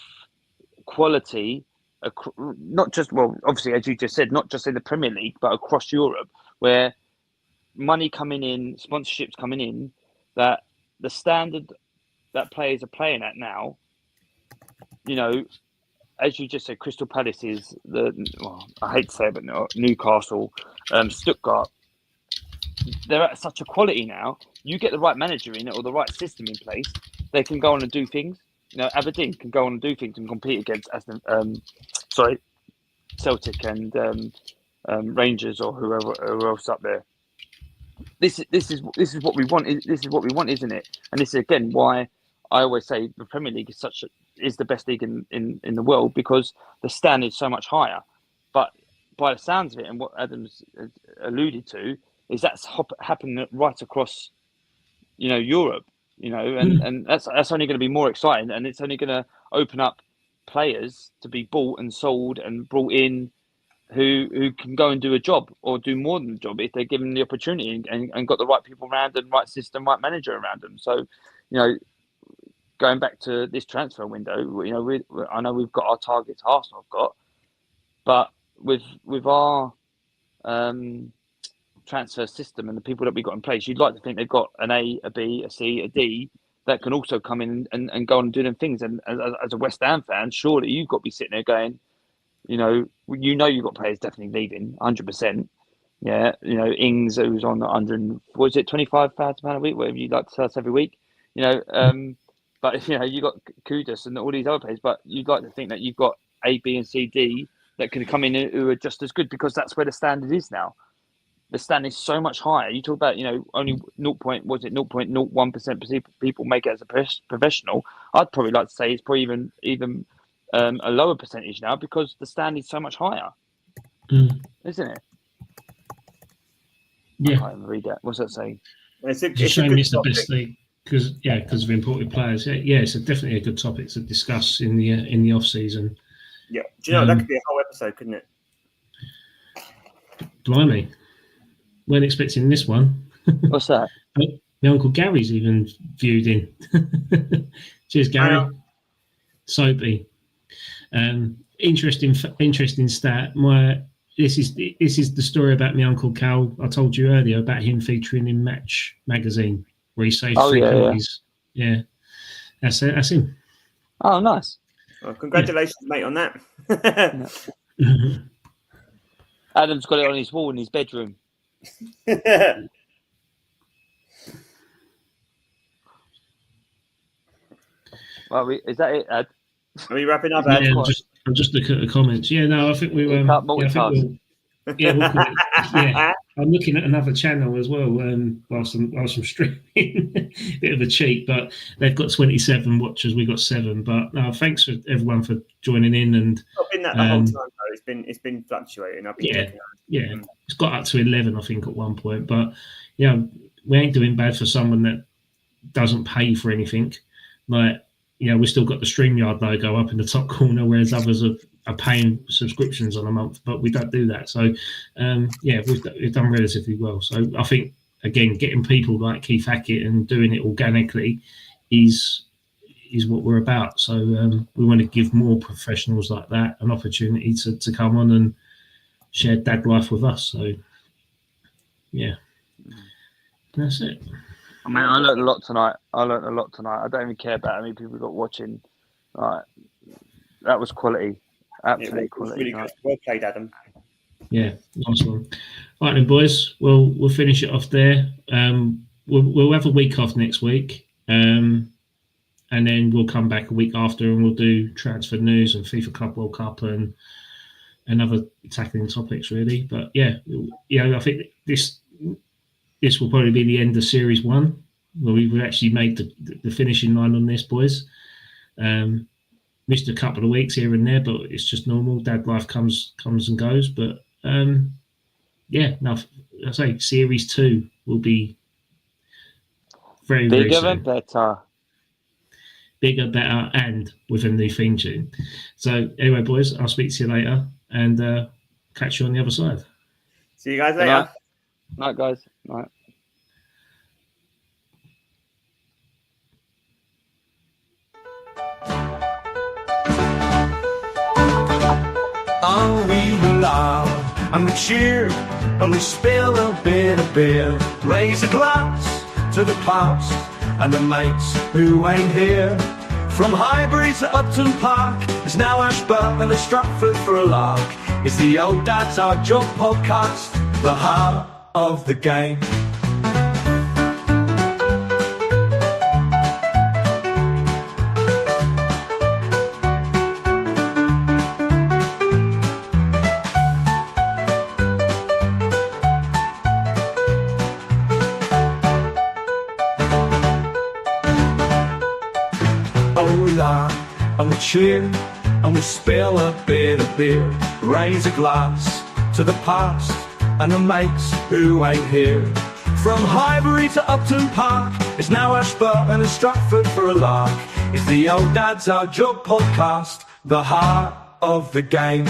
quality, not just, well, obviously, as you just said, not just in the Premier League, but across Europe, where money coming in, sponsorships coming in, that the standard that players are playing at now, you know, as you just said, Crystal Palace is I hate to say it, but no, Newcastle, Stuttgart, they're at such a quality now. You get the right manager in it or the right system in place, they can go on and do things. You know, Aberdeen can go on and do things and compete against Celtic and Rangers or whoever else up there. This is what we want. This is what we want, isn't it? And this is again why I always say the Premier League is the best league in the world, because the standard is so much higher. But by the sounds of it, and what Adam's alluded to, is that's happening right across, you know, Europe. You know, and that's only going to be more exciting, and it's only going to open up players to be bought and sold and brought in who can go and do a job or do more than a job if they're given the opportunity and got the right people around them, right system, right manager around them. So, you know, going back to this transfer window, you know, I know we've got our targets, Arsenal have got, but with our transfer system and the people that we got in place, you'd like to think they've got an A, a B, a C, a D that can also come in and go on and do them things. And as a West Ham fan, surely you've got to be sitting there going, you know you've got players definitely leaving, 100%. Yeah, you know, Ings, who's on £25,000 a week, whatever you like to tell us every week. You know, but you know, you got Kudus and all these other players, but you'd like to think that you've got A, B, and C, D that can come in who are just as good, because that's where the standard is now. The standard is so much higher. You talk about, you know, only 0.01% people make it as a professional. I'd probably like to say it's probably even a lower percentage now, because the standard is so much higher, isn't it? Yeah. I can't even read that. What's that saying? It's a shame it's the best league because of imported players. Yeah, it's definitely a good topic to discuss in the off season. Yeah, do you know that could be a whole episode, couldn't it? Blimey, weren't expecting this one. What's that? My Uncle Gary's even viewed in. Cheers, Gary. Soapy. Interesting stat. This is the story about my Uncle Cal. I told you earlier about him featuring in Match magazine, where he saved 3 penalties. Yeah, that's him. Oh, nice. Well, congratulations, mate, on that. Adam's got it on his wall in his bedroom. Well, is that it, Ad? Are we wrapping up, Ad? Yeah, I'm just looking at the comments. Yeah, no, I think we were. I'm looking at another channel as well. Whilst I'm streaming, bit of a cheat, but they've got 27 watchers. We got 7. But no, thanks for everyone for joining in. And I've been that the whole time though. It's been fluctuating. It's got up to 11, I think, at one point. But yeah, we ain't doing bad for someone that doesn't pay for anything. Like, you know, we've still got the StreamYard logo up in the top corner, whereas others are paying subscriptions on a month, but we don't do that. So, we've done relatively well. So I think, again, getting people like Keith Hackett and doing it organically is what we're about. So we want to give more professionals like that an opportunity to come on and share dad life with us. So, yeah, that's it. I mean, I learned a lot tonight. I don't even care about how many people got watching. Right, that was quality. Absolute quality. Really good. Well played, Adam. Yeah, nice one. All right then, boys. Well, we'll finish it off there. We'll have a week off next week, and then we'll come back a week after, and we'll do transfer news and FIFA Club World Cup and other tackling topics, really. But yeah, I think this will probably be the end of Series 1, where we've actually made the finishing line on this, boys. Missed a couple of weeks here and there, but it's just normal. Dad life comes and goes. But now I say Series 2 will be very, very bigger soon. and better. Bigger, better, and with a new theme tune. So anyway, boys, I'll speak to you later, and catch you on the other side. See you guys Good later. Night, guys. Night. Oh, we will laugh and we cheer and we spill a bit of beer. Raise a glass to the past and the mates who ain't here. From Highbury to Upton Park, it's now Ashburton and Stratford for a lark. It's the Old Dad's Our Job podcast, the heart of the game. And we cheer and we spill a bit of beer. Raise a glass to the past and the mates who ain't here. From Highbury to Upton Park, it's now Ashburton and Stratford for a lark. It's the Old Dad's Our Job podcast, the heart of the game.